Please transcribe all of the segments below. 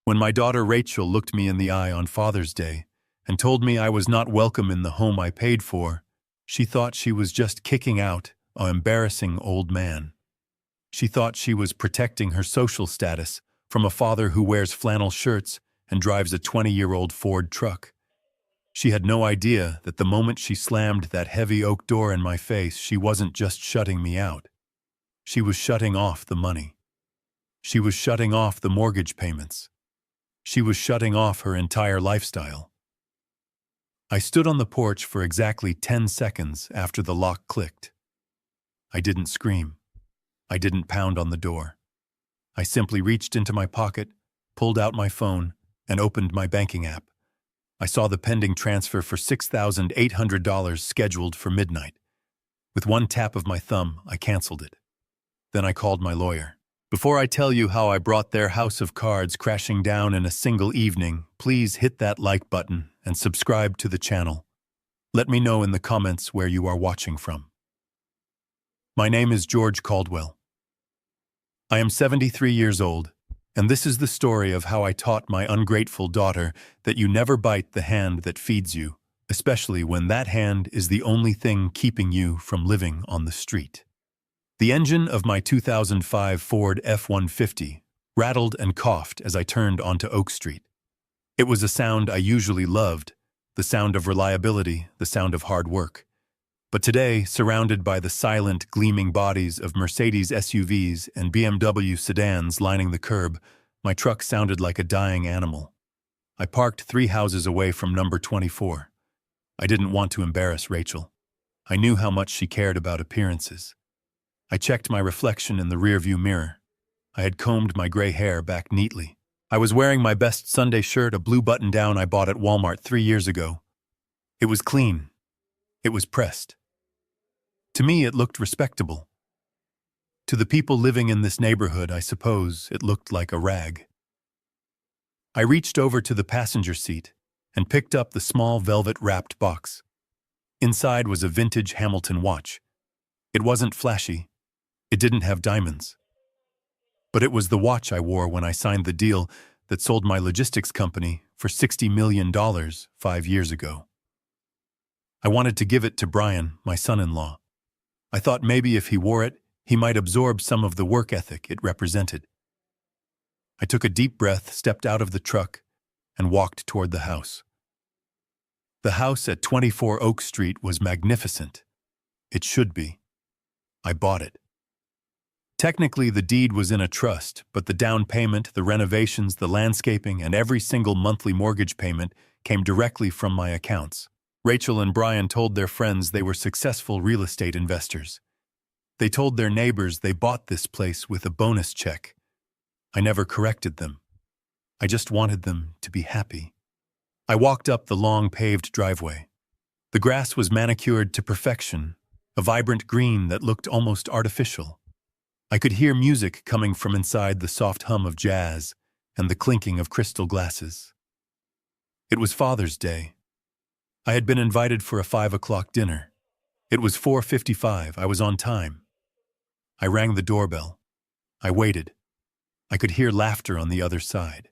When my daughter Rachel looked me in the eye on Father's Day and told me I was not welcome in the home I paid for, she thought she was just kicking out an embarrassing old man. She thought she was protecting her social status from a father who wears flannel shirts and drives a 20-year-old Ford truck. She had no idea that the moment she slammed that heavy oak door in my face, she wasn't just shutting me out. She was shutting off the money. She was shutting off the mortgage payments. She was shutting off her entire lifestyle. I stood on the porch for exactly 10 seconds after the lock clicked. I didn't scream. I didn't pound on the door. I simply reached into my pocket, pulled out my phone, and opened my banking app. I saw the pending transfer for $6,800 scheduled for midnight. With one tap of my thumb, I canceled it. Then I called my lawyer. Before I tell you how I brought their house of cards crashing down in a single evening, please hit that like button and subscribe to the channel. Let me know in the comments where you are watching from. My name is George Caldwell. I am 73 years old, and this is the story of how I taught my ungrateful daughter that you never bite the hand that feeds you, especially when that hand is the only thing keeping you from living on the street. The engine of my 2005 Ford F-150 rattled and coughed as I turned onto Oak Street. It was a sound I usually loved, the sound of reliability, the sound of hard work. But today, surrounded by the silent, gleaming bodies of Mercedes SUVs and BMW sedans lining the curb, my truck sounded like a dying animal. I parked 3 houses away from number 24. I didn't want to embarrass Rachel. I knew how much she cared about appearances. I checked my reflection in the rearview mirror. I had combed my gray hair back neatly. I was wearing my best Sunday shirt, a blue button-down I bought at Walmart 3 years ago. It was clean. It was pressed. To me, it looked respectable. To the people living in this neighborhood, I suppose, it looked like a rag. I reached over to the passenger seat and picked up the small velvet-wrapped box. Inside was a vintage Hamilton watch. It wasn't flashy. It didn't have diamonds. But it was the watch I wore when I signed the deal that sold my logistics company for $60 million 5 years ago. I wanted to give it to Brian, my son-in-law. I thought maybe if he wore it, he might absorb some of the work ethic it represented. I took a deep breath, stepped out of the truck, and walked toward the house. The house at 24 Oak Street was magnificent. It should be. I bought it. Technically, the deed was in a trust, but the down payment, the renovations, the landscaping, and every single monthly mortgage payment came directly from my accounts. Rachel and Brian told their friends they were successful real estate investors. They told their neighbors they bought this place with a bonus check. I never corrected them. I just wanted them to be happy. I walked up the long paved driveway. The grass was manicured to perfection, a vibrant green that looked almost artificial. I could hear music coming from inside, the soft hum of jazz and the clinking of crystal glasses. It was Father's Day. I had been invited for a 5 o'clock dinner. It was 4:55. I was on time. I rang the doorbell. I waited. I could hear laughter on the other side.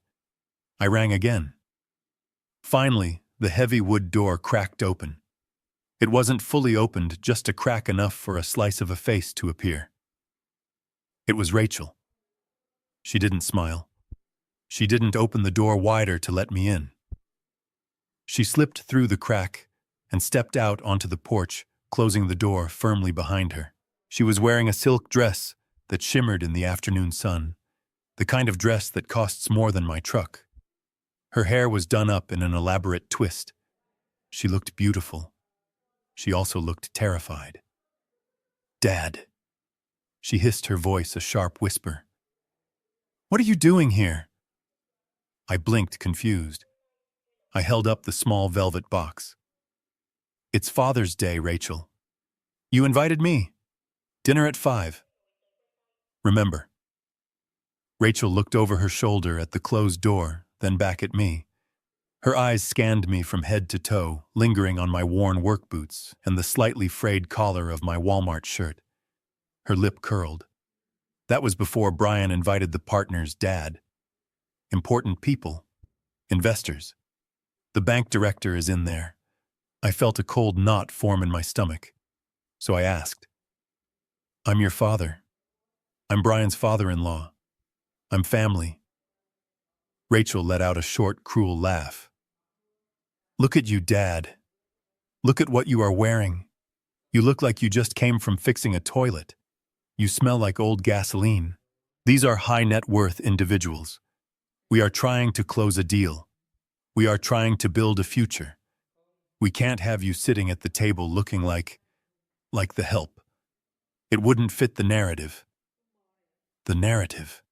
I rang again. Finally, the heavy wood door cracked open. It wasn't fully opened, just a crack enough for a slice of a face to appear. It was Rachel. She didn't smile. She didn't open the door wider to let me in. She slipped through the crack and stepped out onto the porch, closing the door firmly behind her. She was wearing a silk dress that shimmered in the afternoon sun, the kind of dress that costs more than my truck. Her hair was done up in an elaborate twist. She looked beautiful. She also looked terrified. "Dad," she hissed, her voice a sharp whisper. "What are you doing here?" I blinked, confused. I held up the small velvet box. "It's Father's Day, Rachel. You invited me. Dinner at 5. Remember." Rachel looked over her shoulder at the closed door, then back at me. Her eyes scanned me from head to toe, lingering on my worn work boots and the slightly frayed collar of my Walmart shirt. Her lip curled. That was before Brian invited the partner's dad. important people, investors. The bank director is in there. I felt a cold knot form in my stomach, so I asked, "I'm your father. I'm Brian's father-in-law. I'm family." Rachel let out a short, cruel laugh. "Look at you, Dad. Look at what you are wearing. You look like you just came from fixing a toilet. You smell like old gasoline. These are high net worth individuals. We are trying to close a deal. We are trying to build a future. We can't have you sitting at the table looking like the help. It wouldn't fit the narrative." The narrative.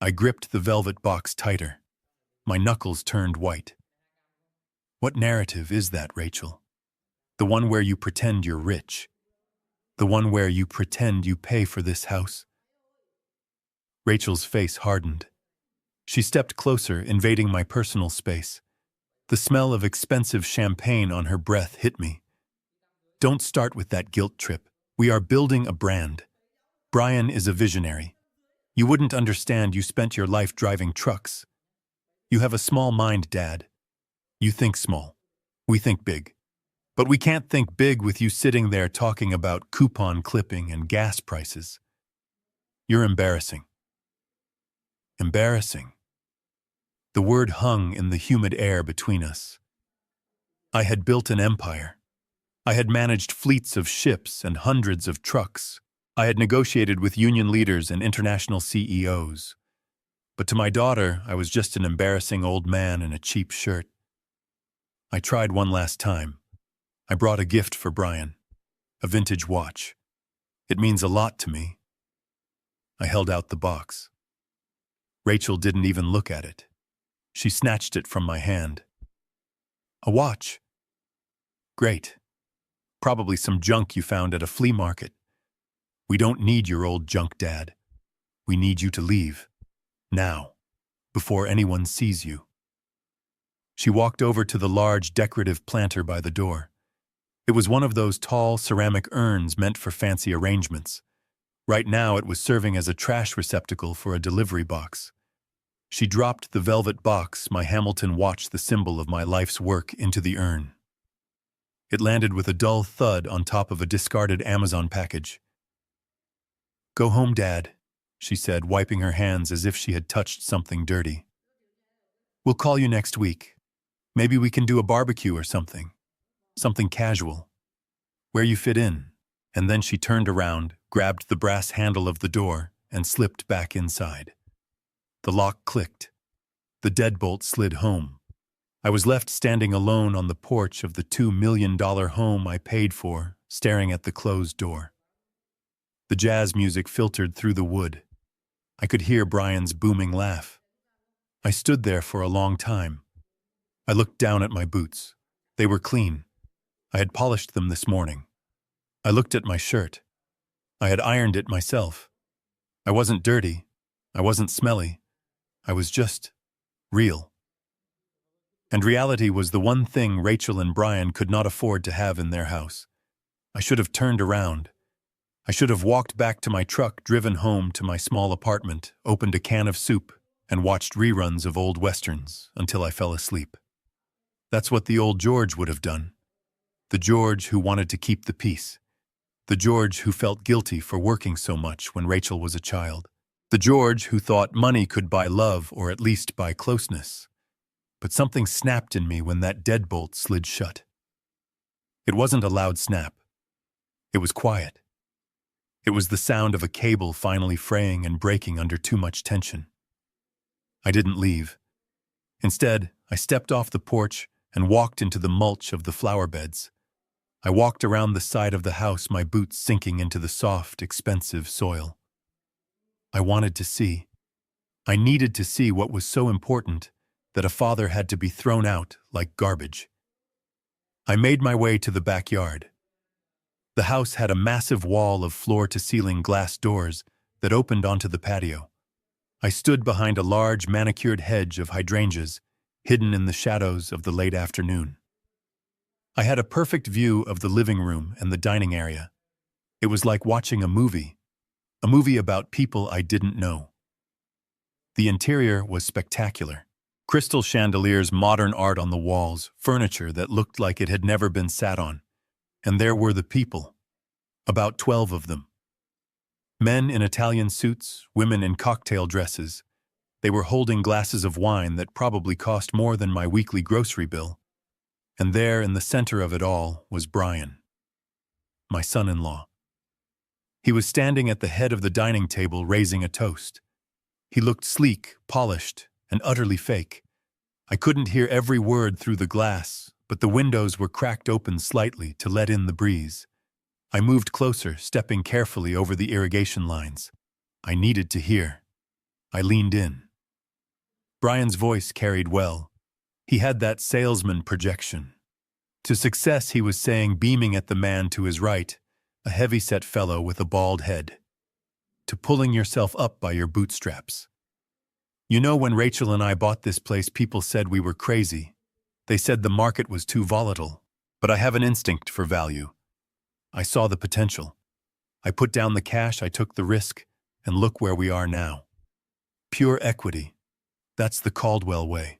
I gripped the velvet box tighter. My knuckles turned white. "What narrative is that, Rachel? The one where you pretend you're rich? The one where you pretend you pay for this house?" Rachel's face hardened. She stepped closer, invading my personal space. The smell of expensive champagne on her breath hit me. "Don't start with that guilt trip. We are building a brand. Brian is a visionary. You wouldn't understand. You spent your life driving trucks. You have a small mind, Dad. You think small. We think big. But we can't think big with you sitting there talking about coupon clipping and gas prices. You're embarrassing." Embarrassing. The word hung in the humid air between us. I had built an empire. I had managed fleets of ships and hundreds of trucks. I had negotiated with union leaders and international CEOs. But to my daughter, I was just an embarrassing old man in a cheap shirt. I tried one last time. I brought a gift for Brian, a vintage watch. It means a lot to me. I held out the box. Rachel didn't even look at it. She snatched it from my hand. "A watch? Great. Probably some junk you found at a flea market. We don't need your old junk, Dad. We need you to leave. Now, before anyone sees you." She walked over to the large decorative planter by the door. It was one of those tall ceramic urns meant for fancy arrangements. Right now it was serving as a trash receptacle for a delivery box. She dropped the velvet box, my Hamilton watch, the symbol of my life's work, into the urn. It landed with a dull thud on top of a discarded Amazon package. "Go home, Dad," she said, wiping her hands as if she had touched something dirty. "We'll call you next week. Maybe we can do a barbecue or something. Something casual. Where you fit in." And then she turned around, grabbed the brass handle of the door, and slipped back inside. The lock clicked. The deadbolt slid home. I was left standing alone on the porch of the $2 million home I paid for, staring at the closed door. The jazz music filtered through the wood. I could hear Brian's booming laugh. I stood there for a long time. I looked down at my boots. They were clean. I had polished them this morning. I looked at my shirt. I had ironed it myself. I wasn't dirty. I wasn't smelly. I was just real. And reality was the one thing Rachel and Brian could not afford to have in their house. I should have turned around. I should have walked back to my truck, driven home to my small apartment, opened a can of soup, and watched reruns of old westerns until I fell asleep. That's what the old George would have done. The George who wanted to keep the peace. The George who felt guilty for working so much when Rachel was a child. The George who thought money could buy love, or at least buy closeness. But something snapped in me when that deadbolt slid shut. It wasn't a loud snap. It was quiet. It was the sound of a cable finally fraying and breaking under too much tension. I didn't leave. Instead, I stepped off the porch and walked into the mulch of the flower beds. I walked around the side of the house, my boots sinking into the soft, expensive soil. I wanted to see. I needed to see what was so important that a father had to be thrown out like garbage. I made my way to the backyard. The house had a massive wall of floor-to-ceiling glass doors that opened onto the patio. I stood behind a large manicured hedge of hydrangeas, hidden in the shadows of the late afternoon. I had a perfect view of the living room and the dining area. It was like watching a movie about people I didn't know. The interior was spectacular. Crystal chandeliers, modern art on the walls, furniture that looked like it had never been sat on. And there were the people. About 12 of them. Men in Italian suits, women in cocktail dresses. They were holding glasses of wine that probably cost more than my weekly grocery bill. And there, in the center of it all, was Brian, my son-in-law. He was standing at the head of the dining table raising a toast. He looked sleek, polished, and utterly fake. I couldn't hear every word through the glass, but the windows were cracked open slightly to let in the breeze. I moved closer, stepping carefully over the irrigation lines. I needed to hear. I leaned in. Brian's voice carried well. He had that salesman projection. To success, he was saying, beaming at the man to his right, a heavy-set fellow with a bald head. To pulling yourself up by your bootstraps. You know, when Rachel and I bought this place, people said we were crazy. They said the market was too volatile. But I have an instinct for value. I saw the potential. I put down the cash, I took the risk, and look where we are now. Pure equity. That's the Caldwell way.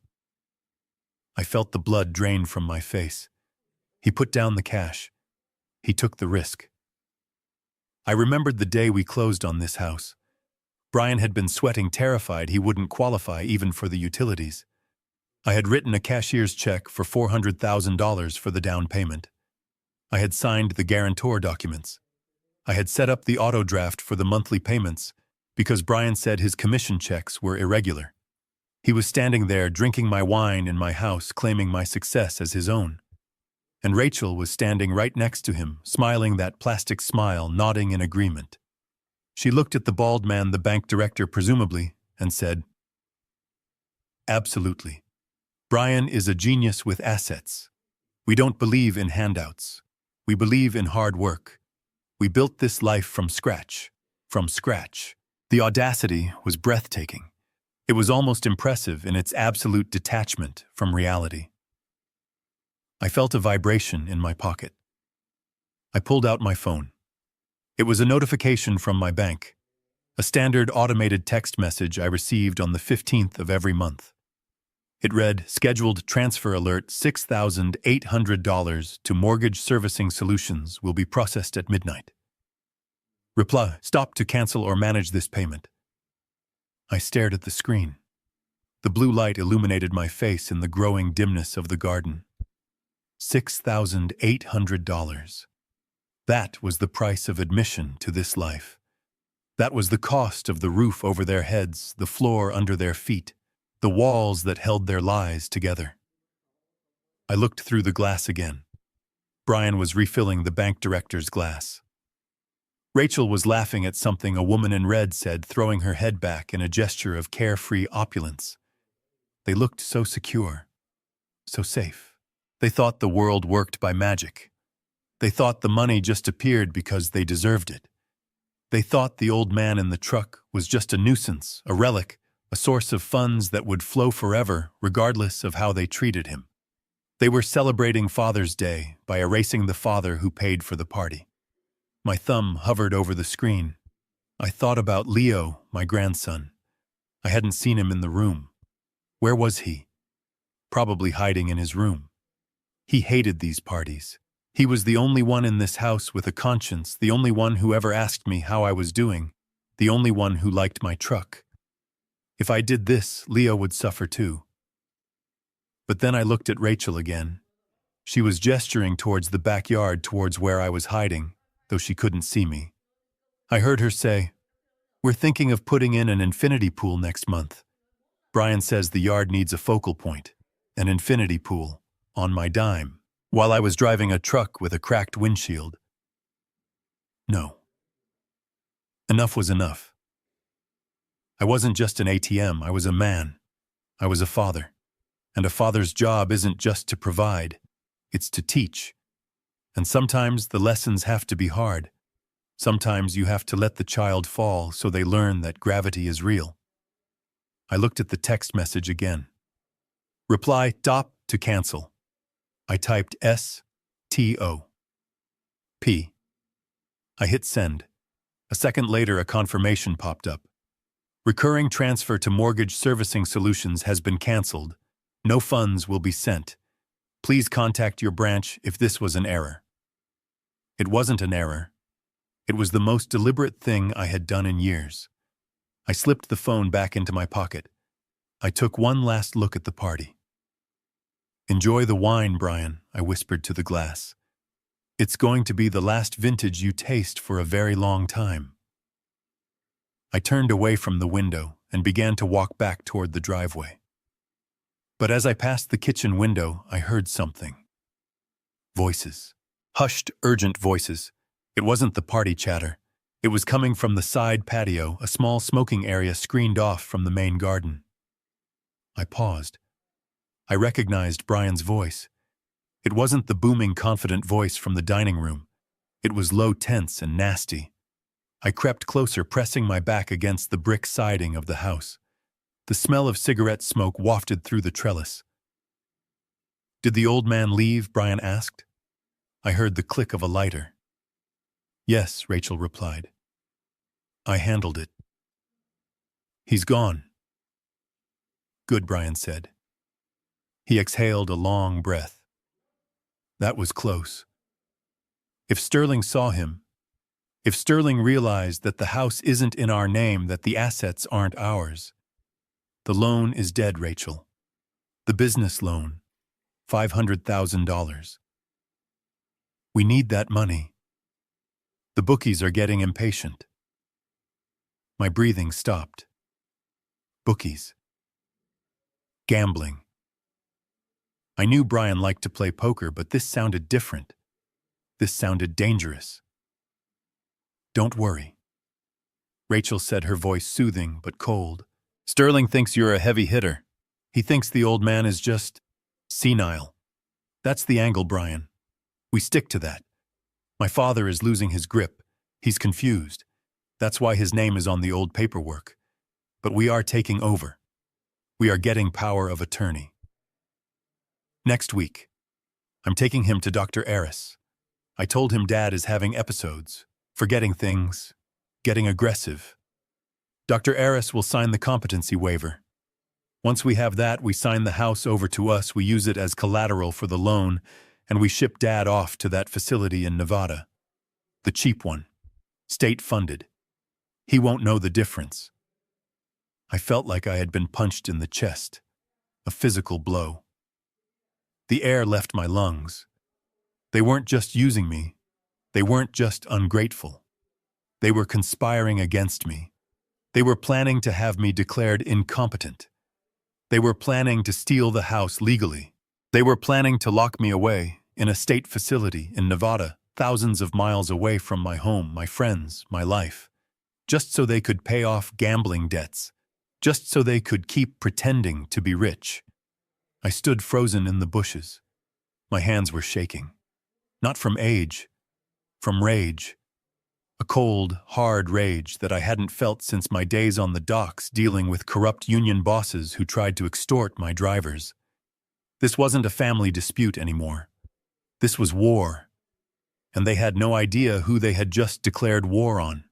I felt the blood drain from my face. He put down the cash. He took the risk. I remembered the day we closed on this house. Brian had been sweating, terrified he wouldn't qualify even for the utilities. I had written a cashier's check for $400,000 for the down payment. I had signed the guarantor documents. I had set up the auto draft for the monthly payments because Brian said his commission checks were irregular. He was standing there drinking my wine in my house, claiming my success as his own. And Rachel was standing right next to him, smiling that plastic smile, nodding in agreement. She looked at the bald man, the bank director presumably, and said, "Absolutely. Brian is a genius with assets. We don't believe in handouts. We believe in hard work. We built this life from scratch. From scratch." The audacity was breathtaking. It was almost impressive in its absolute detachment from reality. I felt a vibration in my pocket. I pulled out my phone. It was a notification from my bank, a standard automated text message I received on the 15th of every month. It read, "Scheduled transfer alert, $6,800 to Mortgage Servicing Solutions will be processed at midnight. Reply, stop to cancel or manage this payment." I stared at the screen. The blue light illuminated my face in the growing dimness of the garden. $6,800. That was the price of admission to this life. That was the cost of the roof over their heads, the floor under their feet, the walls that held their lives together. I looked through the glass again. Brian was refilling the bank director's glass. Rachel was laughing at something a woman in red said, throwing her head back in a gesture of carefree opulence. They looked so secure, so safe. They thought the world worked by magic. They thought the money just appeared because they deserved it. They thought the old man in the truck was just a nuisance, a relic, a source of funds that would flow forever, regardless of how they treated him. They were celebrating Father's Day by erasing the father who paid for the party. My thumb hovered over the screen. I thought about Leo, my grandson. I hadn't seen him in the room. Where was he? Probably hiding in his room. He hated these parties. He was the only one in this house with a conscience, the only one who ever asked me how I was doing, the only one who liked my truck. If I did this, Leo would suffer too. But then I looked at Rachel again. She was gesturing towards the backyard, towards where I was hiding, though she couldn't see me. I heard her say, "We're thinking of putting in an infinity pool next month. Brian says the yard needs a focal point, an infinity pool, on my dime, while I was driving a truck with a cracked windshield." No. Enough was enough. I wasn't just an ATM, I was a man. I was a father. And a father's job isn't just to provide, it's to teach. And sometimes the lessons have to be hard. Sometimes you have to let the child fall so they learn that gravity is real. I looked at the text message again. Reply, stop to cancel. I typed S-T-O-P. I hit send. A second later, a confirmation popped up. Recurring transfer to mortgage servicing solutions has been canceled. No funds will be sent. Please contact your branch if this was an error. It wasn't an error. It was the most deliberate thing I had done in years. I slipped the phone back into my pocket. I took one last look at the party. "Enjoy the wine, Brian," I whispered to the glass. "It's going to be the last vintage you taste for a very long time." I turned away from the window and began to walk back toward the driveway. But as I passed the kitchen window, I heard something. Voices. Hushed, urgent voices. It wasn't the party chatter. It was coming from the side patio, a small smoking area screened off from the main garden. I paused. I recognized Brian's voice. It wasn't the booming, confident voice from the dining room. It was low, tense, and nasty. I crept closer, pressing my back against the brick siding of the house. The smell of cigarette smoke wafted through the trellis. "Did the old man leave?" Brian asked. I heard the click of a lighter. "Yes," Rachel replied. "I handled it." "He's gone." "Good," Brian said. He exhaled a long breath. That was close. If Sterling saw him, if Sterling realized that the house isn't in our name, that the assets aren't ours. The loan is dead, Rachel. The business loan, $500,000. We need that money. The bookies are getting impatient. My breathing stopped. Bookies. Gambling. I knew Brian liked to play poker, but this sounded different. This sounded dangerous. "Don't worry," Rachel said, her voice soothing but cold. "Sterling thinks you're a heavy hitter. He thinks the old man is just senile. That's the angle, Brian. We stick to that. My father is losing his grip. He's confused. That's why his name is on the old paperwork. But we are taking over. We are getting power of attorney. Next week, I'm taking him to Dr. Eris. I told him Dad is having episodes, forgetting things, getting aggressive. Dr. Eris will sign the competency waiver. Once we have that, we sign the house over to us, we use it as collateral for the loan, and we ship Dad off to that facility in Nevada. The cheap one. State-funded. He won't know the difference." I felt like I had been punched in the chest. A physical blow. The air left my lungs. They weren't just using me. They weren't just ungrateful. They were conspiring against me. They were planning to have me declared incompetent. They were planning to steal the house legally. They were planning to lock me away in a state facility in Nevada, thousands of miles away from my home, my friends, my life, just so they could pay off gambling debts, just so they could keep pretending to be rich. I stood frozen in the bushes. My hands were shaking. Not from age, from rage. A cold, hard rage that I hadn't felt since my days on the docks dealing with corrupt union bosses who tried to extort my drivers. This wasn't a family dispute anymore. This was war. And they had no idea who they had just declared war on.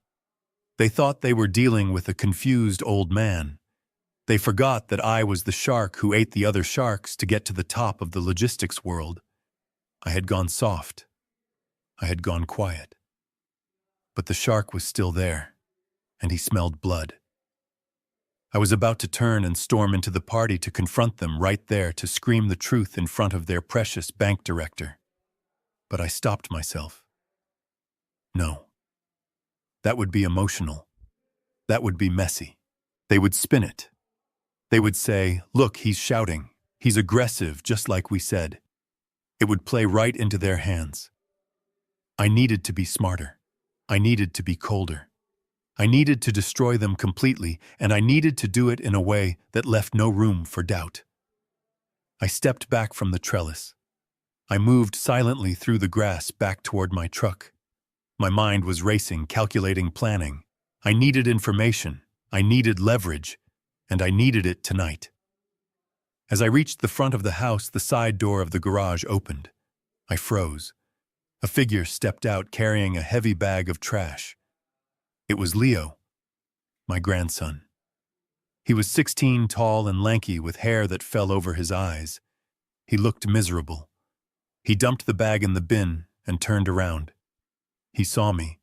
They thought they were dealing with a confused old man. They forgot that I was the shark who ate the other sharks to get to the top of the logistics world. I had gone soft. I had gone quiet. But the shark was still there, and he smelled blood. I was about to turn and storm into the party to confront them right there, to scream the truth in front of their precious bank director. But I stopped myself. No. That would be emotional. That would be messy. They would spin it. They would say, "Look, he's shouting. He's aggressive, just like we said." It would play right into their hands. I needed to be smarter. I needed to be colder. I needed to destroy them completely, and I needed to do it in a way that left no room for doubt. I stepped back from the trellis. I moved silently through the grass back toward my truck. My mind was racing, calculating, planning. I needed information. I needed leverage. And I needed it tonight. As I reached the front of the house, the side door of the garage opened. I froze. A figure stepped out carrying a heavy bag of trash. It was Leo, my grandson. He was 16, tall and lanky with hair that fell over his eyes. He looked miserable. He dumped the bag in the bin and turned around. He saw me.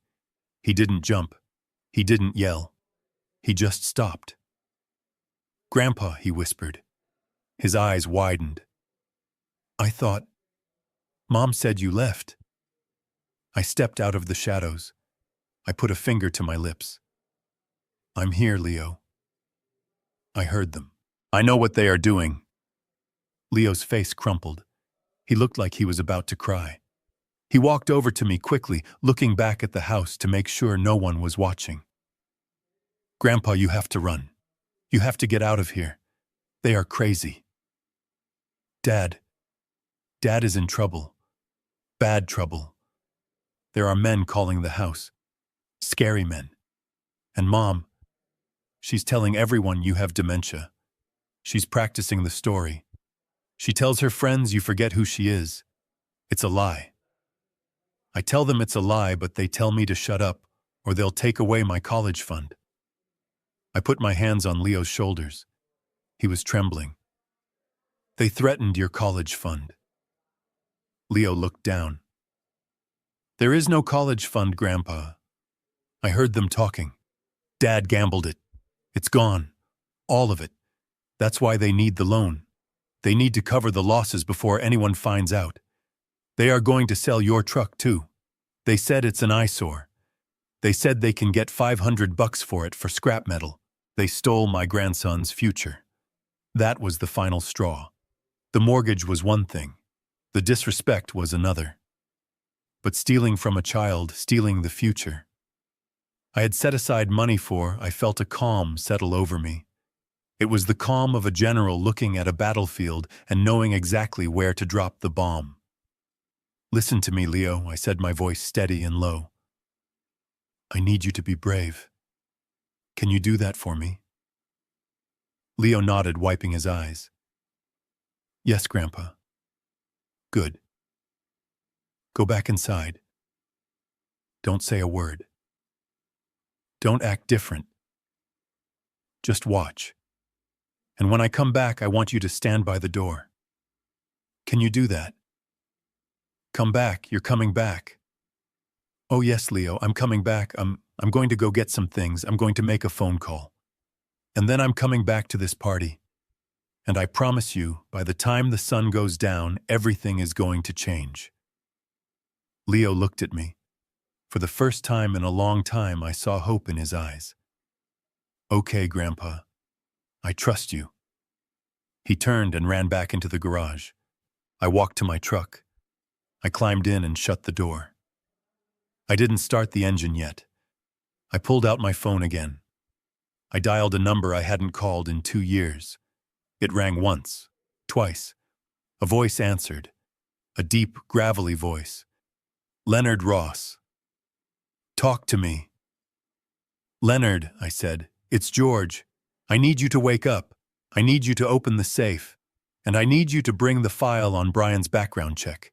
He didn't jump. He didn't yell. He just stopped. "Grandpa," he whispered. His eyes widened. "I thought, Mom said you left." I stepped out of the shadows. I put a finger to my lips. "I'm here, Leo." I heard them. "I know what they are doing." Leo's face crumpled. He looked like he was about to cry. He walked over to me quickly, looking back at the house to make sure no one was watching. "Grandpa, you have to run. You have to get out of here. They are crazy." Dad is in trouble. Bad trouble. There are men calling the house. Scary men. And Mom, she's telling everyone you have dementia. She's practicing the story. She tells her friends you forget who she is. It's a lie. I tell them it's a lie, but they tell me to shut up, or they'll take away my college fund. I put my hands on Leo's shoulders. He was trembling. "They threatened your college fund." Leo looked down. "There is no college fund, Grandpa. I heard them talking. Dad gambled it. It's gone. All of it. That's why they need the loan. They need to cover the losses before anyone finds out. They are going to sell your truck, too. They said it's an eyesore. They said they can get $500 for it for scrap metal. They stole my grandson's future." That was the final straw. The mortgage was one thing. The disrespect was another. But stealing from a child, stealing the future. I had set aside money for, I felt a calm settle over me. It was the calm of a general looking at a battlefield and knowing exactly where to drop the bomb. "Listen to me, Leo," I said, my voice steady and low. "I need you to be brave. Can you do that for me?" Leo nodded, wiping his eyes. "Yes, Grandpa." "Good. Go back inside. Don't say a word. Don't act different. Just watch. And when I come back, I want you to stand by the door. Can you do that? Come back. You're coming back." "Oh yes, Leo, I'm coming back. I'm going to go get some things. I'm going to make a phone call. And then I'm coming back to this party. And I promise you, by the time the sun goes down, everything is going to change." Leo looked at me. For the first time in a long time, I saw hope in his eyes. "Okay, Grandpa. I trust you." He turned and ran back into the garage. I walked to my truck. I climbed in and shut the door. I didn't start the engine yet. I pulled out my phone again. I dialed a number I hadn't called in 2 years. It rang once, twice. A voice answered. A deep, gravelly voice. "Leonard Ross." "Talk to me." "Leonard," I said, "it's George. I need you to wake up. I need you to open the safe. And I need you to bring the file on Brian's background check.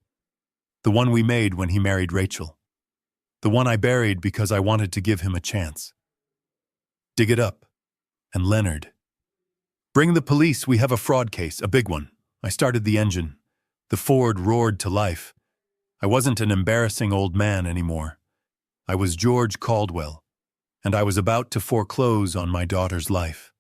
The one we made when he married Rachel. The one I buried because I wanted to give him a chance. Dig it up. And Leonard. Bring the police, we have a fraud case, a big one." I started the engine. The Ford roared to life. I wasn't an embarrassing old man anymore. I was George Caldwell, and I was about to foreclose on my daughter's life.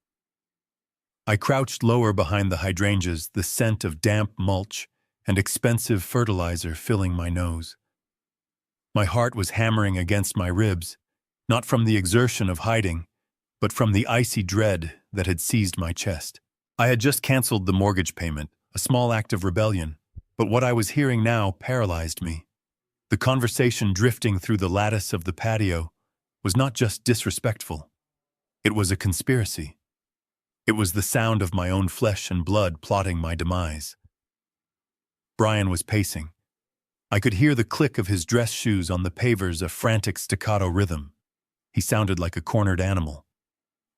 I crouched lower behind the hydrangeas, the scent of damp mulch and expensive fertilizer filling my nose. My heart was hammering against my ribs, not from the exertion of hiding, but from the icy dread that had seized my chest. I had just canceled the mortgage payment, a small act of rebellion, but what I was hearing now paralyzed me. The conversation drifting through the lattice of the patio was not just disrespectful. It was a conspiracy. It was the sound of my own flesh and blood plotting my demise. Brian was pacing. I could hear the click of his dress shoes on the pavers, a frantic staccato rhythm. He sounded like a cornered animal.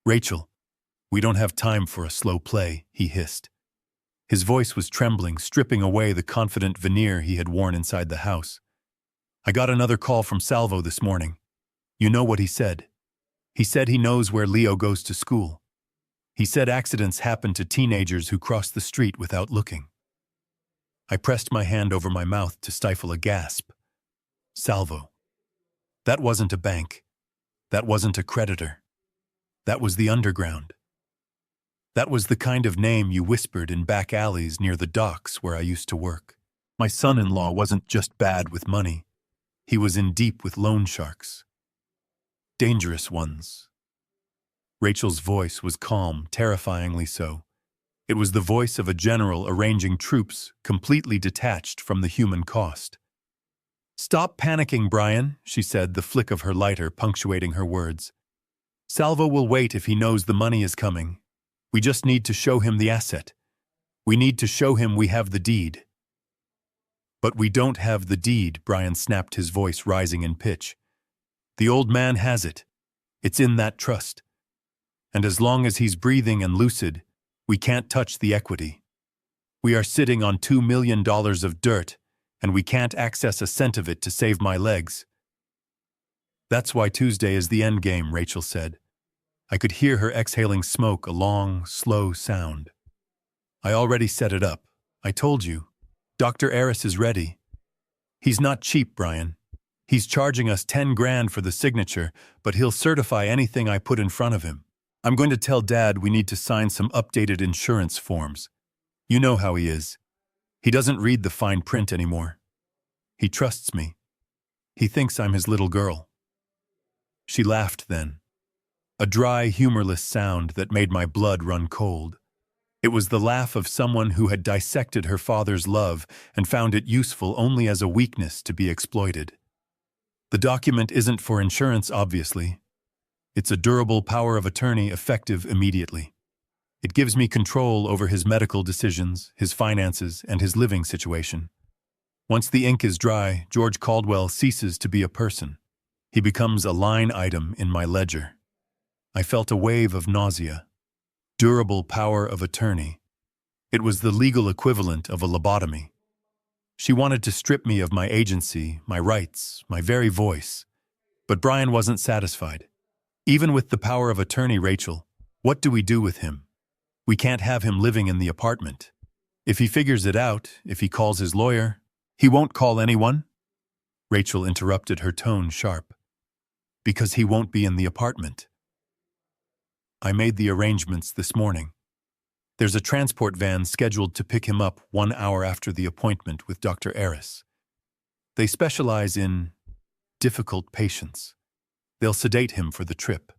"Rachel, we don't have time for a slow play," he hissed. His voice was trembling, stripping away the confident veneer he had worn inside the house. "I got another call from Salvo this morning. You know what he said? He said he knows where Leo goes to school. He said accidents happen to teenagers who cross the street without looking. I pressed my hand over my mouth to stifle a gasp. Salvo. That wasn't a bank. That wasn't a creditor. That was the underground. That was the kind of name you whispered in back alleys near the docks where I used to work. My son-in-law wasn't just bad with money. He was in deep with loan sharks. Dangerous ones. Rachel's voice was calm, terrifyingly so. It was the voice of a general arranging troops completely detached from the human cost. "Stop panicking, Brian," she said, the flick of her lighter punctuating her words. "Salvo will wait if he knows the money is coming. We just need to show him the asset. We need to show him we have the deed." "But we don't have the deed," Brian snapped, his voice rising in pitch. "The old man has it. It's in that trust. And as long as he's breathing and lucid, we can't touch the equity. We are sitting on $2 million of dirt, and we can't access a cent of it to save my legs." "That's why Tuesday is the end game," Rachel said. I could hear her exhaling smoke, a long, slow sound. "I already set it up. I told you. Dr. Eris is ready. He's not cheap, Brian. He's charging us 10 grand for the signature, but he'll certify anything I put in front of him. I'm going to tell Dad we need to sign some updated insurance forms. You know how he is. He doesn't read the fine print anymore. He trusts me. He thinks I'm his little girl." She laughed then. A dry, humorless sound that made my blood run cold. It was the laugh of someone who had dissected her father's love and found it useful only as a weakness to be exploited. "The document isn't for insurance, obviously. It's a durable power of attorney effective immediately. It gives me control over his medical decisions, his finances, and his living situation. Once the ink is dry, George Caldwell ceases to be a person. He becomes a line item in my ledger." I felt a wave of nausea. Durable power of attorney. It was the legal equivalent of a lobotomy. She wanted to strip me of my agency, my rights, my very voice. But Brian wasn't satisfied. "Even with the power of attorney, Rachel, what do we do with him? We can't have him living in the apartment. If he figures it out, if he calls his lawyer—" "He won't call anyone?" Rachel interrupted, her tone sharp. "Because he won't be in the apartment. I made the arrangements this morning. There's a transport van scheduled to pick him up 1 hour after the appointment with Dr. Eris. They specialize in difficult patients. They'll sedate him for the trip."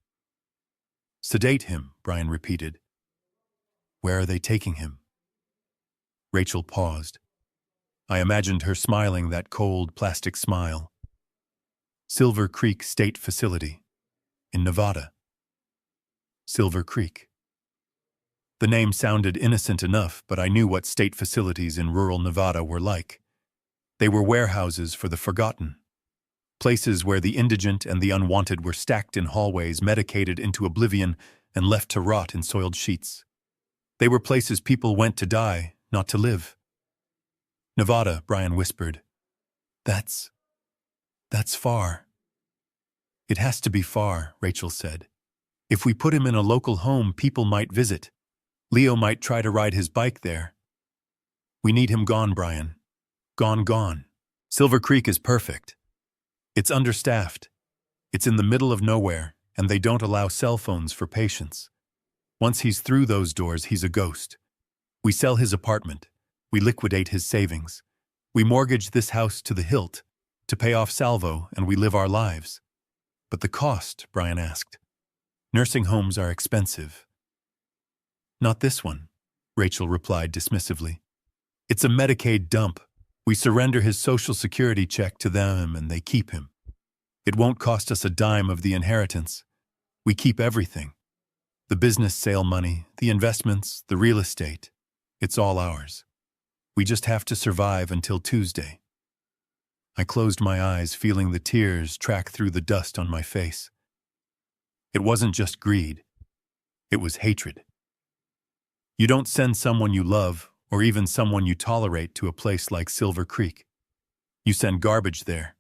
"Sedate him," Brian repeated. "Where are they taking him?" Rachel paused. I imagined her smiling that cold plastic smile. "Silver Creek State Facility, in Nevada." Silver Creek. The name sounded innocent enough, but I knew what state facilities in rural Nevada were like. They were warehouses for the forgotten. Places where the indigent and the unwanted were stacked in hallways, medicated into oblivion, and left to rot in soiled sheets. They were places people went to die, not to live. "Nevada," Brian whispered. That's far." "It has to be far," Rachel said. "If we put him in a local home, people might visit. Leo might try to ride his bike there. We need him gone, Brian. Gone. Silver Creek is perfect. It's understaffed. It's in the middle of nowhere, and they don't allow cell phones for patients. Once he's through those doors, he's a ghost. We sell his apartment. We liquidate his savings. We mortgage this house to the hilt to pay off Salvo, and we live our lives." "But the cost?" Brian asked. "Nursing homes are expensive." "Not this one," Rachel replied dismissively. "It's a Medicaid dump. We surrender his Social Security check to them and they keep him. It won't cost us a dime of the inheritance. We keep everything. The business sale money, the investments, the real estate. It's all ours. We just have to survive until Tuesday." I closed my eyes, feeling the tears track through the dust on my face. It wasn't just greed. It was hatred. You don't send someone you love, or even someone you tolerate, to a place like Silver Creek. You send garbage there.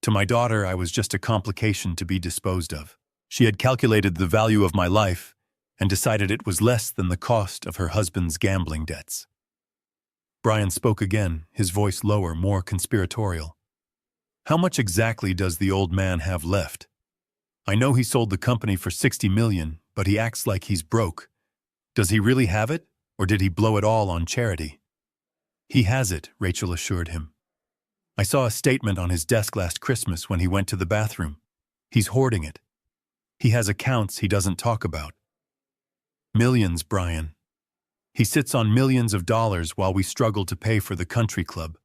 To my daughter, I was just a complication to be disposed of. She had calculated the value of my life, and decided it was less than the cost of her husband's gambling debts. Brian spoke again, his voice lower, more conspiratorial. How much exactly does the old man have left? I know he sold the company for $60 million, but he acts like he's broke. Does he really have it, or did he blow it all on charity? He has it, Rachel assured him. I saw a statement on his desk last Christmas when he went to the bathroom. He's hoarding it. He has accounts he doesn't talk about. Millions, Brian. He sits on millions of dollars while we struggle to pay for the country club.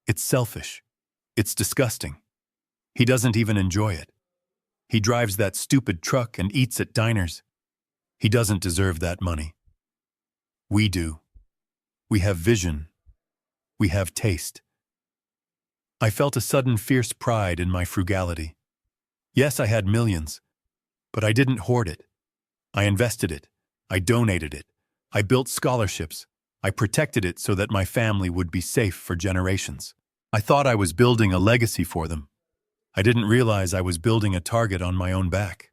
It's selfish. It's disgusting. He doesn't even enjoy it. He drives that stupid truck and eats at diners. He doesn't deserve that money. We do. We have vision. We have taste. I felt a sudden fierce pride in my frugality. Yes, I had millions, but I didn't hoard it. I invested it. I donated it. I built scholarships. I protected it so that my family would be safe for generations. I thought I was building a legacy for them. I didn't realize I was building a target on my own back.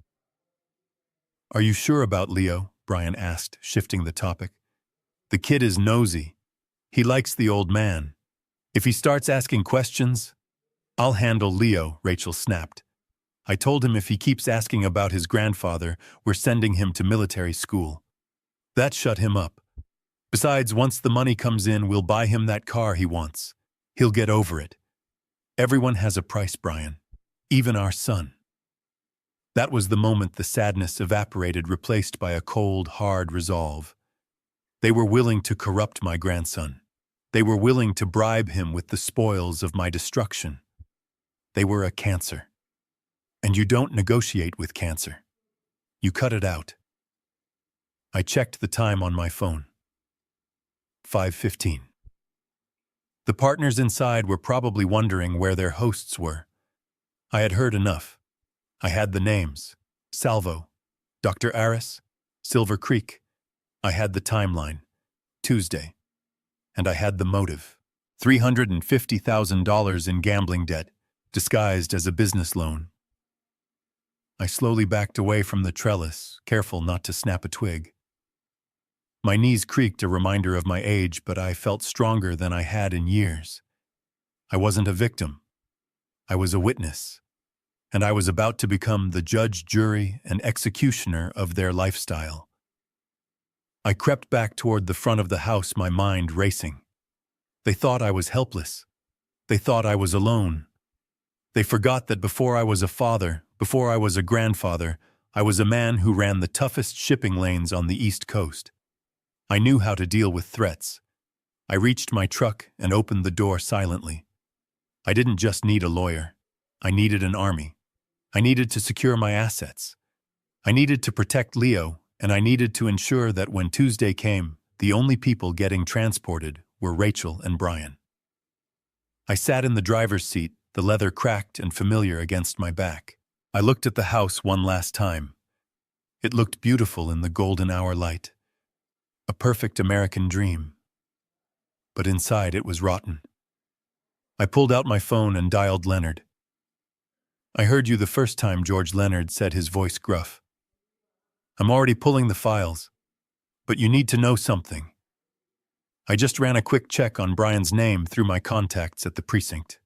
Are you sure about Leo? Brian asked, shifting the topic. The kid is nosy. He likes the old man. If he starts asking questions, I'll handle Leo, Rachel snapped. I told him if he keeps asking about his grandfather, we're sending him to military school. That shut him up. Besides, once the money comes in, we'll buy him that car he wants. He'll get over it. Everyone has a price, Brian. Even our son. That was the moment the sadness evaporated, replaced by a cold, hard resolve. They were willing to corrupt my grandson. They were willing to bribe him with the spoils of my destruction. They were a cancer. And you don't negotiate with cancer. You cut it out. I checked the time on my phone. 5:15. The partners inside were probably wondering where their hosts were. I had heard enough. I had the names. Salvo, Dr. Aris, Silver Creek. I had the timeline. Tuesday. And I had the motive. $350,000 in gambling debt, disguised as a business loan. I slowly backed away from the trellis, careful not to snap a twig. My knees creaked, a reminder of my age, but I felt stronger than I had in years. I wasn't a victim. I was a witness. And I was about to become the judge, jury, and executioner of their lifestyle. I crept back toward the front of the house, my mind racing. They thought I was helpless. They thought I was alone. They forgot that before I was a father, before I was a grandfather, I was a man who ran the toughest shipping lanes on the East Coast. I knew how to deal with threats. I reached my truck and opened the door silently. I didn't just need a lawyer. I needed an army. I needed to secure my assets. I needed to protect Leo, and I needed to ensure that when Tuesday came, the only people getting transported were Rachel and Brian. I sat in the driver's seat, the leather cracked and familiar against my back. I looked at the house one last time. It looked beautiful in the golden hour light. A perfect American dream. But inside it was rotten. I pulled out my phone and dialed Leonard. I heard you the first time, George, Leonard said, his voice gruff. I'm already pulling the files, but you need to know something. I just ran a quick check on Brian's name through my contacts at the precinct.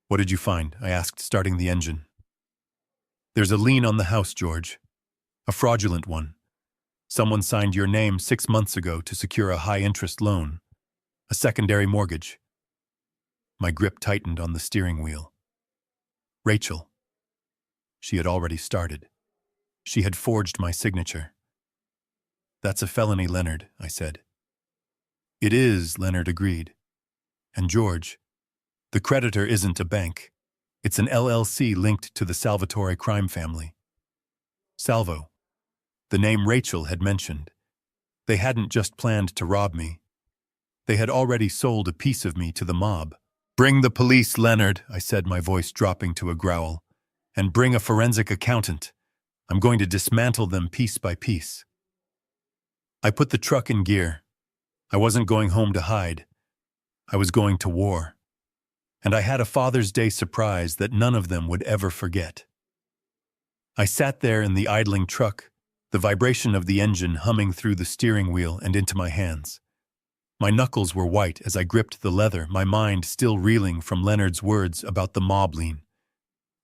What did you find? I asked, starting the engine. There's a lien on the house, George. A fraudulent one. Someone signed your name 6 months ago to secure a high-interest loan. A secondary mortgage. My grip tightened on the steering wheel. Rachel. She had already started. She had forged my signature. That's a felony, Leonard, I said. It is, Leonard agreed. And George, the creditor isn't a bank. It's an LLC linked to the Salvatore crime family. Salvo, the name Rachel had mentioned. They hadn't just planned to rob me. They had already sold a piece of me to the mob. Bring the police, Leonard, I said, my voice dropping to a growl. And bring a forensic accountant. I'm going to dismantle them piece by piece. I put the truck in gear. I wasn't going home to hide. I was going to war. And I had a Father's Day surprise that none of them would ever forget. I sat there in the idling truck, the vibration of the engine humming through the steering wheel and into my hands. My knuckles were white as I gripped the leather, my mind still reeling from Leonard's words about the mob lien.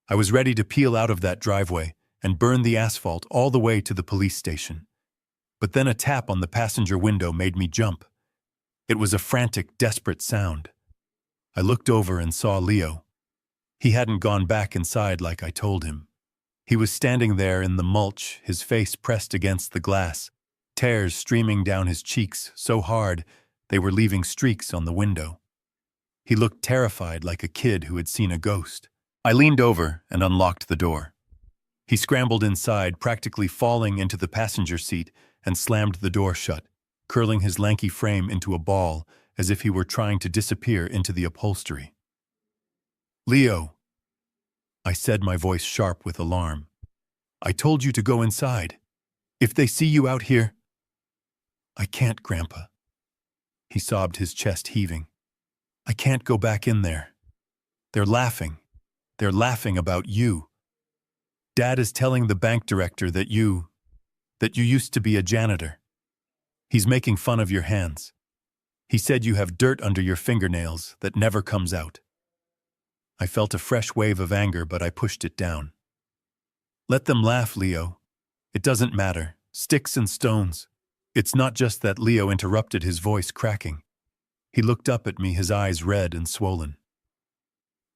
I was ready to peel out of that driveway and burn the asphalt all the way to the police station. But then a tap on the passenger window made me jump. It was a frantic, desperate sound. I looked over and saw Leo. He hadn't gone back inside like I told him. He was standing there in the mulch, his face pressed against the glass, tears streaming down his cheeks so hard they were leaving streaks on the window. He looked terrified, like a kid who had seen a ghost. I leaned over and unlocked the door. He scrambled inside, practically falling into the passenger seat, and slammed the door shut, curling his lanky frame into a ball as if he were trying to disappear into the upholstery. "Leo," I said, my voice sharp with alarm. "I told you to go inside. If they see you out here—" "I can't, Grandpa." He sobbed, his chest heaving. "I can't go back in there. They're laughing. They're laughing about you. Dad is telling the bank director that you used to be a janitor. He's making fun of your hands. He said you have dirt under your fingernails that never comes out." I felt a fresh wave of anger, but I pushed it down. "Let them laugh, Leo. It doesn't matter. Sticks and stones." It's not just that. Leo interrupted, his voice cracking. He looked up at me, his eyes red and swollen.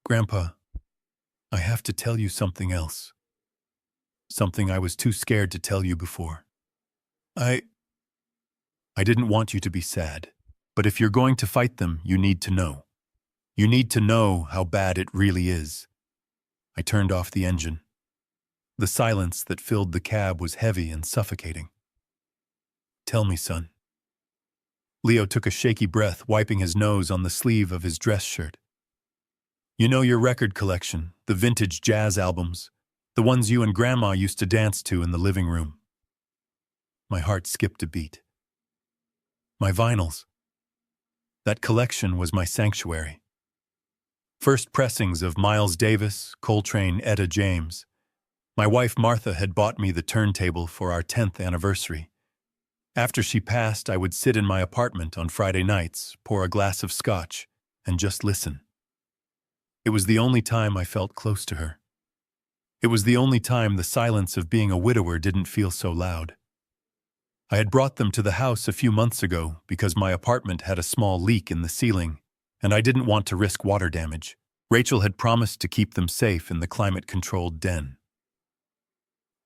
"Grandpa, I have to tell you something else. Something I was too scared to tell you before. I didn't want you to be sad, but if you're going to fight them, you need to know. You need to know how bad it really is." I turned off the engine. The silence that filled the cab was heavy and suffocating. "Tell me, son." Leo took a shaky breath, wiping his nose on the sleeve of his dress shirt. "You know your record collection, the vintage jazz albums, the ones you and Grandma used to dance to in the living room." My heart skipped a beat. "My vinyls. That collection was my sanctuary. First pressings of Miles Davis, Coltrane, Etta James. My wife Martha had bought me the turntable for our 10th anniversary. After she passed, I would sit in my apartment on Friday nights, pour a glass of scotch, and just listen. It was the only time I felt close to her. It was the only time the silence of being a widower didn't feel so loud. I had brought them to the house a few months ago because my apartment had a small leak in the ceiling, and I didn't want to risk water damage. Rachel had promised to keep them safe in the climate-controlled den.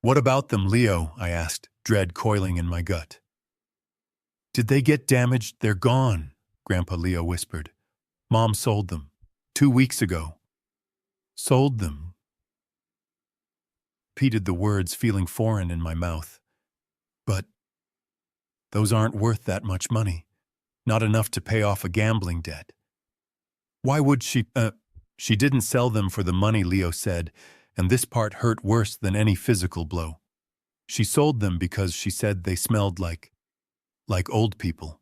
"What about them, Leo?" I asked, dread coiling in my gut. "Did they get damaged? They're gone," Grandpa Leo whispered. "Mom sold them 2 weeks ago." "Sold them?" Repeated the words, feeling foreign in my mouth. "But those aren't worth that much money. Not enough to pay off a gambling debt." "Why would she—" She didn't sell them for the money," Leo said, and this part hurt worse than any physical blow. "She sold them because she said they smelled like old people.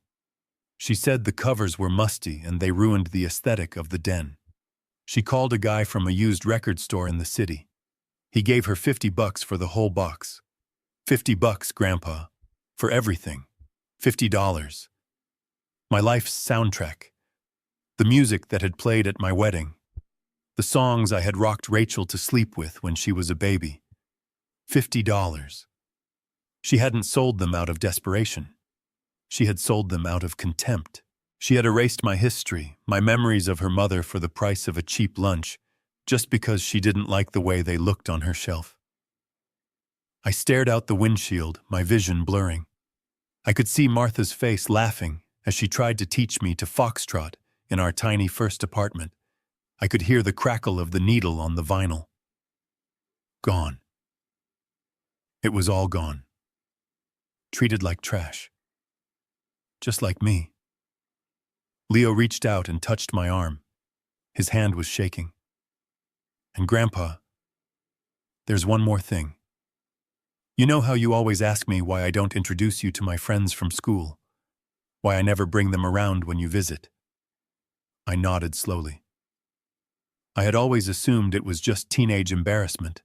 She said the covers were musty and they ruined the aesthetic of the den. She called a guy from a used record store in the city. He gave her $50 for the whole box. $50, Grandpa. For everything. $50. My life's soundtrack. The music that had played at my wedding. The songs I had rocked Rachel to sleep with when she was a baby. $50. She hadn't sold them out of desperation. She had sold them out of contempt. She had erased my history, my memories of her mother for the price of a cheap lunch, just because she didn't like the way they looked on her shelf. I stared out the windshield, my vision blurring. I could see Martha's face laughing as she tried to teach me to foxtrot in our tiny first apartment. I could hear the crackle of the needle on the vinyl. Gone. It was all gone. Treated like trash. Just like me. Leo reached out and touched my arm. His hand was shaking. "And Grandpa, there's one more thing. You know how you always ask me why I don't introduce you to my friends from school? Why I never bring them around when you visit?" I nodded slowly. I had always assumed it was just teenage embarrassment.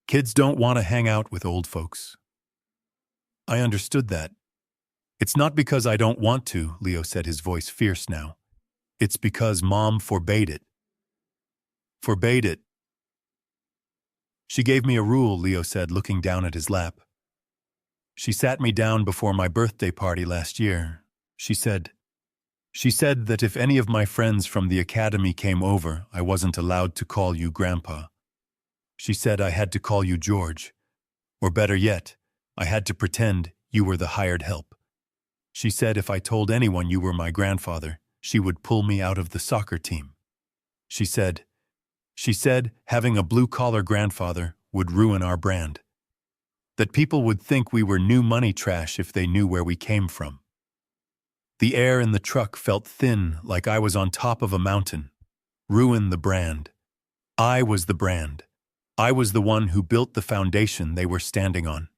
Kids don't want to hang out with old folks. I understood that. It's not because I don't want to, Leo said, his voice fierce now. It's because Mom forbade it. Forbade it. She gave me a rule, Leo said, looking down at his lap. She sat me down before my birthday party last year. She said that if any of my friends from the academy came over, I wasn't allowed to call you Grandpa. She said I had to call you George. Or better yet, I had to pretend you were the hired help. She said if I told anyone you were my grandfather, she would pull me out of the soccer team. She said having a blue-collar grandfather would ruin our brand. That people would think we were new money trash if they knew where we came from. The air in the truck felt thin, like I was on top of a mountain. Ruin the brand. I was the brand. I was the one who built the foundation they were standing on.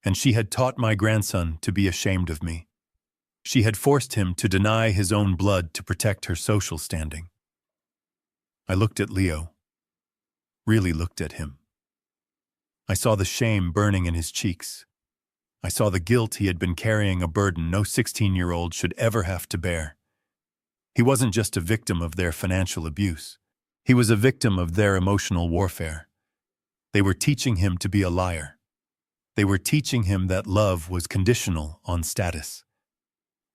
And she had taught my grandson to be ashamed of me. She had forced him to deny his own blood to protect her social standing. I looked at Leo. Really looked at him. I saw the shame burning in his cheeks. I saw the guilt he had been carrying, a burden no 16-year-old should ever have to bear. He wasn't just a victim of their financial abuse. He was a victim of their emotional warfare. They were teaching him to be a liar. They were teaching him that love was conditional on status.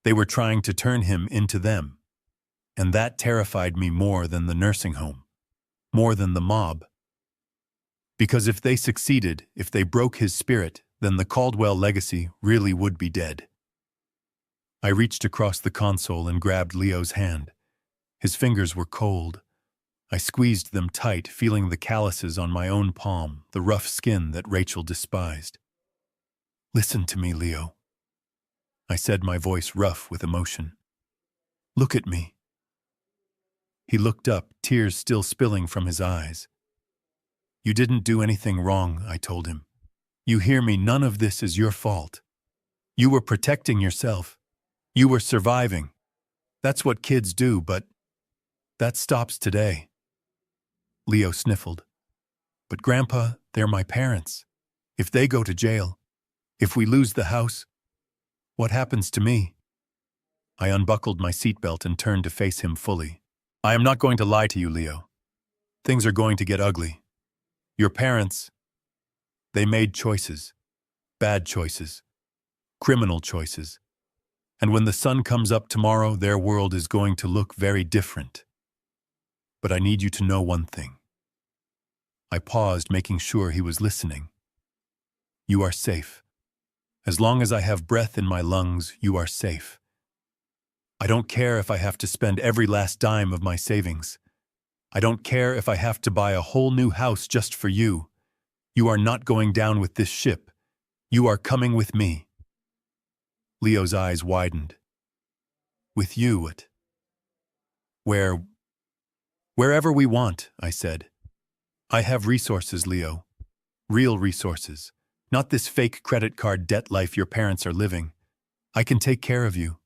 They were trying to turn him into them. And that terrified me more than the nursing home, more than the mob. Because if they succeeded, if they broke his spirit, then the Caldwell legacy really would be dead. I reached across the console and grabbed Leo's hand. His fingers were cold. I squeezed them tight, feeling the calluses on my own palm, the rough skin that Rachel despised. Listen to me, Leo. I said, my voice rough with emotion. Look at me. He looked up, tears still spilling from his eyes. You didn't do anything wrong, I told him. You hear me, none of this is your fault. You were protecting yourself. You were surviving. That's what kids do, but that stops today. Leo sniffled. But Grandpa, they're my parents. If they go to jail, if we lose the house, what happens to me? I unbuckled my seatbelt and turned to face him fully. I am not going to lie to you, Leo. Things are going to get ugly. Your parents, they made choices. Bad choices. Criminal choices. And when the sun comes up tomorrow, their world is going to look very different. But I need you to know one thing. I paused, making sure he was listening. You are safe. As long as I have breath in my lungs, you are safe. I don't care if I have to spend every last dime of my savings. I don't care if I have to buy a whole new house just for you. You are not going down with this ship. You are coming with me. Leo's eyes widened. With you, what? Wherever we want, I said. I have resources, Leo. Real resources. Not this fake credit card debt life your parents are living. I can take care of you.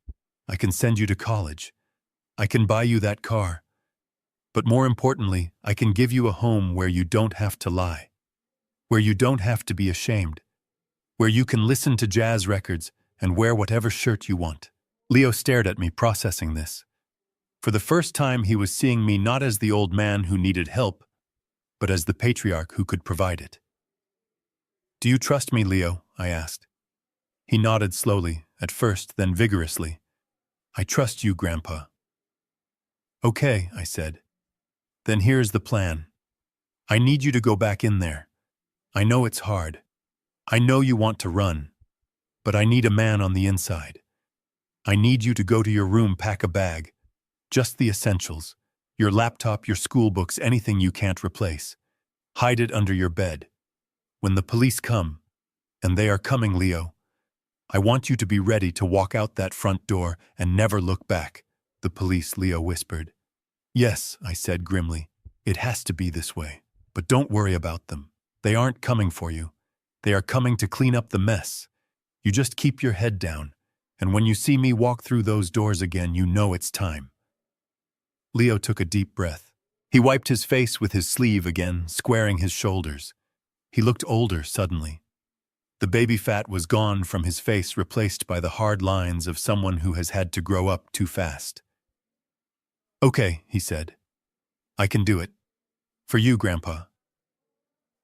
I can send you to college. I can buy you that car. But more importantly, I can give you a home where you don't have to lie. Where you don't have to be ashamed. Where you can listen to jazz records and wear whatever shirt you want. Leo stared at me, processing this. For the first time, he was seeing me not as the old man who needed help, but as the patriarch who could provide it. Do you trust me, Leo? I asked. He nodded slowly, at first, then vigorously. I trust you, Grandpa. Okay, I said. Then here's the plan. I need you to go back in there. I know it's hard. I know you want to run. But I need a man on the inside. I need you to go to your room, pack a bag. Just the essentials. Your laptop, your school books, anything you can't replace. Hide it under your bed. When the police come, and they are coming, Leo, I want you to be ready to walk out that front door and never look back, the police, Leo whispered. Yes, I said grimly. It has to be this way. But don't worry about them. They aren't coming for you. They are coming to clean up the mess. You just keep your head down, and when you see me walk through those doors again, you know it's time. Leo took a deep breath. He wiped his face with his sleeve again, squaring his shoulders. He looked older suddenly. The baby fat was gone from his face, replaced by the hard lines of someone who has had to grow up too fast. "Okay," he said. "I can do it. For you, Grandpa.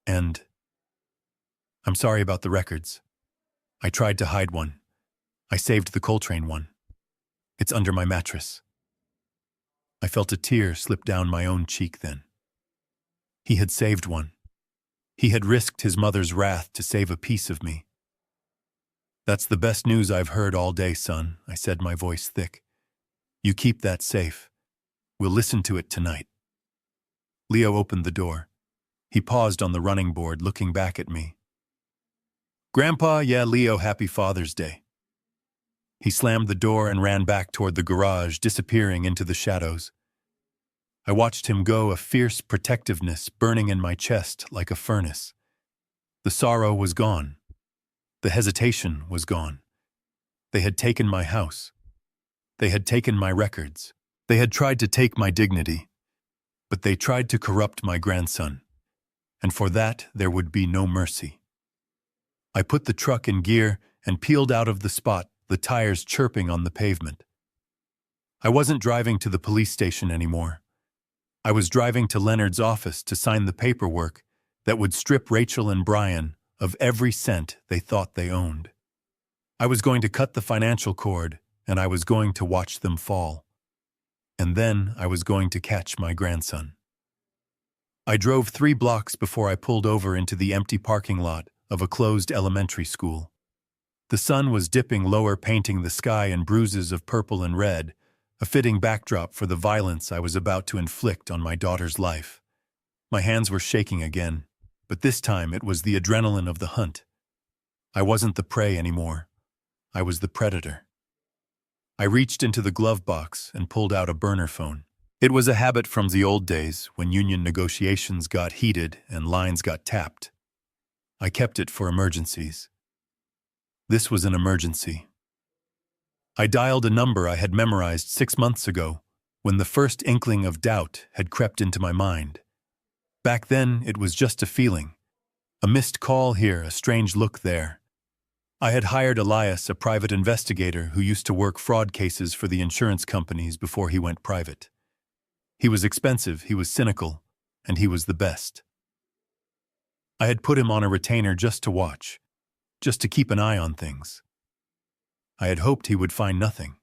And I'm sorry about the records. I tried to hide one. I saved the Coltrane one. It's under my mattress." I felt a tear slip down my own cheek then. He had saved one. He had risked his mother's wrath to save a piece of me. "That's the best news I've heard all day, son," I said, my voice thick. "You keep that safe. We'll listen to it tonight." Leo opened the door. He paused on the running board, looking back at me. "Grandpa, yeah, Leo, happy Father's Day." He slammed the door and ran back toward the garage, disappearing into the shadows. I watched him go, a fierce protectiveness burning in my chest like a furnace. The sorrow was gone. The hesitation was gone. They had taken my house. They had taken my records. They had tried to take my dignity. But they tried to corrupt my grandson. And for that, there would be no mercy. I put the truck in gear and peeled out of the spot, the tires chirping on the pavement. I wasn't driving to the police station anymore. I was driving to Leonard's office to sign the paperwork that would strip Rachel and Brian of every cent they thought they owned. I was going to cut the financial cord, and I was going to watch them fall. And then I was going to catch my grandson. I drove 3 blocks before I pulled over into the empty parking lot of a closed elementary school. The sun was dipping lower, painting the sky in bruises of purple and red, a fitting backdrop for the violence I was about to inflict on my daughter's life. My hands were shaking again, but this time it was the adrenaline of the hunt. I wasn't the prey anymore. I was the predator. I reached into the glove box and pulled out a burner phone. It was a habit from the old days when union negotiations got heated and lines got tapped. I kept it for emergencies. This was an emergency. I dialed a number I had memorized 6 months ago, when the first inkling of doubt had crept into my mind. Back then, it was just a feeling. A missed call here, a strange look there. I had hired Elias, a private investigator who used to work fraud cases for the insurance companies before he went private. He was expensive, he was cynical, and he was the best. I had put him on a retainer just to watch, just to keep an eye on things. I had hoped he would find nothing.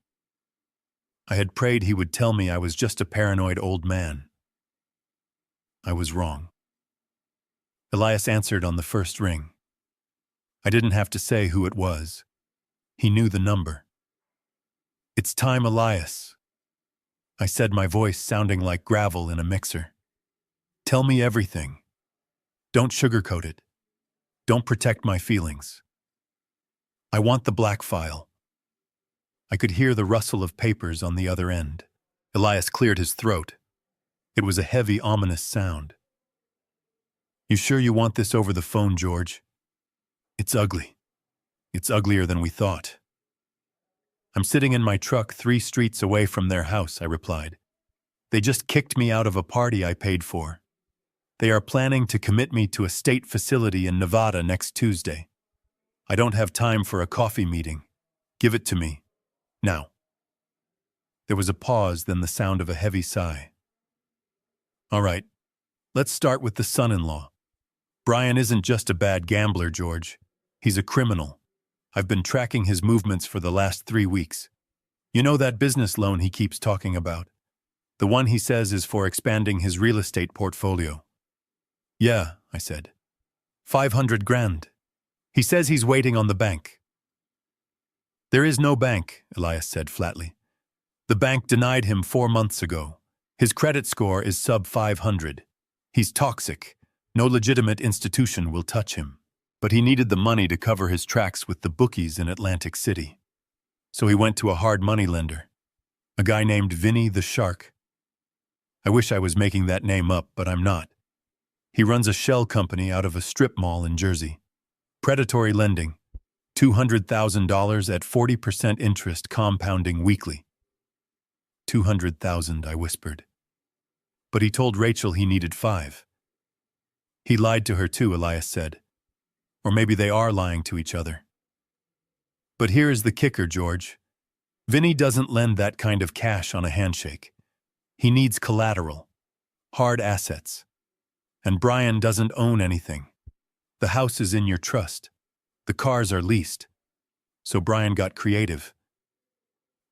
I had prayed he would tell me I was just a paranoid old man. I was wrong. Elias answered on the first ring. I didn't have to say who it was. He knew the number. "It's time, Elias," I said, my voice sounding like gravel in a mixer. "Tell me everything. Don't sugarcoat it. Don't protect my feelings. I want the black file." I could hear the rustle of papers on the other end. Elias cleared his throat. It was a heavy, ominous sound. "You sure you want this over the phone, George? It's ugly. It's uglier than we thought." "I'm sitting in my truck 3 streets away from their house," I replied. "They just kicked me out of a party I paid for. They are planning to commit me to a state facility in Nevada next Tuesday. I don't have time for a coffee meeting. Give it to me. Now." There was a pause, then the sound of a heavy sigh. "All right, let's start with the son-in-law. Brian isn't just a bad gambler, George. He's a criminal. I've been tracking his movements for the last 3 weeks. You know that business loan he keeps talking about? The one he says is for expanding his real estate portfolio." "Yeah," I said. 500 grand. He says he's waiting on the bank." "There is no bank," Elias said flatly. "The bank denied him 4 months ago. His credit score is sub 500. He's toxic. No legitimate institution will touch him. But he needed the money to cover his tracks with the bookies in Atlantic City. So he went to a hard money lender, a guy named Vinny the Shark. I wish I was making that name up, but I'm not. He runs a shell company out of a strip mall in Jersey. Predatory lending, $200,000 at 40% interest compounding weekly. 200,000, I whispered. But he told Rachel he needed 5. He lied to her too, Elias said. Or maybe they are lying to each other. But here is the kicker, George. Vinny doesn't lend that kind of cash on a handshake. He needs collateral, hard assets. And Brian doesn't own anything. The house is in your trust. The cars are leased. So Brian got creative.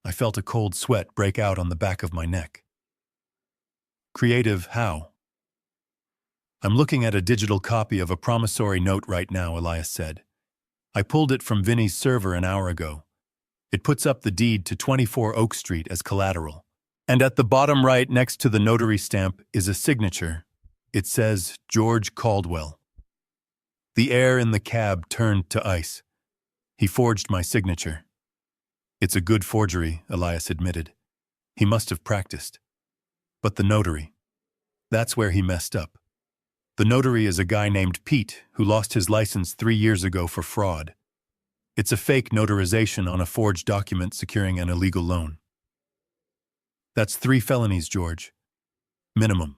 I felt a cold sweat break out on the back of my neck. Creative how? I'm looking at a digital copy of a promissory note right now, Elias said. I pulled it from Vinny's server an hour ago. It puts up the deed to 24 Oak Street as collateral. And at the bottom right next to the notary stamp is a signature. It says George Caldwell. The air in the cab turned to ice. He forged my signature. It's a good forgery, Elias admitted. He must have practiced. But the notary, that's where he messed up. The notary is a guy named Pete who lost his license 3 years ago for fraud. It's a fake notarization on a forged document securing an illegal loan. That's 3 felonies, George. Minimum.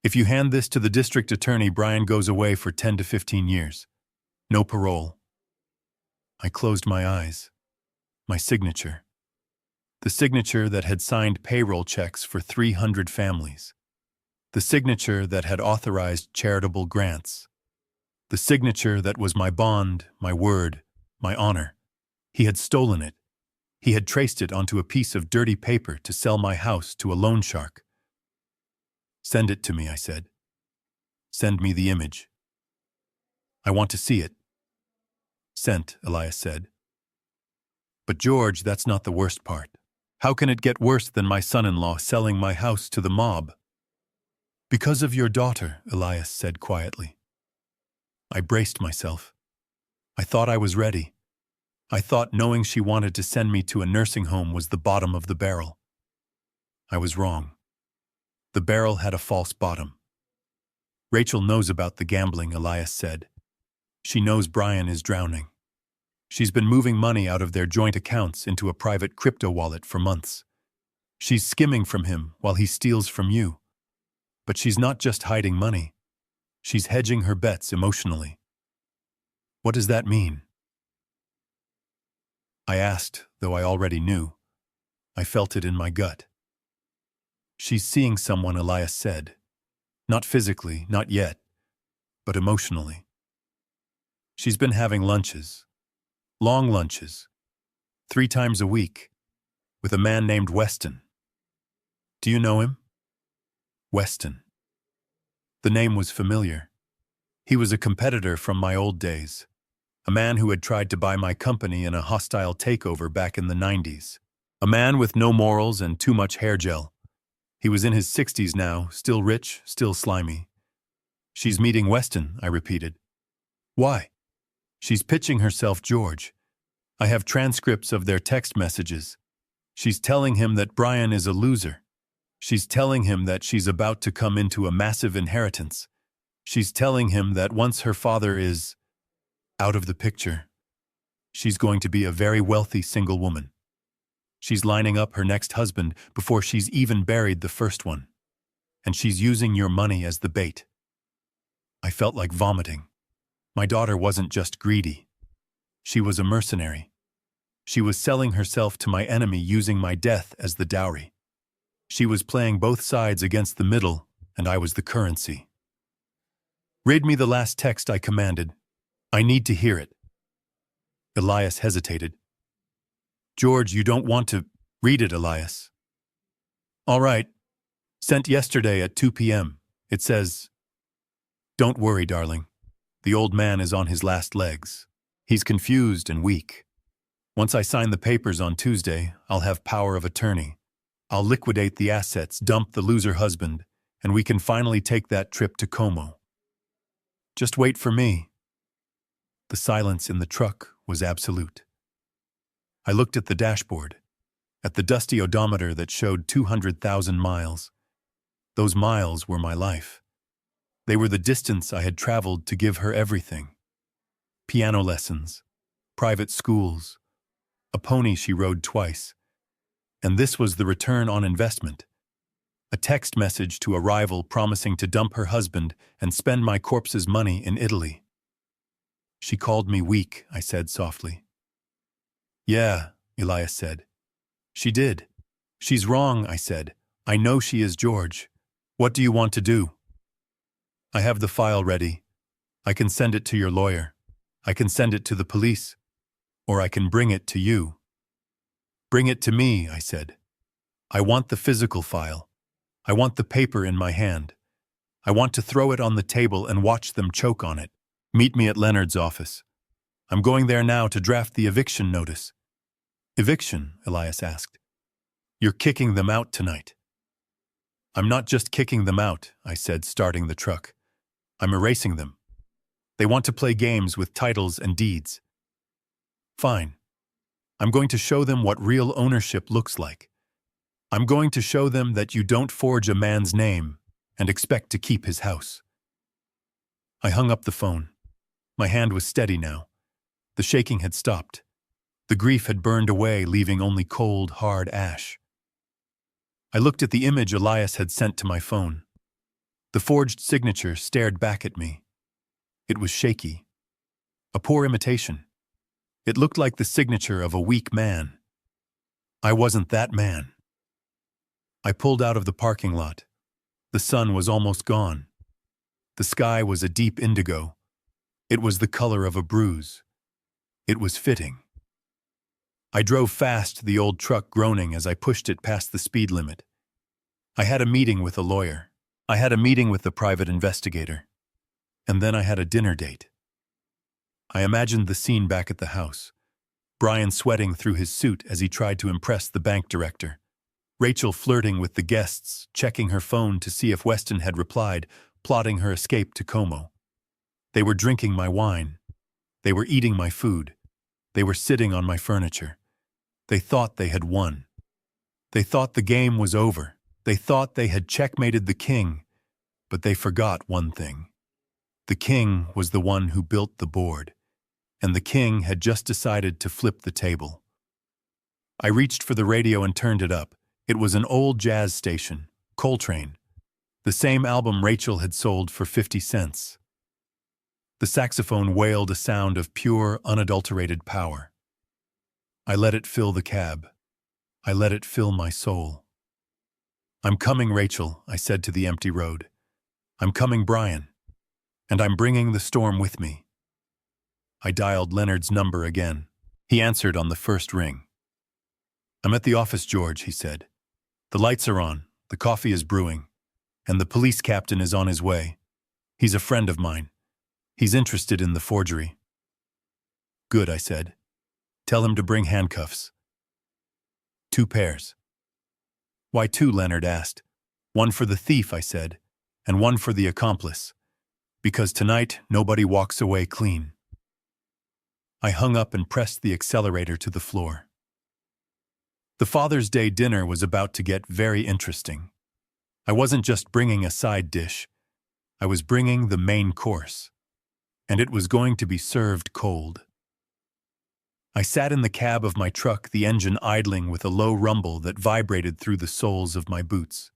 If you hand this to the district attorney, Brian goes away for 10 to 15 years. No parole. I closed my eyes. My signature. The signature that had signed payroll checks for 300 families. The signature that had authorized charitable grants. The signature that was my bond, my word, my honor. He had stolen it. He had traced it onto a piece of dirty paper to sell my house to a loan shark. Send it to me, I said. Send me the image. I want to see it. Sent, Elias said. But George, that's not the worst part. How can it get worse than my son-in-law selling my house to the mob? Because of your daughter, Elias said quietly. I braced myself. I thought I was ready. I thought knowing she wanted to send me to a nursing home was the bottom of the barrel. I was wrong. The barrel had a false bottom. Rachel knows about the gambling, Elias said. She knows Brian is drowning. She's been moving money out of their joint accounts into a private crypto wallet for months. She's skimming from him while he steals from you. But she's not just hiding money. She's hedging her bets emotionally. What does that mean? I asked, though I already knew. I felt it in my gut. She's seeing someone, Elias said. Not physically, not yet, but emotionally. She's been having lunches. Long lunches. 3 times a week. With a man named Weston. Do you know him? Weston. The name was familiar. He was a competitor from my old days. A man who had tried to buy my company in a hostile takeover back in the 90s. A man with no morals and too much hair gel. He was in his 60s now, still rich, still slimy. She's meeting Weston, I repeated. Why? She's pitching herself, George. I have transcripts of their text messages. She's telling him that Brian is a loser. She's telling him that she's about to come into a massive inheritance. She's telling him that once her father is out of the picture, she's going to be a very wealthy single woman. She's lining up her next husband before she's even buried the first one. And she's using your money as the bait. I felt like vomiting. My daughter wasn't just greedy. She was a mercenary. She was selling herself to my enemy using my death as the dowry. She was playing both sides against the middle, and I was the currency. Read me the last text, I commanded. I need to hear it. Elias hesitated. George, you don't want to read it, Elias. All right. Sent yesterday at 2 p.m. It says, Don't worry, darling. The old man is on his last legs. He's confused and weak. Once I sign the papers on Tuesday, I'll have power of attorney. I'll liquidate the assets, dump the loser husband, and we can finally take that trip to Como. Just wait for me. The silence in the truck was absolute. I looked at the dashboard, at the dusty odometer that showed 200,000 miles. Those miles were my life. They were the distance I had traveled to give her everything. Piano lessons, private schools, a pony she rode twice. And this was the return on investment. A text message to a rival promising to dump her husband and spend my corpse's money in Italy. She called me weak, I said softly. Yeah, Elias said. She did. She's wrong, I said. I know she is, George. What do you want to do? I have the file ready. I can send it to your lawyer. I can send it to the police. Or I can bring it to you. Bring it to me, I said. I want the physical file. I want the paper in my hand. I want to throw it on the table and watch them choke on it. Meet me at Leonard's office. I'm going there now to draft the eviction notice. Eviction? Elias asked. You're kicking them out tonight. I'm not just kicking them out, I said, starting the truck. I'm erasing them. They want to play games with titles and deeds. Fine. I'm going to show them what real ownership looks like. I'm going to show them that you don't forge a man's name and expect to keep his house. I hung up the phone. My hand was steady now. The shaking had stopped. The grief had burned away, leaving only cold, hard ash. I looked at the image Elias had sent to my phone. The forged signature stared back at me. It was shaky. A poor imitation. It looked like the signature of a weak man. I wasn't that man. I pulled out of the parking lot. The sun was almost gone. The sky was a deep indigo. It was the color of a bruise. It was fitting. I drove fast, the old truck groaning as I pushed it past the speed limit. I had a meeting with a lawyer. I had a meeting with the private investigator. And then I had a dinner date. I imagined the scene back at the house. Brian sweating through his suit as he tried to impress the bank director. Rachel flirting with the guests, checking her phone to see if Weston had replied, plotting her escape to Como. They were drinking my wine. They were eating my food. They were sitting on my furniture. They thought they had won. They thought the game was over. They thought they had checkmated the king. But they forgot one thing. The king was the one who built the board. And the king had just decided to flip the table. I reached for the radio and turned it up. It was an old jazz station, Coltrane. The same album Rachel had sold for 50 cents. The saxophone wailed a sound of pure, unadulterated power. I let it fill the cab. I let it fill my soul. I'm coming, Rachel, I said to the empty road. I'm coming, Brian. And I'm bringing the storm with me. I dialed Leonard's number again. He answered on the first ring. I'm at the office, George, he said. The lights are on, the coffee is brewing, and the police captain is on his way. He's a friend of mine. He's interested in the forgery. Good, I said. Tell him to bring handcuffs. 2 pairs. Why 2, Leonard asked. 1 for the thief, I said, and 1 for the accomplice. Because tonight, nobody walks away clean. I hung up and pressed the accelerator to the floor. The Father's Day dinner was about to get very interesting. I wasn't just bringing a side dish. I was bringing the main course. And it was going to be served cold. I sat in the cab of my truck, the engine idling with a low rumble that vibrated through the soles of my boots.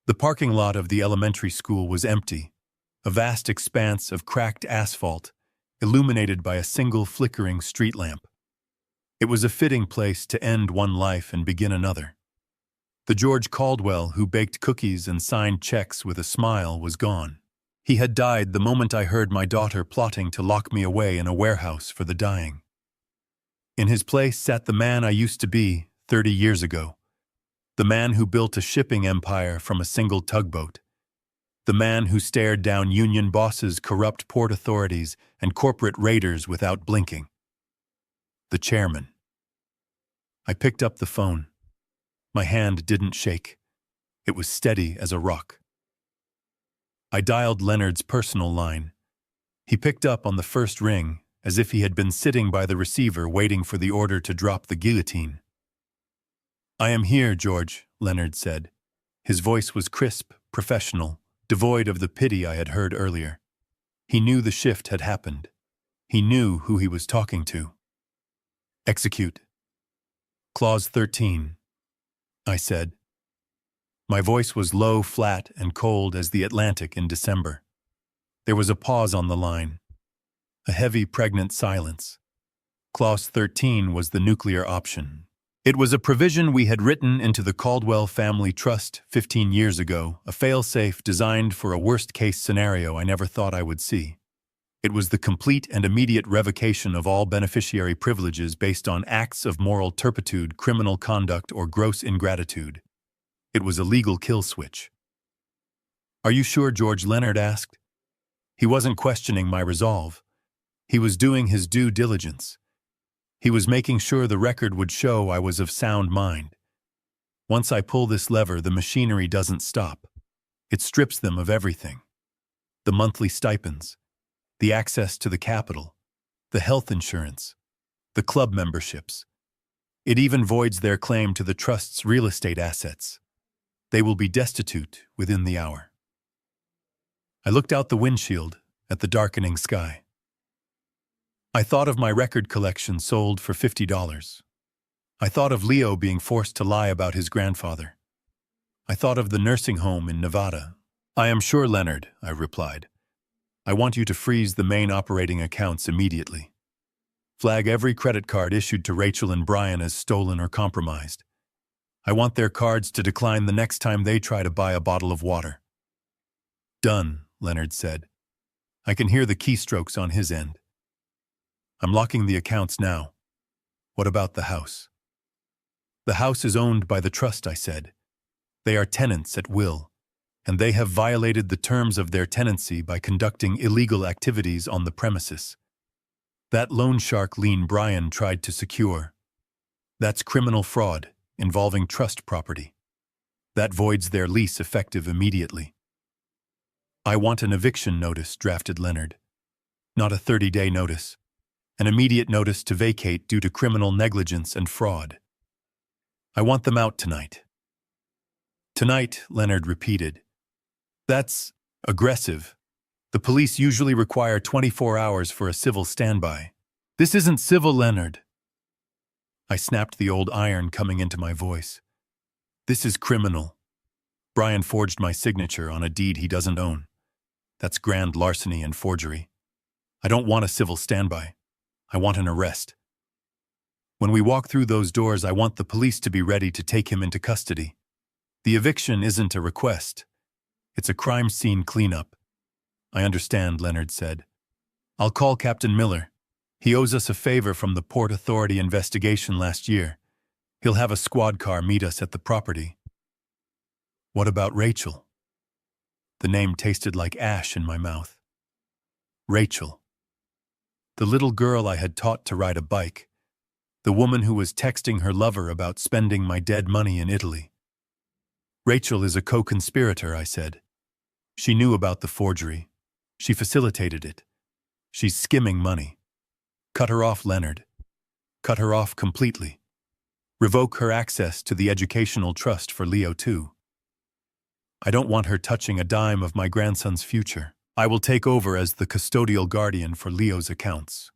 The parking lot of the elementary school was empty, a vast expanse of cracked asphalt, illuminated by a single flickering street lamp. It was a fitting place to end one life and begin another. The George Caldwell who baked cookies and signed checks with a smile was gone. He had died the moment I heard my daughter plotting to lock me away in a warehouse for the dying. In his place sat the man I used to be 30 years ago, the man who built a shipping empire from a single tugboat, the man who stared down union bosses, corrupt port authorities, and corporate raiders without blinking. The chairman. I picked up the phone. My hand didn't shake. It was steady as a rock. I dialed Leonard's personal line. He picked up on the first ring, as if he had been sitting by the receiver waiting for the order to drop the guillotine. I am here, George, Leonard said. His voice was crisp, professional, devoid of the pity I had heard earlier. He knew the shift had happened. He knew who he was talking to. Execute. Clause 13, I said. My voice was low, flat, and cold as the Atlantic in December. There was a pause on the line. A heavy, pregnant silence. Clause 13 was the nuclear option. It was a provision we had written into the Caldwell family trust 15 years ago, a fail-safe designed for a worst-case scenario I never thought I would see. It was the complete and immediate revocation of all beneficiary privileges based on acts of moral turpitude, criminal conduct, or gross ingratitude. It was a legal kill switch. "Are you sure?" George Leonard asked. He wasn't questioning my resolve. He was doing his due diligence. He was making sure the record would show I was of sound mind. Once I pull this lever, the machinery doesn't stop. It strips them of everything. The monthly stipends, the access to the capital, the health insurance, the club memberships. It even voids their claim to the trust's real estate assets. They will be destitute within the hour. I looked out the windshield at the darkening sky. I thought of my record collection sold for $50. I thought of Leo being forced to lie about his grandfather. I thought of the nursing home in Nevada. "I am sure, Leonard," I replied. "I want you to freeze the main operating accounts immediately. Flag every credit card issued to Rachel and Brian as stolen or compromised. I want their cards to decline the next time they try to buy a bottle of water." "Done," Leonard said. I can hear the keystrokes on his end. "I'm locking the accounts now. What about the house?" "The house is owned by the trust," I said. "They are tenants at will, and they have violated the terms of their tenancy by conducting illegal activities on the premises. That loan shark lien Brian tried to secure. That's criminal fraud involving trust property. That voids their lease effective immediately." "I want an eviction notice," drafted Leonard. "Not a 30-day notice. An immediate notice to vacate due to criminal negligence and fraud. I want them out tonight." "Tonight," Leonard repeated. "That's aggressive. The police usually require 24 hours for a civil standby. This isn't civil, Leonard." I snapped the old iron coming into my voice. "This is criminal. Brian forged my signature on a deed he doesn't own. That's grand larceny and forgery. I don't want a civil standby. I want an arrest. When we walk through those doors, I want the police to be ready to take him into custody. The eviction isn't a request. It's a crime scene cleanup." "I understand," Leonard said. "I'll call Captain Miller. He owes us a favor from the Port Authority investigation last year. He'll have a squad car meet us at the property." "What about Rachel?" The name tasted like ash in my mouth. Rachel. The little girl I had taught to ride a bike. The woman who was texting her lover about spending my dead money in Italy. "Rachel is a co-conspirator," I said. "She knew about the forgery. She facilitated it. She's skimming money. Cut her off, Leonard. Cut her off completely. Revoke her access to the educational trust for Leo too. I don't want her touching a dime of my grandson's future. I will take over as the custodial guardian for Leo's accounts."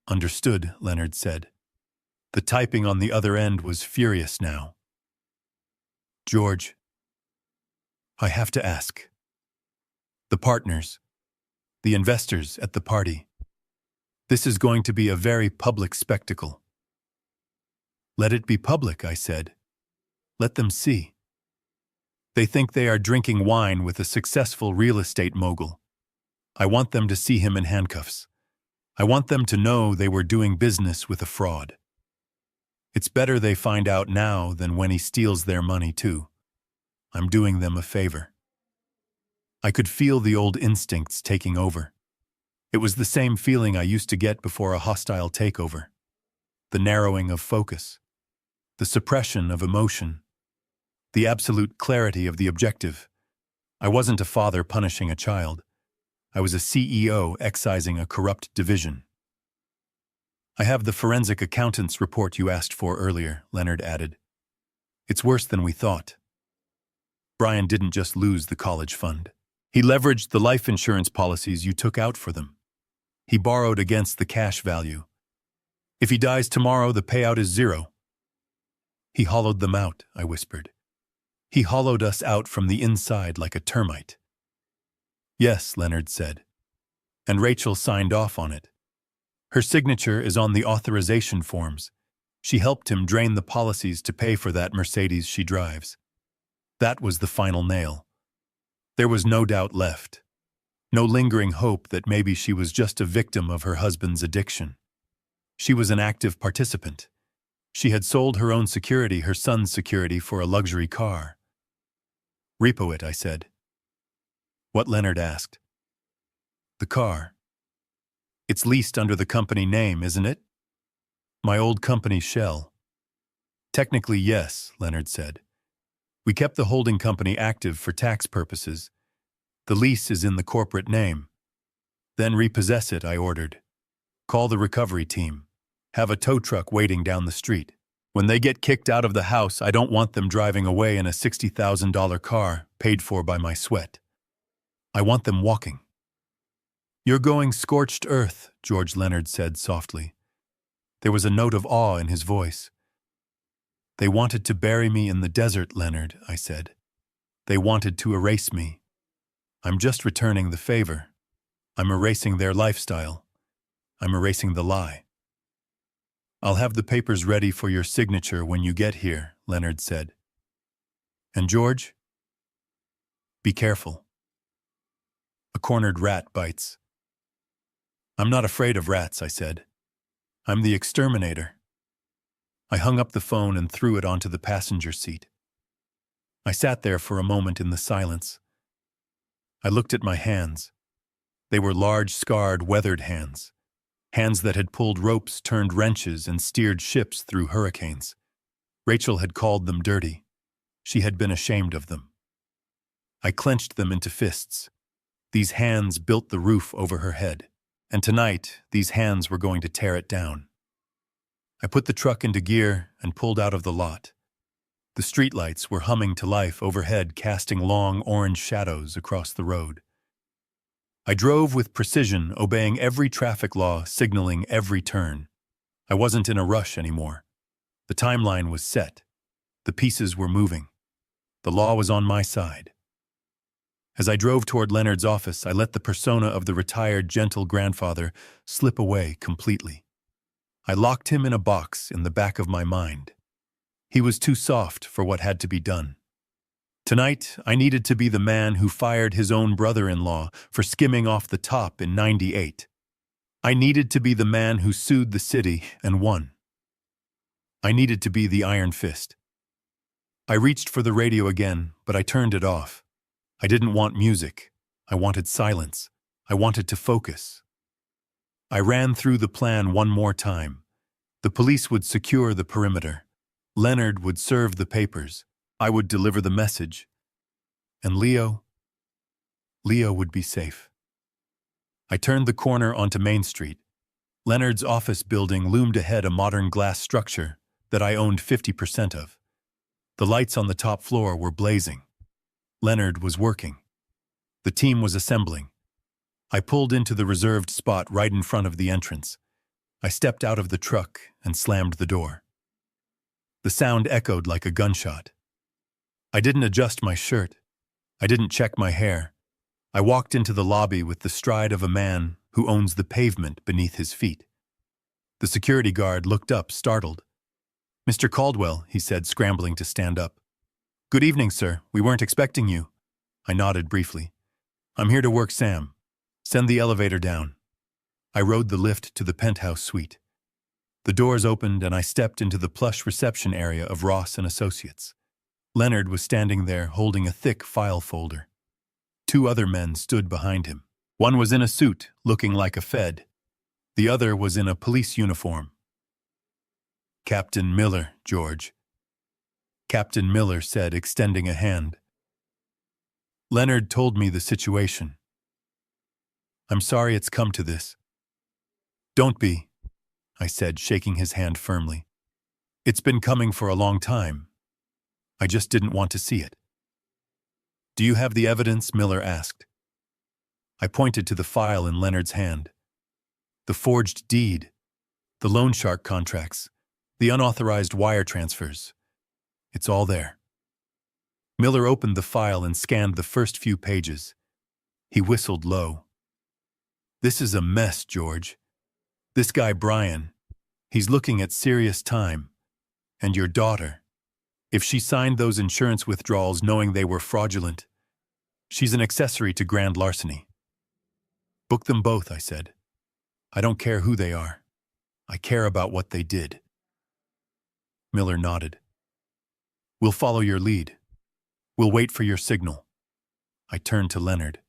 "Understood," Leonard said. The typing on the other end was furious now. "George, I have to ask. The partners, the investors at the party. This is going to be a very public spectacle." "Let it be public," I said. "Let them see. They think they are drinking wine with a successful real estate mogul. I want them to see him in handcuffs. I want them to know they were doing business with a fraud. It's better they find out now than when he steals their money too. I'm doing them a favor." I could feel the old instincts taking over. It was the same feeling I used to get before a hostile takeover. The narrowing of focus. The suppression of emotion. The absolute clarity of the objective. I wasn't a father punishing a child. I was a CEO excising a corrupt division. "I have the forensic accountant's report you asked for earlier," Leonard added. "It's worse than we thought. Brian didn't just lose the college fund. He leveraged the life insurance policies you took out for them. He borrowed against the cash value. If he dies tomorrow, the payout is zero." "He hollowed them out," I whispered. "He hollowed us out from the inside like a termite." "Yes," Leonard said. And Rachel signed off on it. Her signature is on the authorization forms. She helped him drain the policies to pay for that Mercedes she drives. That was the final nail. There was no doubt left. No lingering hope that maybe she was just a victim of her husband's addiction. She was an active participant. She had sold her own security, her son's security, for a luxury car. "Repo it," I said. "What?" Leonard asked. "The car. It's leased under the company name, isn't it?" "My old company, Shell." "Technically, yes," Leonard said. "We kept the holding company active for tax purposes. The lease is in the corporate name." "Then repossess it," I ordered. "Call the recovery team. Have a tow truck waiting down the street. When they get kicked out of the house, I don't want them driving away in a $60,000 car paid for by my sweat. I want them walking." "You're going scorched earth," George Leonard said softly. There was a note of awe in his voice. "They wanted to bury me in the desert, Leonard," I said. "They wanted to erase me. I'm just returning the favor. I'm erasing their lifestyle. I'm erasing the lie." "I'll have the papers ready for your signature when you get here," Leonard said. "And George? Be careful. A cornered rat bites." "I'm not afraid of rats," I said. "I'm the exterminator." I hung up the phone and threw it onto the passenger seat. I sat there for a moment in the silence. I looked at my hands. They were large, scarred, weathered hands. Hands that had pulled ropes, turned wrenches, and steered ships through hurricanes. Rachel had called them dirty. She had been ashamed of them. I clenched them into fists. These hands built the roof over her head. And tonight, these hands were going to tear it down. I put the truck into gear and pulled out of the lot. The streetlights were humming to life overhead, casting long orange shadows across the road. I drove with precision, obeying every traffic law, signaling every turn. I wasn't in a rush anymore. The timeline was set. The pieces were moving. The law was on my side. As I drove toward Leonard's office, I let the persona of the retired, gentle grandfather slip away completely. I locked him in a box in the back of my mind. He was too soft for what had to be done. Tonight, I needed to be the man who fired his own brother-in-law for skimming off the top in '98. I needed to be the man who sued the city and won. I needed to be the Iron Fist. I reached for the radio again, but I turned it off. I didn't want music. I wanted silence. I wanted to focus. I ran through the plan one more time. The police would secure the perimeter. Leonard would serve the papers. I would deliver the message. And Leo would be safe. I turned the corner onto Main Street. Leonard's office building loomed ahead, a modern glass structure that I owned 50% of. The lights on the top floor were blazing. Leonard was working. The team was assembling. I pulled into the reserved spot right in front of the entrance. I stepped out of the truck and slammed the door. The sound echoed like a gunshot. I didn't adjust my shirt. I didn't check my hair. I walked into the lobby with the stride of a man who owns the pavement beneath his feet. The security guard looked up, startled. "Mr. Caldwell," he said, scrambling to stand up. "Good evening, sir. We weren't expecting you." I nodded briefly. "I'm here to work Sam. Send the elevator down." I rode the lift to the penthouse suite. The doors opened and I stepped into the plush reception area of Ross & Associates. Leonard was standing there holding a thick file folder. Two other men stood behind him. One was in a suit, looking like a Fed. The other was in a police uniform. "Captain Miller, George," Captain Miller said, extending a hand. Leonard told me the situation. "I'm sorry it's come to this." "Don't be," I said, shaking his hand firmly. "It's been coming for a long time. I just didn't want to see it." "Do you have the evidence?" Miller asked. I pointed to the file in Leonard's hand. The forged deed, the loan shark contracts, the unauthorized wire transfers. It's all there. Miller opened the file and scanned the first few pages. He whistled low. "This is a mess, George. This guy Brian, he's looking at serious time. And your daughter, if she signed those insurance withdrawals knowing they were fraudulent, she's an accessory to grand larceny." "Book them both," I said. "I don't care who they are. I care about what they did." Miller nodded. "We'll follow your lead. We'll wait for your signal." I turned to Leonard.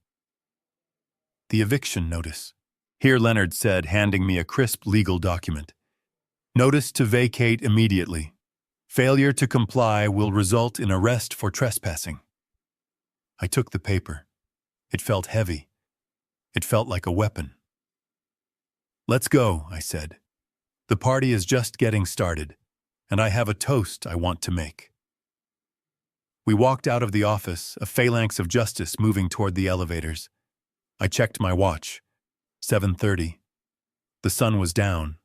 "The eviction notice." "Here," Leonard said, handing me a crisp legal document. "Notice to vacate immediately. Failure to comply will result in arrest for trespassing." I took the paper. It felt heavy. It felt like a weapon. "Let's go," I said. "The party is just getting started, and I have a toast I want to make." We walked out of the office, a phalanx of justice moving toward the elevators. I checked my watch. 7:30. The sun was down.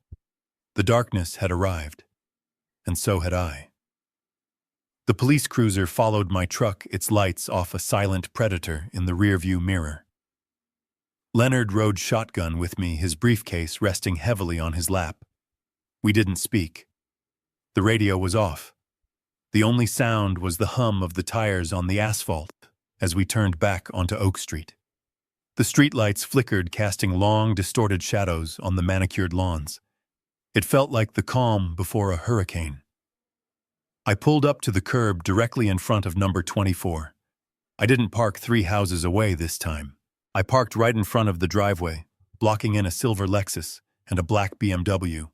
The darkness had arrived. And so had I. The police cruiser followed my truck, its lights off a silent predator in the rearview mirror. Leonard rode shotgun with me, his briefcase resting heavily on his lap. We didn't speak. The radio was off. The only sound was the hum of the tires on the asphalt as we turned back onto Oak Street. The streetlights flickered, casting long, distorted shadows on the manicured lawns. It felt like the calm before a hurricane. I pulled up to the curb directly in front of number 24. I didn't park 3 houses away this time. I parked right in front of the driveway, blocking in a silver Lexus and a black BMW.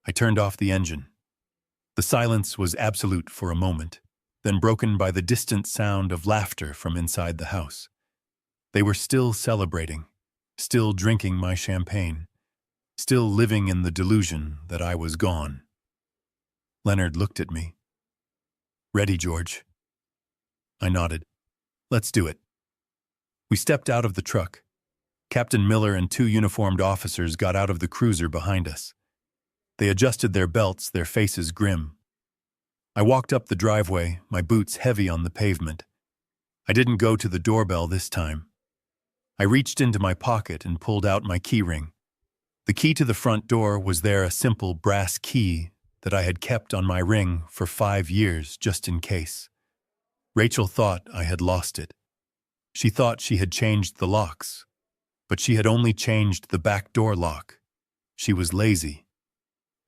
I turned off the engine. The silence was absolute for a moment, then broken by the distant sound of laughter from inside the house. They were still celebrating, still drinking my champagne, still living in the delusion that I was gone. Leonard looked at me. "Ready, George?" I nodded. "Let's do it." We stepped out of the truck. Captain Miller and 2 uniformed officers got out of the cruiser behind us. They adjusted their belts, their faces grim. I walked up the driveway, my boots heavy on the pavement. I didn't go to the doorbell this time. I reached into my pocket and pulled out my key ring. The key to the front door was there, a simple brass key that I had kept on my ring for 5 years just in case. Rachel thought I had lost it. She thought she had changed the locks, but she had only changed the back door lock. She was lazy,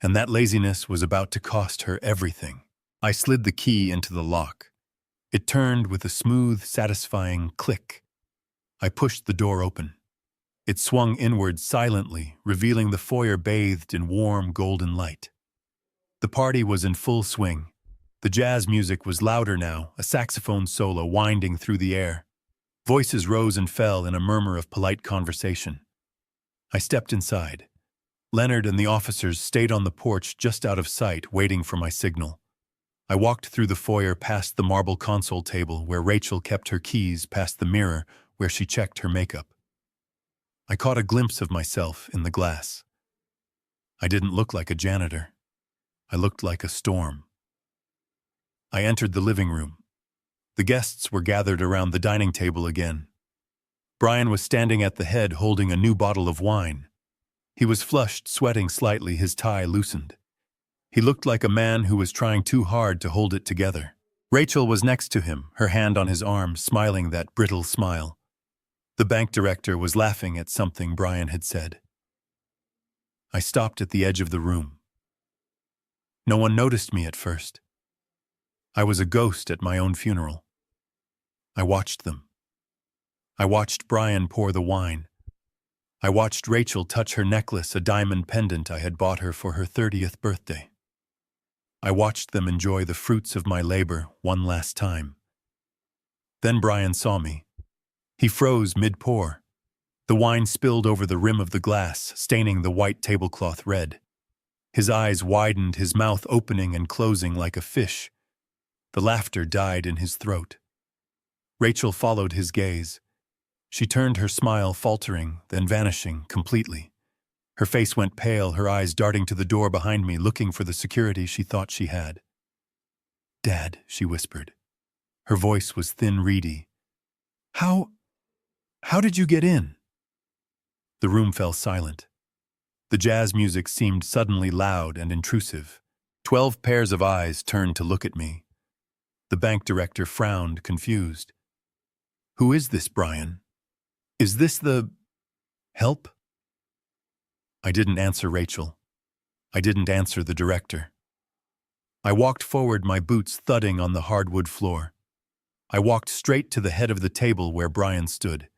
and that laziness was about to cost her everything. I slid the key into the lock. It turned with a smooth, satisfying click. I pushed the door open. It swung inward silently, revealing the foyer bathed in warm, golden light. The party was in full swing. The jazz music was louder now, a saxophone solo winding through the air. Voices rose and fell in a murmur of polite conversation. I stepped inside. Leonard and the officers stayed on the porch just out of sight, waiting for my signal. I walked through the foyer past the marble console table where Rachel kept her keys, past the mirror where she checked her makeup. I caught a glimpse of myself in the glass. I didn't look like a janitor. I looked like a storm. I entered the living room. The guests were gathered around the dining table again. Brian was standing at the head holding a new bottle of wine. He was flushed, sweating slightly, his tie loosened. He looked like a man who was trying too hard to hold it together. Rachel was next to him, her hand on his arm, smiling that brittle smile. The bank director was laughing at something Brian had said. I stopped at the edge of the room. No one noticed me at first. I was a ghost at my own funeral. I watched them. I watched Brian pour the wine. I watched Rachel touch her necklace, a diamond pendant I had bought her for her 30th birthday. I watched them enjoy the fruits of my labor one last time. Then Brian saw me. He froze mid-pour. The wine spilled over the rim of the glass, staining the white tablecloth red. His eyes widened, his mouth opening and closing like a fish. The laughter died in his throat. Rachel followed his gaze. She turned, her smile faltering, then vanishing completely. Her face went pale, her eyes darting to the door behind me, looking for the security she thought she had. "Dad," she whispered. Her voice was thin, reedy. How did you get in?" The room fell silent. The jazz music seemed suddenly loud and intrusive. 12 pairs of eyes turned to look at me. The bank director frowned, confused. "Who is this, Brian? Is this the help?" I didn't answer Rachel. I didn't answer the director. I walked forward, my boots thudding on the hardwood floor. I walked straight to the head of the table where Brian stood.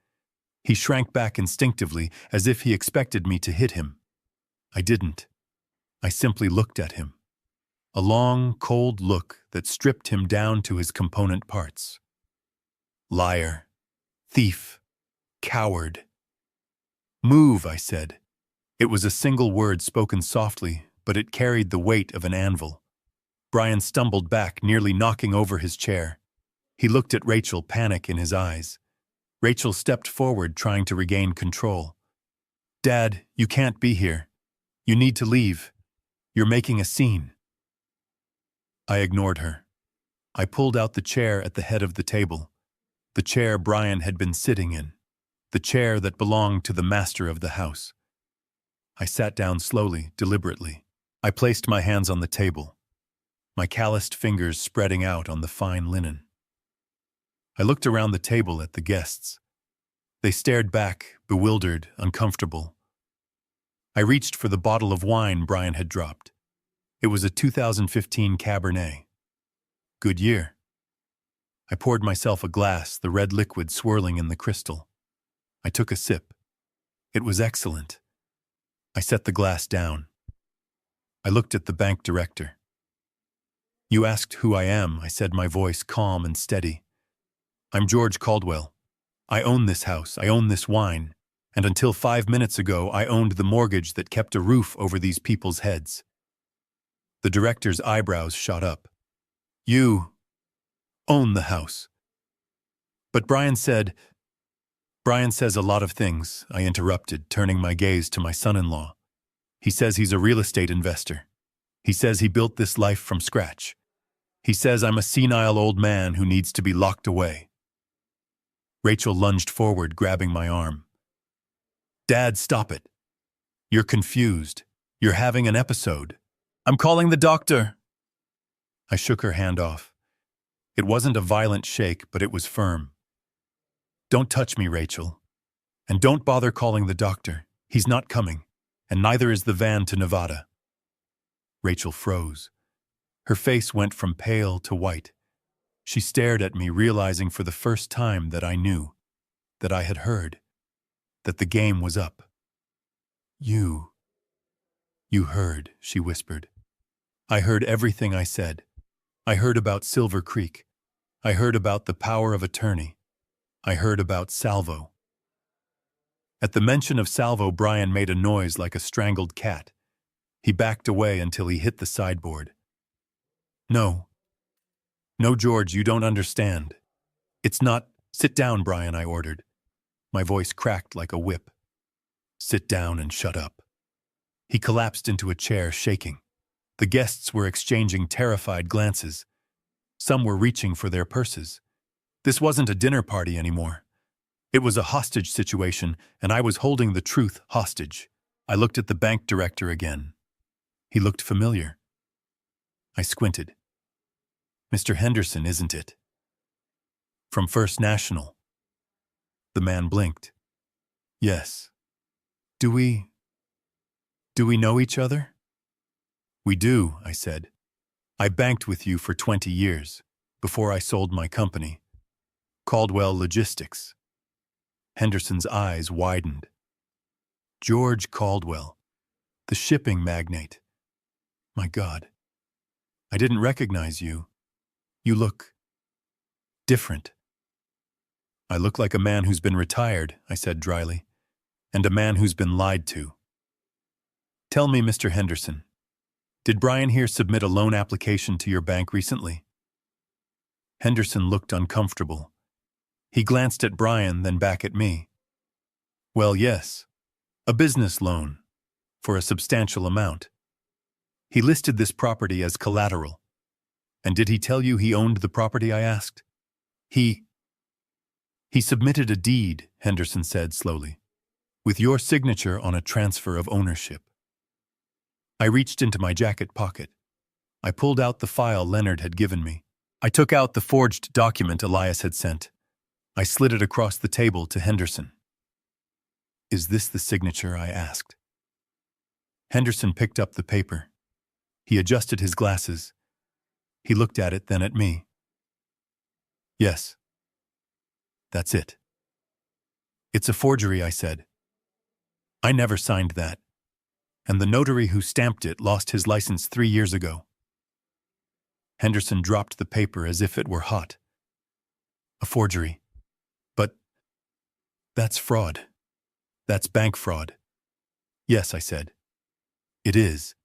He shrank back instinctively, as if he expected me to hit him. I didn't. I simply looked at him. A long, cold look that stripped him down to his component parts. Liar. Thief. Coward. "Move," I said. It was a single word spoken softly, but it carried the weight of an anvil. Brian stumbled back, nearly knocking over his chair. He looked at Rachel, panic in his eyes. Rachel stepped forward, trying to regain control. "Dad, you can't be here. You need to leave. You're making a scene." I ignored her. I pulled out the chair at the head of the table. The chair Brian had been sitting in. The chair that belonged to the master of the house. I sat down slowly, deliberately. I placed my hands on the table, my calloused fingers spreading out on the fine linen. I looked around the table at the guests. They stared back, bewildered, uncomfortable. I reached for the bottle of wine Brian had dropped. It was a 2015 Cabernet. Good year. I poured myself a glass, the red liquid swirling in the crystal. I took a sip. It was excellent. I set the glass down. I looked at the bank director. "You asked who I am," I said, my voice calm and steady. "I'm George Caldwell. I own this house, I own this wine, and until 5 minutes ago I owned the mortgage that kept a roof over these people's heads." The director's eyebrows shot up. "You own the house." "But Brian said—" "Brian says a lot of things," I interrupted, turning my gaze to my son-in-law. "He says he's a real estate investor. He says he built this life from scratch. He says I'm a senile old man who needs to be locked away." Rachel lunged forward, grabbing my arm. "Dad, stop it. You're confused. You're having an episode. I'm calling the doctor." I shook her hand off. It wasn't a violent shake, but it was firm. "Don't touch me, Rachel. And don't bother calling the doctor. He's not coming, and neither is the van to Nevada." Rachel froze. Her face went from pale to white. She stared at me, realizing for the first time that I knew, that I had heard, that the game was up. You heard," she whispered. "I heard everything I said. I heard about Silver Creek. I heard about the power of attorney. I heard about Salvo." At the mention of Salvo, Brian made a noise like a strangled cat. He backed away until he hit the sideboard. No, George, you don't understand. It's not—" "Sit down, Brian," I ordered. My voice cracked like a whip. "Sit down and shut up." He collapsed into a chair, shaking. The guests were exchanging terrified glances. Some were reaching for their purses. This wasn't a dinner party anymore. It was a hostage situation, and I was holding the truth hostage. I looked at the bank director again. He looked familiar. I squinted. "Mr. Henderson, isn't it? From First National." The man blinked. "Yes. Do we know each other?" "We do," I said. "I banked with you for 20 years, before I sold my company. Caldwell Logistics." Henderson's eyes widened. George Caldwell, the shipping magnate. My God. I didn't recognize you. You look different." "I look like a man who's been retired," I said dryly, "and a man who's been lied to." "Tell me, Mr. Henderson, did Brian here submit a loan application to your bank recently?" Henderson looked uncomfortable. He glanced at Brian, then back at me. "Well, yes. A business loan. For a substantial amount. He listed this property as collateral." "And did he tell you he owned the property?" I asked. He submitted a deed," Henderson said slowly. with your signature on a transfer of ownership. I reached into my jacket pocket. I pulled out the file Leonard had given me. I took out the forged document Elias had sent. I slid it across the table to Henderson. "Is this the signature?" I asked. Henderson picked up the paper. He adjusted his glasses. He looked at it, then at me. "Yes. That's it." "It's a forgery," I said. "I never signed that. And the notary who stamped it lost his license 3 years ago." Henderson dropped the paper as if it were hot. "A forgery. But that's fraud. That's bank fraud." "Yes," I said. "It is.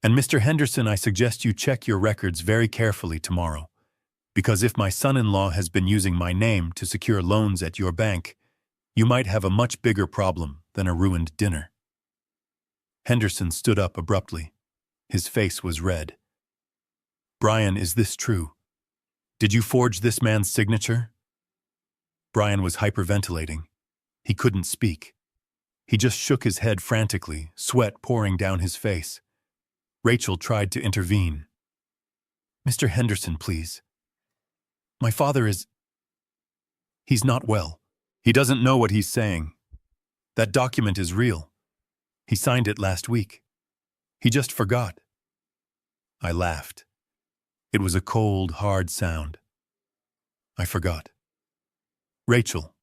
And Mr. Henderson, I suggest you check your records very carefully tomorrow, because if my son-in-law has been using my name to secure loans at your bank, you might have a much bigger problem than a ruined dinner." Henderson stood up abruptly. His face was red. "Brian, is this true? Did you forge this man's signature?" Brian was hyperventilating. He couldn't speak. He just shook his head frantically, sweat pouring down his face. Rachel tried to intervene. "Mr. Henderson, please. My father is... He's not well. He doesn't know what he's saying. That document is real. He signed it last week. He just forgot." I laughed. It was a cold, hard sound. "I forgot. Rachel,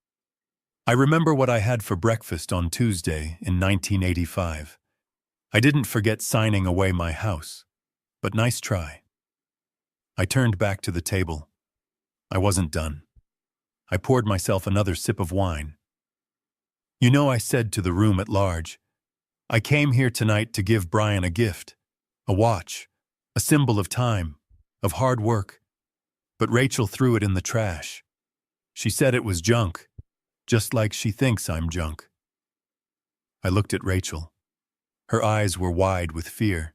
I remember what I had for breakfast on Tuesday in 1985. I didn't forget signing away my house, but nice try." I turned back to the table. I wasn't done. I poured myself another sip of wine. "You know, I said to the room at large, I came here tonight to give Brian a gift, a watch, a symbol of time, of hard work. But Rachel threw it in the trash. She said it was junk, just like she thinks I'm junk." I looked at Rachel. Her eyes were wide with fear.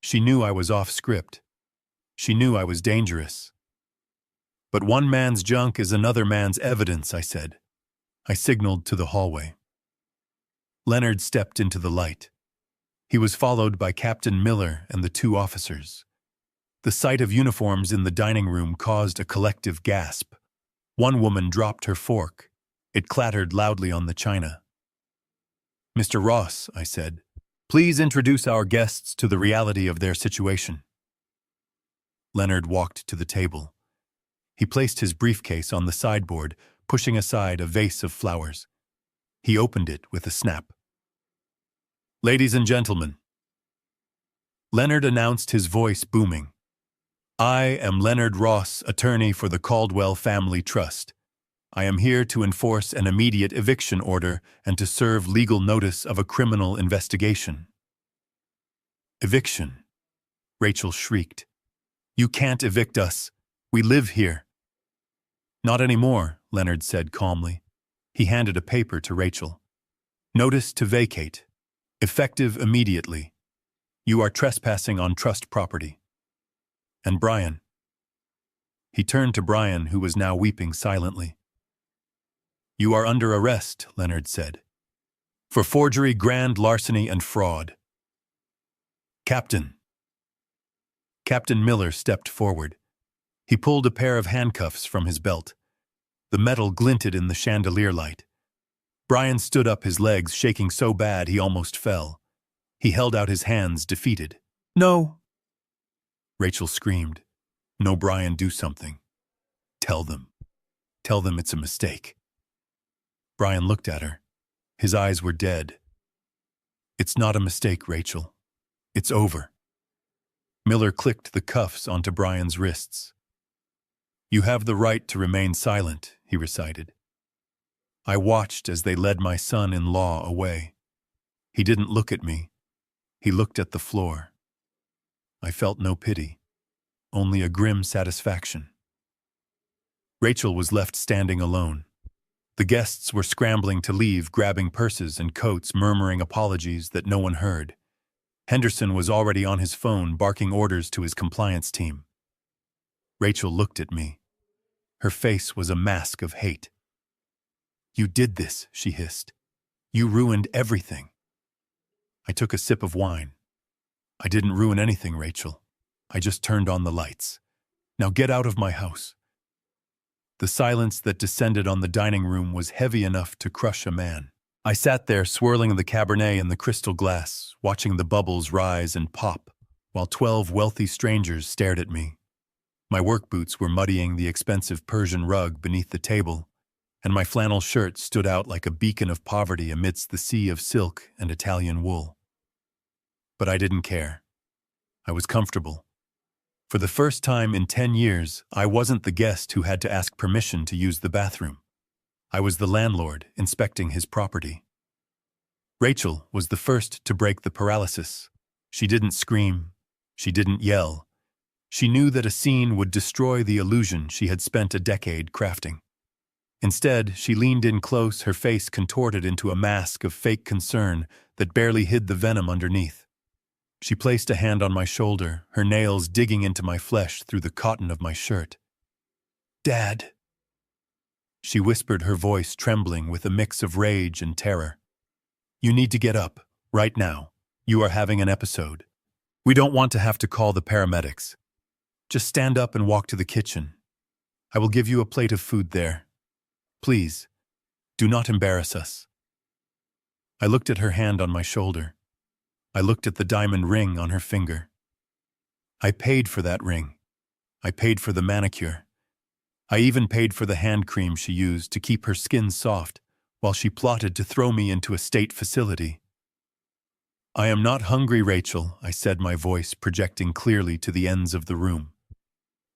She knew I was off script. She knew I was dangerous. "But one man's junk is another man's evidence," I said. I signaled to the hallway. Leonard stepped into the light. He was followed by Captain Miller and the 2 officers. The sight of uniforms in the dining room caused a collective gasp. One woman dropped her fork. It clattered loudly on the china. "Mr. Ross," I said, "please introduce our guests to the reality of their situation." Leonard walked to the table. He placed his briefcase on the sideboard, pushing aside a vase of flowers. He opened it with a snap. "Ladies and gentlemen," Leonard announced, his voice booming, "I am Leonard Ross, attorney for the Caldwell Family Trust. I am here to enforce an immediate eviction order and to serve legal notice of a criminal investigation." "Eviction?" Rachel shrieked. "You can't evict us. We live here." "Not anymore," Leonard said calmly. He handed a paper to Rachel. "Notice to vacate. Effective immediately. You are trespassing on trust property. And Brian." He turned to Brian, who was now weeping silently. "You are under arrest," Leonard said, "for forgery, grand larceny, and fraud." "Captain." Captain Miller stepped forward. He pulled a pair of handcuffs from his belt. The metal glinted in the chandelier light. Brian stood up, his legs shaking so bad he almost fell. He held out his hands, defeated. "No!" Rachel screamed. "No, Brian, do something. Tell them. Tell them it's a mistake." Brian looked at her. His eyes were dead. "It's not a mistake, Rachel. It's over." Miller clicked the cuffs onto Brian's wrists. "You have the right to remain silent," he recited. I watched as they led my son-in-law away. He didn't look at me. He looked at the floor. I felt no pity, only a grim satisfaction. Rachel was left standing alone. The guests were scrambling to leave, grabbing purses and coats, murmuring apologies that no one heard. Henderson was already on his phone, barking orders to his compliance team. Rachel looked at me. Her face was a mask of hate. "You did this," she hissed. You ruined everything. I took a sip of wine. I didn't ruin anything, Rachel. I just turned on the lights. Now get out of my house. The silence that descended on the dining room was heavy enough to crush a man. I sat there swirling the Cabernet in the crystal glass, watching the bubbles rise and pop, while 12 wealthy strangers stared at me. My work boots were muddying the expensive Persian rug beneath the table, and my flannel shirt stood out like a beacon of poverty amidst the sea of silk and Italian wool. But I didn't care. I was comfortable. For the first time in 10 years, I wasn't the guest who had to ask permission to use the bathroom. I was the landlord inspecting his property. Rachel was the first to break the paralysis. She didn't scream. She didn't yell. She knew that a scene would destroy the illusion she had spent a decade crafting. Instead, she leaned in close, her face contorted into a mask of fake concern that barely hid the venom underneath. She placed a hand on my shoulder, her nails digging into my flesh through the cotton of my shirt. "Dad," she whispered, her voice trembling with a mix of rage and terror. "You need to get up, right now. You are having an episode. We don't want to have to call the paramedics. Just stand up and walk to the kitchen. I will give you a plate of food there. Please, do not embarrass us." I looked at her hand on my shoulder. I looked at the diamond ring on her finger. I paid for that ring. I paid for the manicure. I even paid for the hand cream she used to keep her skin soft while she plotted to throw me into a state facility. "I am not hungry, Rachel," I said, my voice projecting clearly to the ends of the room.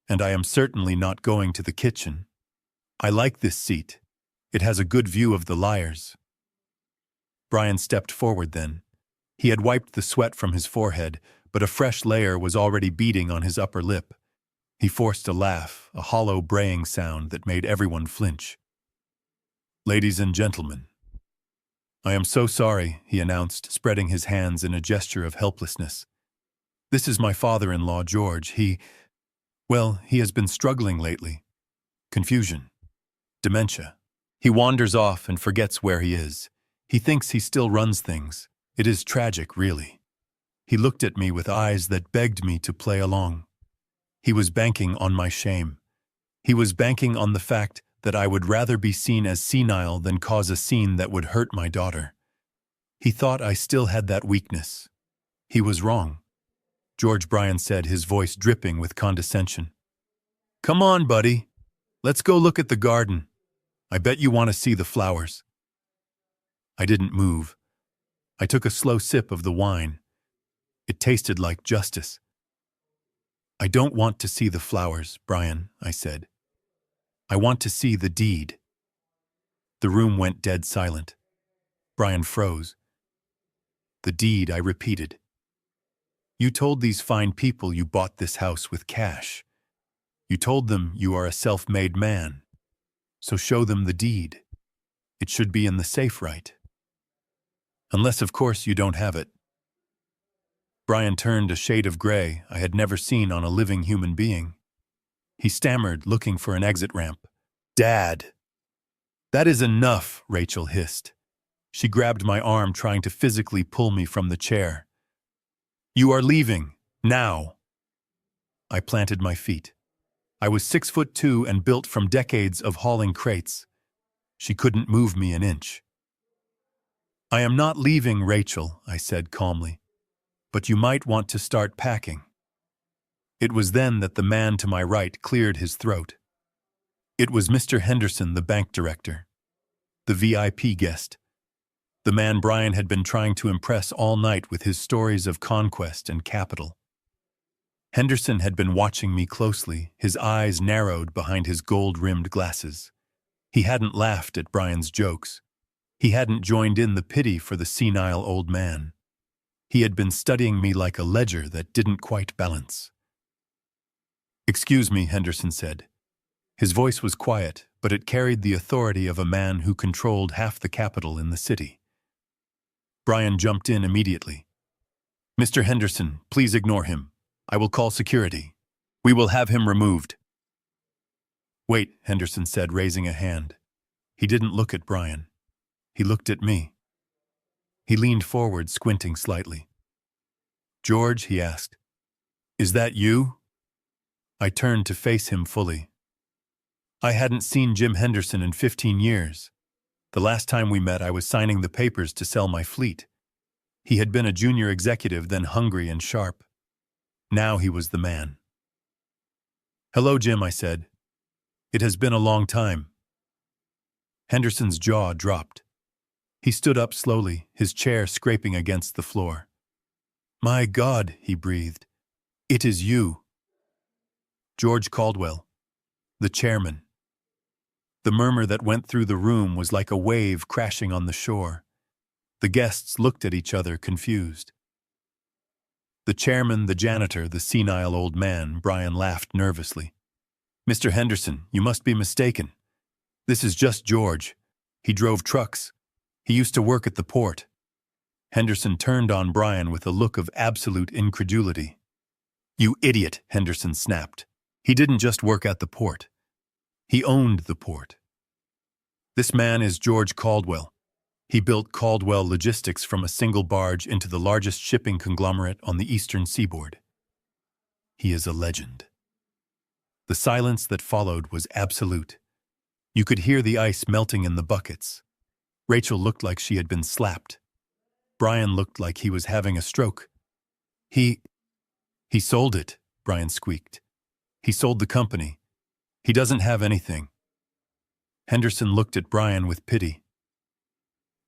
"And I am certainly not going to the kitchen. I like this seat. It has a good view of the Liars." Brian stepped forward then. He had wiped the sweat from his forehead, but a fresh layer was already beating on his upper lip. He forced a laugh, a hollow braying sound that made everyone flinch. "Ladies and gentlemen, I am so sorry," he announced, spreading his hands in a gesture of helplessness. "This is my father-in-law, George. He has been struggling lately. Confusion. Dementia. He wanders off and forgets where he is. He thinks he still runs things. It is tragic, really." He looked at me with eyes that begged me to play along. He was banking on my shame. He was banking on the fact that I would rather be seen as senile than cause a scene that would hurt my daughter. He thought I still had that weakness. He was wrong. George, Brian said, his voice dripping with condescension. "Come on, buddy. Let's go look at the garden. I bet you want to see the flowers." I didn't move. I took a slow sip of the wine. It tasted like justice. "I don't want to see the flowers, Brian," I said. "I want to see the deed." The room went dead silent. Brian froze. "The deed," I repeated. "You told these fine people you bought this house with cash. You told them you are a self-made man. So show them the deed. It should be in the safe, right? Unless, of course, you don't have it." Brian turned a shade of gray I had never seen on a living human being. He stammered, looking for an exit ramp. "Dad!" "That is enough," Rachel hissed. She grabbed my arm, trying to physically pull me from the chair. "You are leaving, now." I planted my feet. I was 6'2" and built from decades of hauling crates. She couldn't move me an inch. "I am not leaving, Rachel," I said calmly. "But you might want to start packing." It was then that the man to my right cleared his throat. It was Mr. Henderson, the bank director. The VIP guest. The man Brian had been trying to impress all night with his stories of conquest and capital. Henderson had been watching me closely, his eyes narrowed behind his gold-rimmed glasses. He hadn't laughed at Brian's jokes. He hadn't joined in the pity for the senile old man. He had been studying me like a ledger that didn't quite balance. "Excuse me," Henderson said. His voice was quiet, but it carried the authority of a man who controlled half the capital in the city. Brian jumped in immediately. "Mr. Henderson, please ignore him. I will call security. We will have him removed." "Wait," Henderson said, raising a hand. He didn't look at Brian. He looked at me. He leaned forward, squinting slightly. "George," he asked, "is that you?" I turned to face him fully. I hadn't seen Jim Henderson in 15 years. The last time we met, I was signing the papers to sell my fleet. He had been a junior executive, then hungry and sharp. Now he was the man. "Hello, Jim," I said. "It has been a long time." Henderson's jaw dropped. He stood up slowly, his chair scraping against the floor. "My God," he breathed. "It is you." George Caldwell, the chairman. The murmur that went through the room was like a wave crashing on the shore. The guests looked at each other, confused. The chairman, the janitor, the senile old man, Brian laughed nervously. "Mr. Henderson, you must be mistaken. This is just George. He drove trucks. He used to work at the port." Henderson turned on Brian with a look of absolute incredulity. "You idiot," Henderson snapped. "He didn't just work at the port. He owned the port. This man is George Caldwell. He built Caldwell Logistics from a single barge into the largest shipping conglomerate on the eastern seaboard. He is a legend." The silence that followed was absolute. You could hear the ice melting in the buckets. Rachel looked like she had been slapped. Brian looked like he was having a stroke. He sold it," Brian squeaked. "He sold the company. He doesn't have anything." Henderson looked at Brian with pity.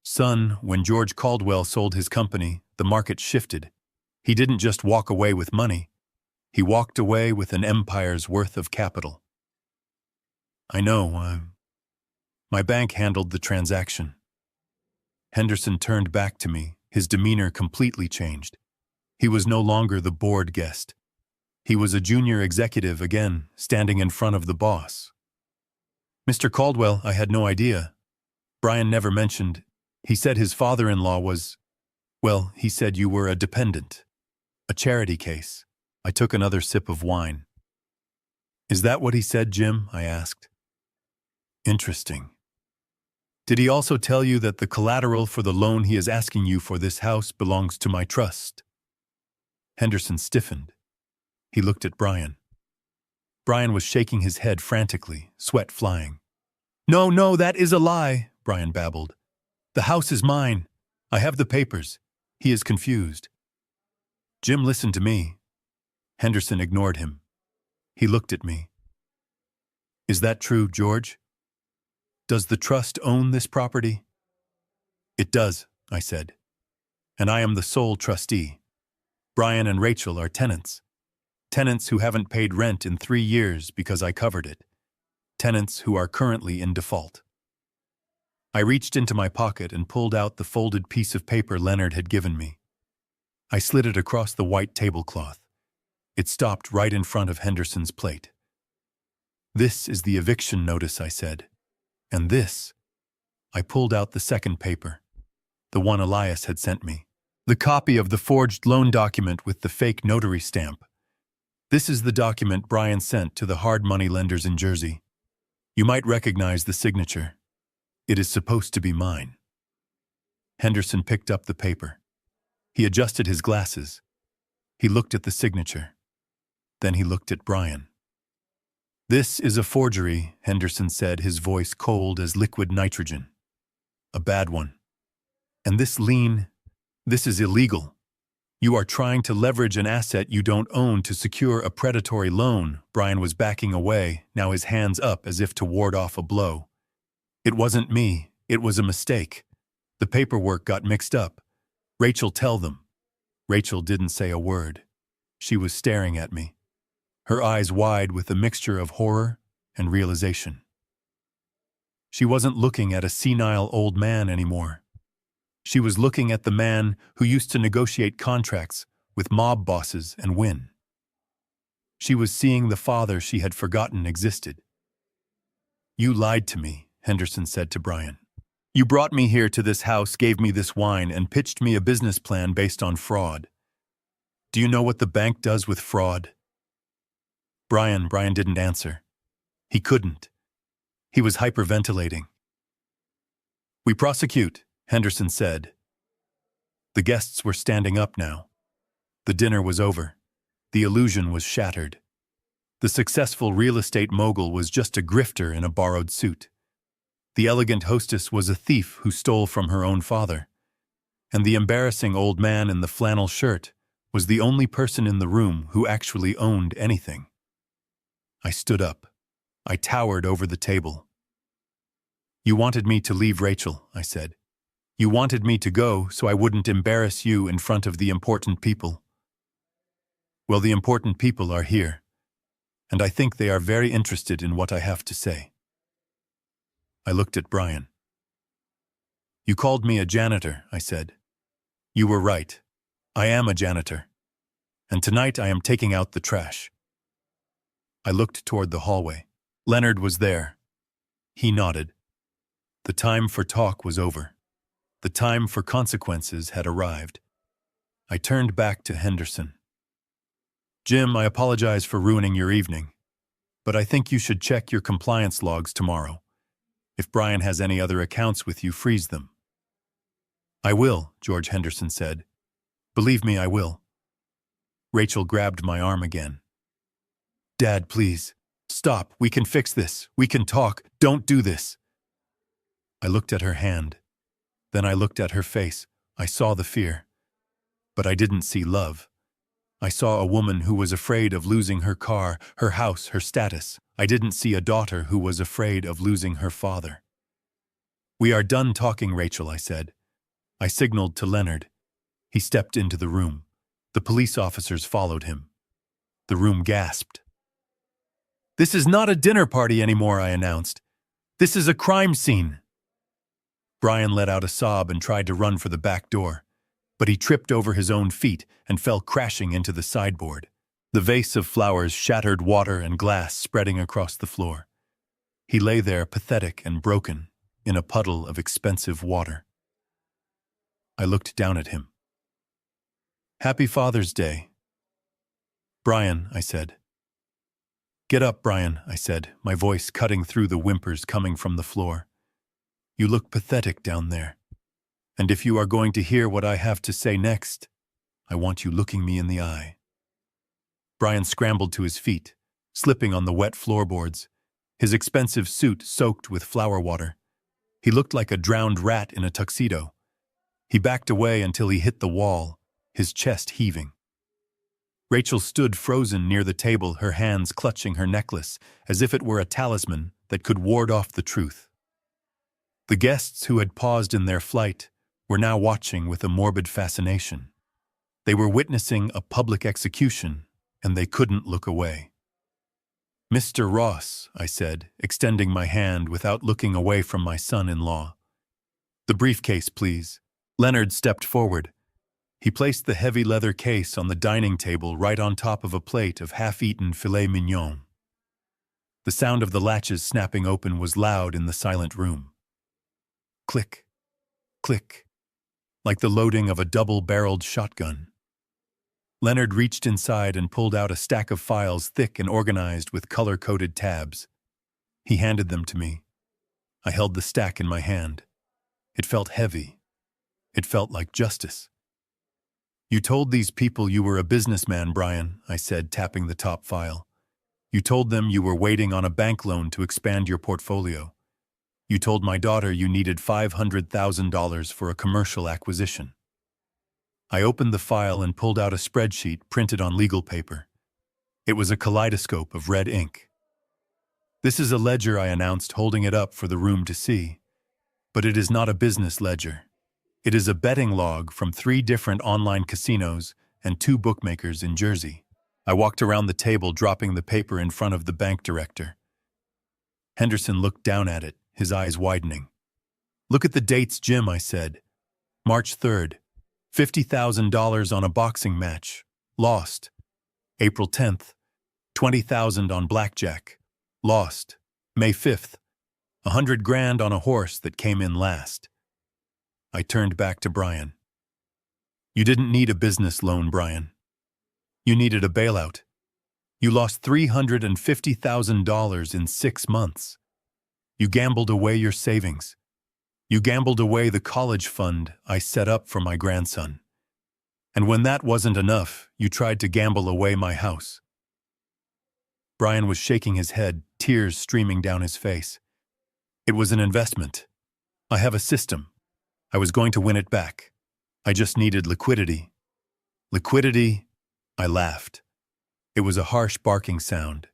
"Son, when George Caldwell sold his company, the market shifted. He didn't just walk away with money. He walked away with an empire's worth of capital." "I know. My bank handled the transaction." Henderson turned back to me, his demeanor completely changed. He was no longer the bored guest. He was a junior executive again, standing in front of the boss. "Mr. Caldwell, I had no idea. Brian never mentioned. He said his father-in-law was, well, he said you were a dependent. A charity case." I took another sip of wine. "Is that what he said, Jim?" I asked. "Interesting. Did he also tell you that the collateral for the loan he is asking you for this house belongs to my trust?" Henderson stiffened. He looked at Brian. Brian was shaking his head frantically, sweat flying. No, that is a lie," Brian babbled. "The house is mine. I have the papers." He is confused. "Jim, listen to me." Henderson ignored him. He looked at me. "Is that true, George? Does the trust own this property?" "It does," I said. "And I am the sole trustee. Brian and Rachel are tenants. Tenants who haven't paid rent in 3 years because I covered it. Tenants who are currently in default." I reached into my pocket and pulled out the folded piece of paper Leonard had given me. I slid it across the white tablecloth. It stopped right in front of Henderson's plate. "This is the eviction notice," I said. "And this." I pulled out the second paper, the one Elias had sent me, the copy of the forged loan document with the fake notary stamp. "This is the document Brian sent to the hard money lenders in Jersey. You might recognize the signature. It is supposed to be mine." Henderson picked up the paper. He adjusted his glasses. He looked at the signature. Then he looked at Brian. "This is a forgery," Henderson said, his voice cold as liquid nitrogen. "A bad one. And this lien, this is illegal. You are trying to leverage an asset you don't own to secure a predatory loan." Brian was backing away, now his hands up as if to ward off a blow. "It wasn't me. It was a mistake. The paperwork got mixed up. Rachel, tell them." Rachel didn't say a word. She was staring at me, her eyes wide with a mixture of horror and realization. She wasn't looking at a senile old man anymore. She was looking at the man who used to negotiate contracts with mob bosses and win. She was seeing the father she had forgotten existed. "You lied to me," Henderson said to Brian. "You brought me here to this house, gave me this wine, and pitched me a business plan based on fraud. Do you know what the bank does with fraud?" Brian didn't answer. He couldn't. He was hyperventilating. "We prosecute," Henderson said. The guests were standing up now. The dinner was over. The illusion was shattered. The successful real estate mogul was just a grifter in a borrowed suit. The elegant hostess was a thief who stole from her own father. And the embarrassing old man in the flannel shirt was the only person in the room who actually owned anything. I stood up. I towered over the table. "You wanted me to leave Rachel," I said. "You wanted me to go so I wouldn't embarrass you in front of the important people. Well, the important people are here, and I think they are very interested in what I have to say." I looked at Brian. "You called me a janitor," I said. "You were right. I am a janitor. And tonight I am taking out the trash." I looked toward the hallway. Leonard was there. He nodded. The time for talk was over. The time for consequences had arrived. I turned back to Henderson. "Jim, I apologize for ruining your evening, but I think you should check your compliance logs tomorrow. If Brian has any other accounts with you, freeze them." "I will," George Henderson said. "Believe me, I will." Rachel grabbed my arm again. "Dad, please. Stop. We can fix this. We can talk. Don't do this." I looked at her hand. Then I looked at her face. I saw the fear. But I didn't see love. I saw a woman who was afraid of losing her car, her house, her status. I didn't see a daughter who was afraid of losing her father. "We are done talking, Rachel," I said. I signaled to Leonard. He stepped into the room. The police officers followed him. The room gasped. "This is not a dinner party anymore," I announced. "This is a crime scene." Brian let out a sob and tried to run for the back door, but he tripped over his own feet and fell crashing into the sideboard. The vase of flowers shattered water and glass spreading across the floor. He lay there pathetic and broken in a puddle of expensive water. I looked down at him. "Happy Father's Day." "Brian," I said. "Get up, Brian," I said, my voice cutting through the whimpers coming from the floor. "You look pathetic down there. And if you are going to hear what I have to say next, I want you looking me in the eye." Brian scrambled to his feet, slipping on the wet floorboards, his expensive suit soaked with flower water. He looked like a drowned rat in a tuxedo. He backed away until he hit the wall, his chest heaving. Rachel stood frozen near the table, her hands clutching her necklace, as if it were a talisman that could ward off the truth. The guests who had paused in their flight were now watching with a morbid fascination. They were witnessing a public execution, and they couldn't look away. "Mr. Ross," I said, extending my hand without looking away from my son-in-law. "The briefcase, please." Leonard stepped forward. He placed the heavy leather case on the dining table right on top of a plate of half-eaten filet mignon. The sound of the latches snapping open was loud in the silent room. Click, click, like the loading of a double-barreled shotgun. Leonard reached inside and pulled out a stack of files thick and organized with color-coded tabs. He handed them to me. I held the stack in my hand. It felt heavy. It felt like justice. "You told these people you were a businessman, Brian," I said, tapping the top file. "You told them you were waiting on a bank loan to expand your portfolio. You told my daughter you needed $500,000 for a commercial acquisition." I opened the file and pulled out a spreadsheet printed on legal paper. It was a kaleidoscope of red ink. "This is a ledger," I announced, holding it up for the room to see. "But it is not a business ledger. It is a betting log from 3 different online casinos and 2 bookmakers in Jersey." I walked around the table, dropping the paper in front of the bank director. Henderson looked down at it, his eyes widening. "Look at the dates, Jim," I said. "March 3rd, $50,000 on a boxing match. Lost. April 10th, $20,000 on blackjack. Lost. May 5th, $100,000 on a horse that came in last." I turned back to Brian. "You didn't need a business loan, Brian. You needed a bailout. You lost $350,000 in 6 months. You gambled away your savings. You gambled away the college fund I set up for my grandson. And when that wasn't enough, you tried to gamble away my house. Brian was shaking his head, tears streaming down his face. It was an investment. I have a system. I was going to win it back. I just needed liquidity. Liquidity? I laughed. It was a harsh barking sound.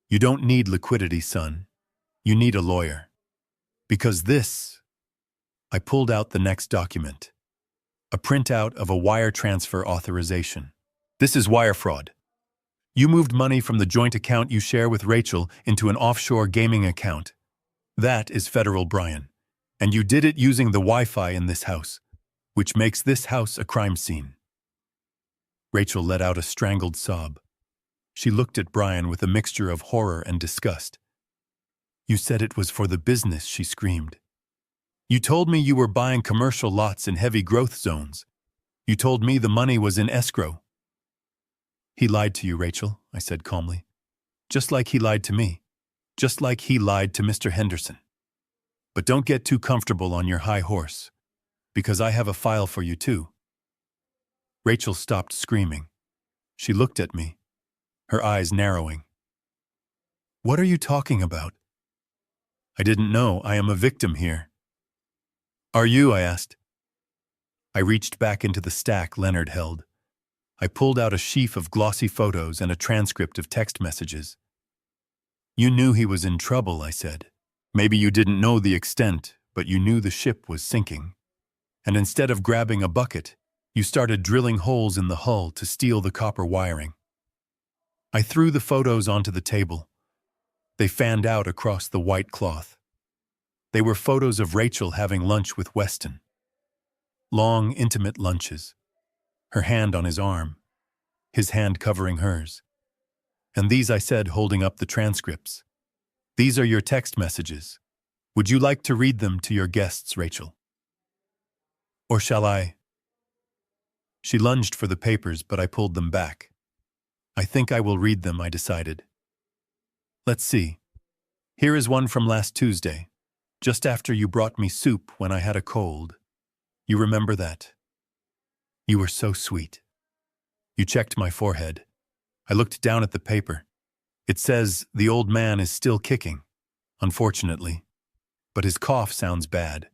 You don't need liquidity, son. You need a lawyer. Because this... I pulled out the next document. A printout of a wire transfer authorization. This is wire fraud. You moved money from the joint account you share with Rachel into an offshore gaming account. That is federal, Brian. And you did it using the Wi-Fi in this house, which makes this house a crime scene. Rachel let out a strangled sob. She looked at Brian with a mixture of horror and disgust. You said it was for the business, she screamed. You told me you were buying commercial lots in heavy growth zones. You told me the money was in escrow. He lied to you, Rachel, I said calmly. Just like he lied to me. Just like he lied to Mr. Henderson. But don't get too comfortable on your high horse, because I have a file for you too. Rachel stopped screaming. She looked at me, her eyes narrowing. What are you talking about? I didn't know. I am a victim here. Are you? I asked. I reached back into the stack Leonard held. I pulled out a sheaf of glossy photos and a transcript of text messages. You knew he was in trouble, I said. Maybe you didn't know the extent, but you knew the ship was sinking. And instead of grabbing a bucket, you started drilling holes in the hull to steal the copper wiring. I threw the photos onto the table. They fanned out across the white cloth. They were photos of Rachel having lunch with Weston. Long, intimate lunches. Her hand on his arm, his hand covering hers. And these I said, holding up the transcripts. These are your text messages. Would you like to read them to your guests, Rachel? Or shall I? She lunged for the papers, but I pulled them back. I think I will read them, I decided. Let's see. Here is one from last Tuesday, just after you brought me soup when I had a cold. You remember that? You were so sweet. You checked my forehead. I looked down at the paper. It says the old man is still kicking, unfortunately. But his cough sounds bad.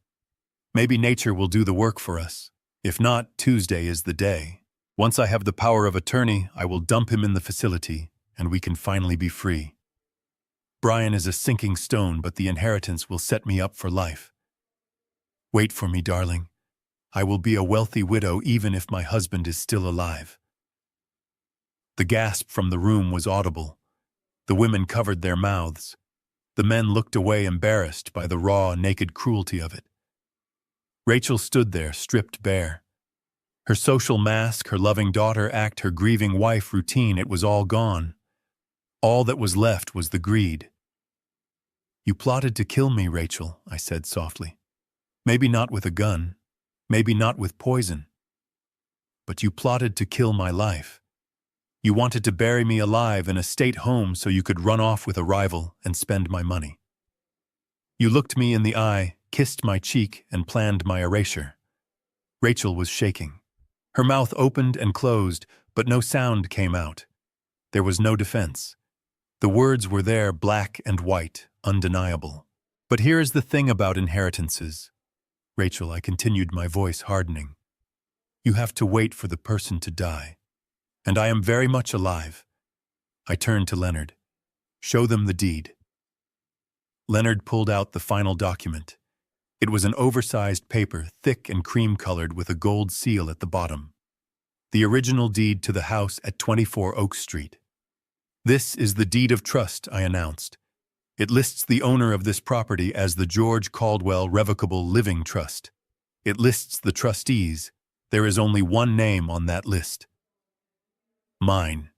Maybe nature will do the work for us. If not, Tuesday is the day. Once I have the power of attorney, I will dump him in the facility, and we can finally be free. Brian is a sinking stone, but the inheritance will set me up for life. Wait for me, darling. I will be a wealthy widow even if my husband is still alive. The gasp from the room was audible. The women covered their mouths. The men looked away, embarrassed by the raw, naked cruelty of it. Rachel stood there, stripped bare. Her social mask, her loving daughter act, her grieving wife routine, it was all gone. All that was left was the greed. You plotted to kill me, Rachel, I said softly. Maybe not with a gun, maybe not with poison. But you plotted to kill my life. You wanted to bury me alive in a state home so you could run off with a rival and spend my money. You looked me in the eye, kissed my cheek, and planned my erasure. Rachel was shaking. Her mouth opened and closed, but no sound came out. There was no defense. The words were there, black and white, undeniable. But here is the thing about inheritances. Rachel, I continued, my voice hardening. You have to wait for the person to die. And I am very much alive. I turned to Leonard. Show them the deed. Leonard pulled out the final document. It was an oversized paper, thick and cream-colored with a gold seal at the bottom. The original deed to the house at 24 Oak Street. This is the deed of trust, I announced. It lists the owner of this property as the George Caldwell Revocable Living Trust. It lists the trustees. There is only one name on that list. Mine.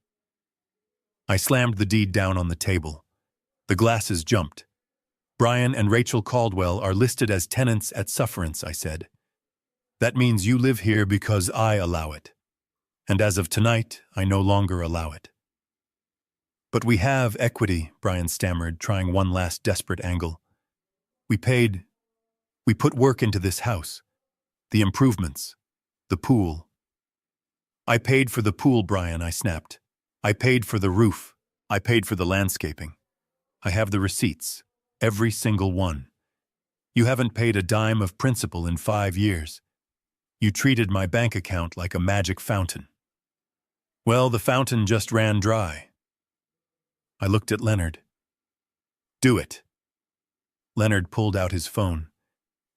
I slammed the deed down on the table. The glasses jumped. Brian and Rachel Caldwell are listed as tenants at sufferance, I said. That means you live here because I allow it. And as of tonight, I no longer allow it. But we have equity, Brian stammered, trying one last desperate angle. We put work into this house. The improvements. The pool. I paid for the pool, Brian, I snapped. I paid for the roof. I paid for the landscaping. I have the receipts. Every single one. You haven't paid a dime of principal in 5 years. You treated my bank account like a magic fountain. Well, the fountain just ran dry. I looked at Leonard. Do it. Leonard pulled out his phone.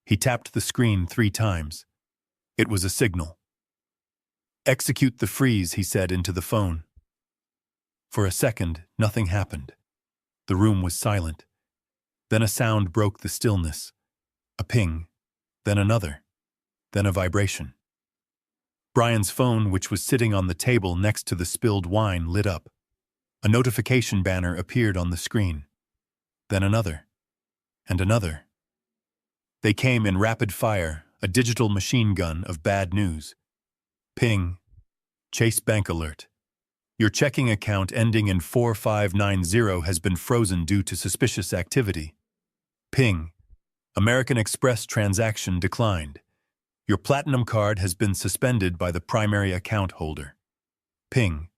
He tapped the screen 3 times. It was a signal. Execute the freeze, he said into the phone. For a second, nothing happened. The room was silent. Then a sound broke the stillness. A ping, then another, then a vibration. Brian's phone, which was sitting on the table next to the spilled wine, lit up. A notification banner appeared on the screen. Then another, and another. They came in rapid fire, a digital machine gun of bad news. Ping. Chase Bank alert. Your checking account ending in 4590 has been frozen due to suspicious activity. Ping. American Express transaction declined. Your Platinum card has been suspended by the primary account holder. Ping.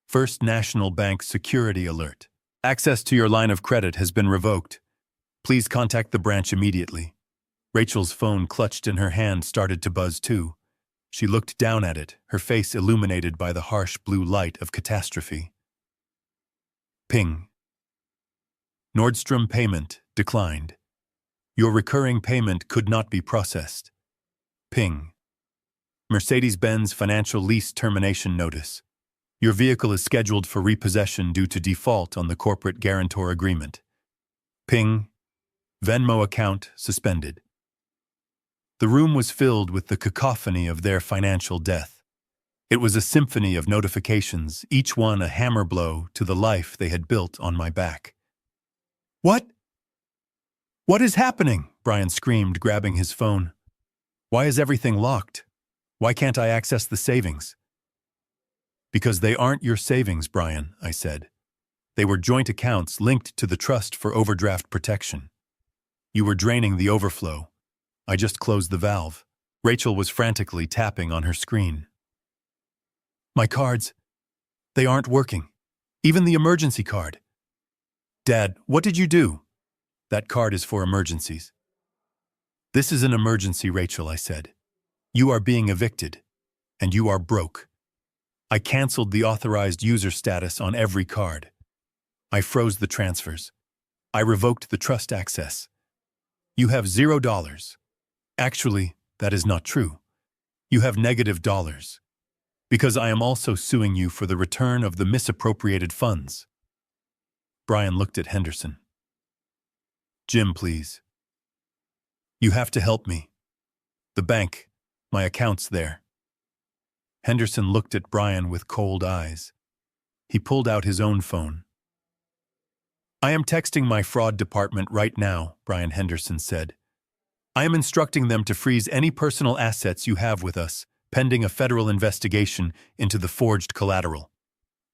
First National Bank security alert. Access to your line of credit has been revoked. Please contact the branch immediately. Rachel's phone, clutched in her hand, started to buzz too. She looked down at it, her face illuminated by the harsh blue light of catastrophe. Ping. Nordstrom payment declined. Your recurring payment could not be processed. Ping. Mercedes-Benz financial lease termination notice. Your vehicle is scheduled for repossession due to default on the corporate guarantor agreement. Ping. Venmo account suspended. The room was filled with the cacophony of their financial death. It was a symphony of notifications, each one a hammer blow to the life they had built on my back. What? What is happening? Brian screamed, grabbing his phone. Why is everything locked? Why can't I access the savings? Because they aren't your savings, Brian, I said. They were joint accounts linked to the trust for overdraft protection. You were draining the overflow. I just closed the valve. Rachel was frantically tapping on her screen. My cards, they aren't working. Even the emergency card. Dad, what did you do? That card is for emergencies. This is an emergency, Rachel, I said. You are being evicted, and you are broke. I canceled the authorized user status on every card. I froze the transfers. I revoked the trust access. You have $0. Actually, that is not true. You have -$, because I am also suing you for the return of the misappropriated funds. Brian looked at Henderson. Jim, please. You have to help me. The bank, my account's there. Henderson looked at Brian with cold eyes. He pulled out his own phone. I am texting my fraud department right now, Brian Henderson said. I am instructing them to freeze any personal assets you have with us, pending a federal investigation into the forged collateral.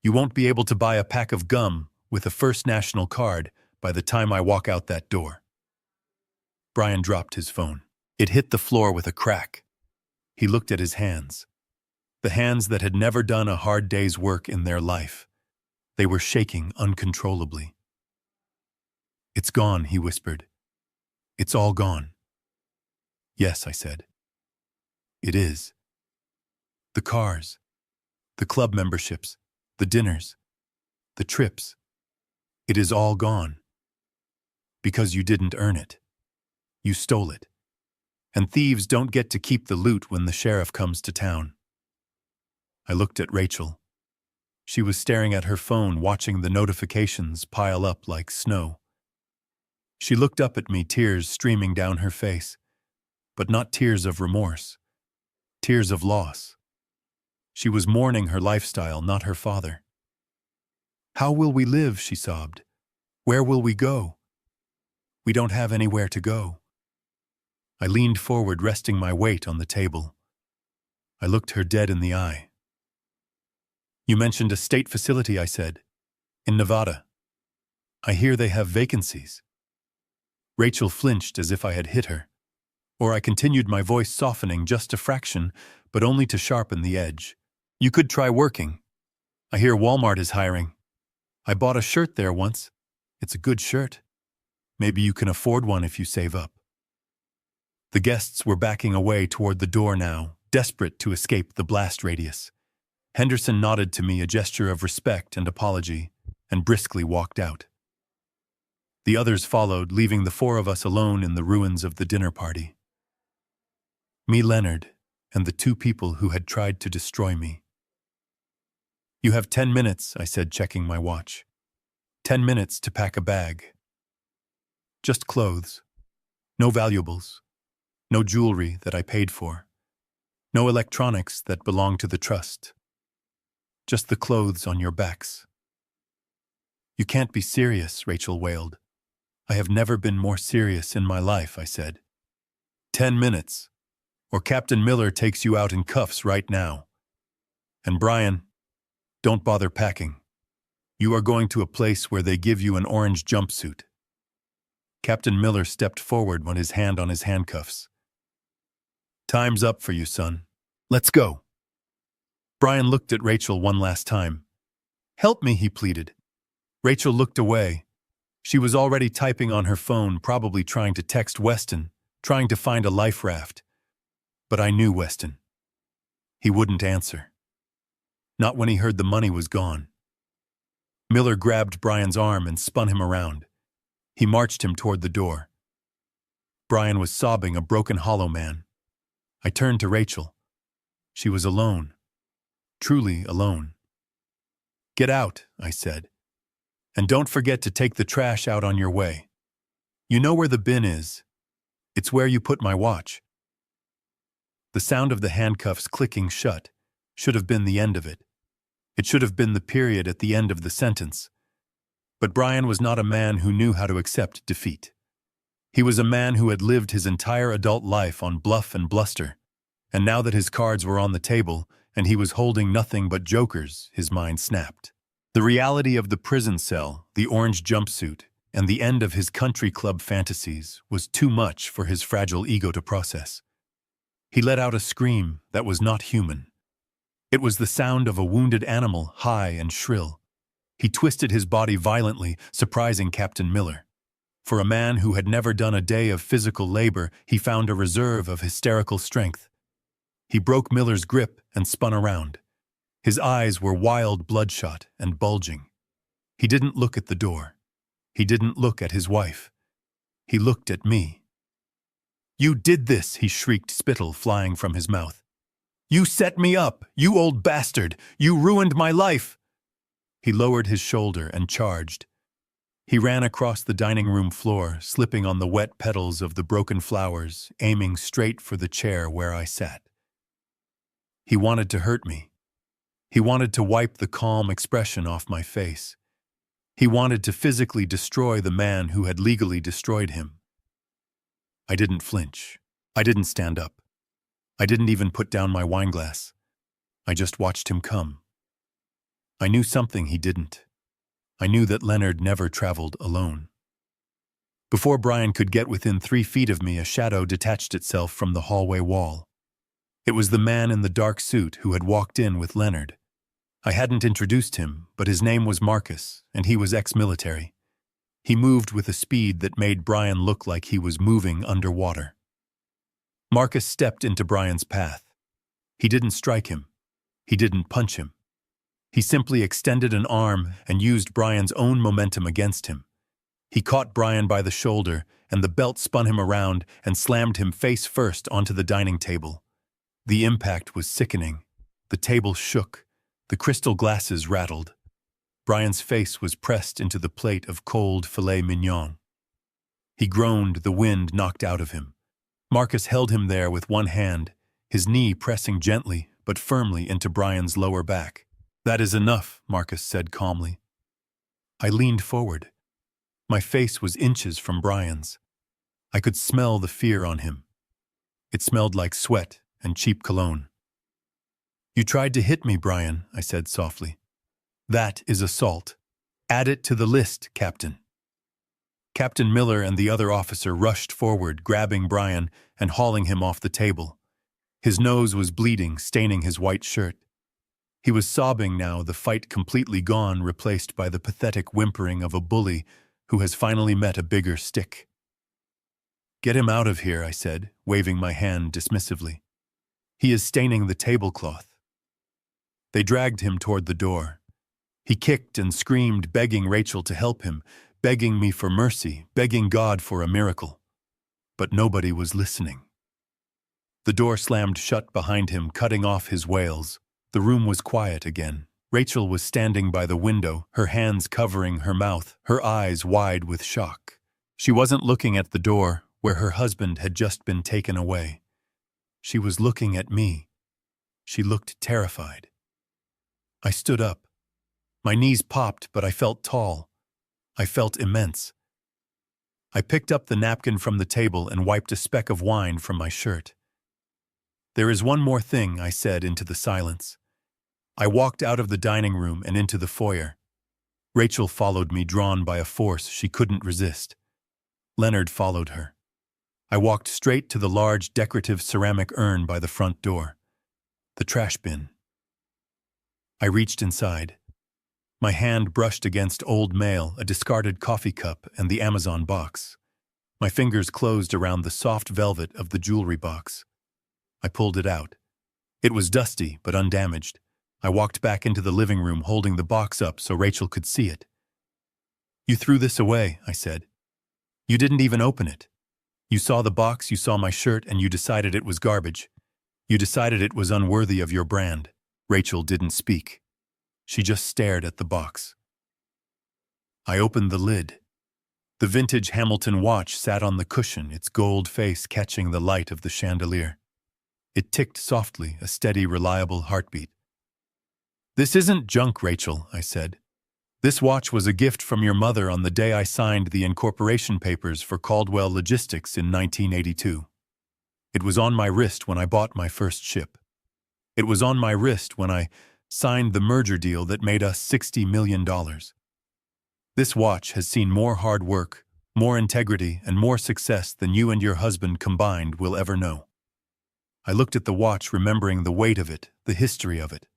You won't be able to buy a pack of gum with a First National card by the time I walk out that door. Brian dropped his phone. It hit the floor with a crack. He looked at his hands. The hands that had never done a hard day's work in their life. They were shaking uncontrollably. It's gone, he whispered. It's all gone. Yes, I said. It is. The cars, the club memberships, the dinners, the trips. It is all gone. Because you didn't earn it. You stole it. And thieves don't get to keep the loot when the sheriff comes to town. I looked at Rachel. She was staring at her phone, watching the notifications pile up like snow. She looked up at me, tears streaming down her face, but not tears of remorse, tears of loss. She was mourning her lifestyle, not her father. How will we live, she sobbed. Where will we go? We don't have anywhere to go. I leaned forward, resting my weight on the table. I looked her dead in the eye. You mentioned a state facility, I said. In Nevada. I hear they have vacancies. Rachel flinched as if I had hit her. Or I continued, my voice softening just a fraction, but only to sharpen the edge. You could try working. I hear Walmart is hiring. I bought a shirt there once. It's a good shirt. Maybe you can afford one if you save up. The guests were backing away toward the door now, desperate to escape the blast radius. Henderson nodded to me a gesture of respect and apology, and briskly walked out. The others followed, leaving the four of us alone in the ruins of the dinner party. Me, Leonard, and the two people who had tried to destroy me. You have 10 minutes, I said, checking my watch. 10 minutes to pack a bag. Just clothes. No valuables. No jewelry that I paid for. No electronics that belong to the trust. Just the clothes on your backs. You can't be serious, Rachel wailed. I have never been more serious in my life, I said. 10 minutes, or Captain Miller takes you out in cuffs right now. And Brian, don't bother packing. You are going to a place where they give you an orange jumpsuit. Captain Miller stepped forward with his hand on his handcuffs. Time's up for you, son. Let's go. Brian looked at Rachel one last time. Help me, he pleaded. Rachel looked away. She was already typing on her phone, probably trying to text Weston, trying to find a life raft. But I knew Weston. He wouldn't answer. Not when he heard the money was gone. Miller grabbed Brian's arm and spun him around. He marched him toward the door. Brian was sobbing, a broken, hollow man. I turned to Rachel. She was alone. Truly alone. Get out, I said. And don't forget to take the trash out on your way. You know where the bin is. It's where you put my watch. The sound of the handcuffs clicking shut should have been the end of it. It should have been the period at the end of the sentence. But Brian was not a man who knew how to accept defeat. He was a man who had lived his entire adult life on bluff and bluster, and now that his cards were on the table and he was holding nothing but jokers, his mind snapped. The reality of the prison cell, the orange jumpsuit, and the end of his country club fantasies was too much for his fragile ego to process. He let out a scream that was not human. It was the sound of a wounded animal, high and shrill. He twisted his body violently, surprising Captain Miller. For a man who had never done a day of physical labor, he found a reserve of hysterical strength. He broke Miller's grip and spun around. His eyes were wild, bloodshot, and bulging. He didn't look at the door. He didn't look at his wife. He looked at me. You did this, he shrieked, spittle flying from his mouth. You set me up, you old bastard! You ruined my life! He lowered his shoulder and charged. He ran across the dining room floor, slipping on the wet petals of the broken flowers, aiming straight for the chair where I sat. He wanted to hurt me. He wanted to wipe the calm expression off my face. He wanted to physically destroy the man who had legally destroyed him. I didn't flinch. I didn't stand up. I didn't even put down my wineglass. I just watched him come. I knew something he didn't. I knew that Leonard never traveled alone. Before Brian could get within 3 feet of me, a shadow detached itself from the hallway wall. It was the man in the dark suit who had walked in with Leonard. I hadn't introduced him, but his name was Marcus, and he was ex-military. He moved with a speed that made Brian look like he was moving underwater. Marcus stepped into Brian's path. He didn't strike him. He didn't punch him. He simply extended an arm and used Brian's own momentum against him. He caught Brian by the shoulder, and the belt spun him around and slammed him face first onto the dining table. The impact was sickening. The table shook. The crystal glasses rattled. Brian's face was pressed into the plate of cold filet mignon. He groaned, the wind knocked out of him. Marcus held him there with one hand, his knee pressing gently but firmly into Brian's lower back. That is enough, Marcus said calmly. I leaned forward. My face was inches from Brian's. I could smell the fear on him. It smelled like sweat and cheap cologne. You tried to hit me, Brian, I said softly. That is assault. Add it to the list, Captain. Captain Miller and the other officer rushed forward, grabbing Brian and hauling him off the table. His nose was bleeding, staining his white shirt. He was sobbing now, the fight completely gone, replaced by the pathetic whimpering of a bully who has finally met a bigger stick. "Get him out of here," I said, waving my hand dismissively. "He is staining the tablecloth." They dragged him toward the door. He kicked and screamed, begging Rachel to help him, begging me for mercy, begging God for a miracle. But nobody was listening. The door slammed shut behind him, cutting off his wails. The room was quiet again. Rachel was standing by the window, her hands covering her mouth, her eyes wide with shock. She wasn't looking at the door, where her husband had just been taken away. She was looking at me. She looked terrified. I stood up. My knees popped, but I felt tall. I felt immense. I picked up the napkin from the table and wiped a speck of wine from my shirt. "There is one more thing," I said into the silence. I walked out of the dining room and into the foyer. Rachel followed me, drawn by a force she couldn't resist. Leonard followed her. I walked straight to the large decorative ceramic urn by the front door. The trash bin. I reached inside. My hand brushed against old mail, a discarded coffee cup, and the Amazon box. My fingers closed around the soft velvet of the jewelry box. I pulled it out. It was dusty, but undamaged. I walked back into the living room, holding the box up so Rachel could see it. "You threw this away," I said. "You didn't even open it. You saw the box, you saw my shirt, and you decided it was garbage. You decided it was unworthy of your brand." Rachel didn't speak. She just stared at the box. I opened the lid. The vintage Hamilton watch sat on the cushion, its gold face catching the light of the chandelier. It ticked softly, a steady, reliable heartbeat. "This isn't junk, Rachel," I said. "This watch was a gift from your mother on the day I signed the incorporation papers for Caldwell Logistics in 1982. It was on my wrist when I bought my first ship. It was on my wrist when I signed the merger deal that made us $60 million. This watch has seen more hard work, more integrity, and more success than you and your husband combined will ever know." I looked at the watch, remembering the weight of it, the history of it.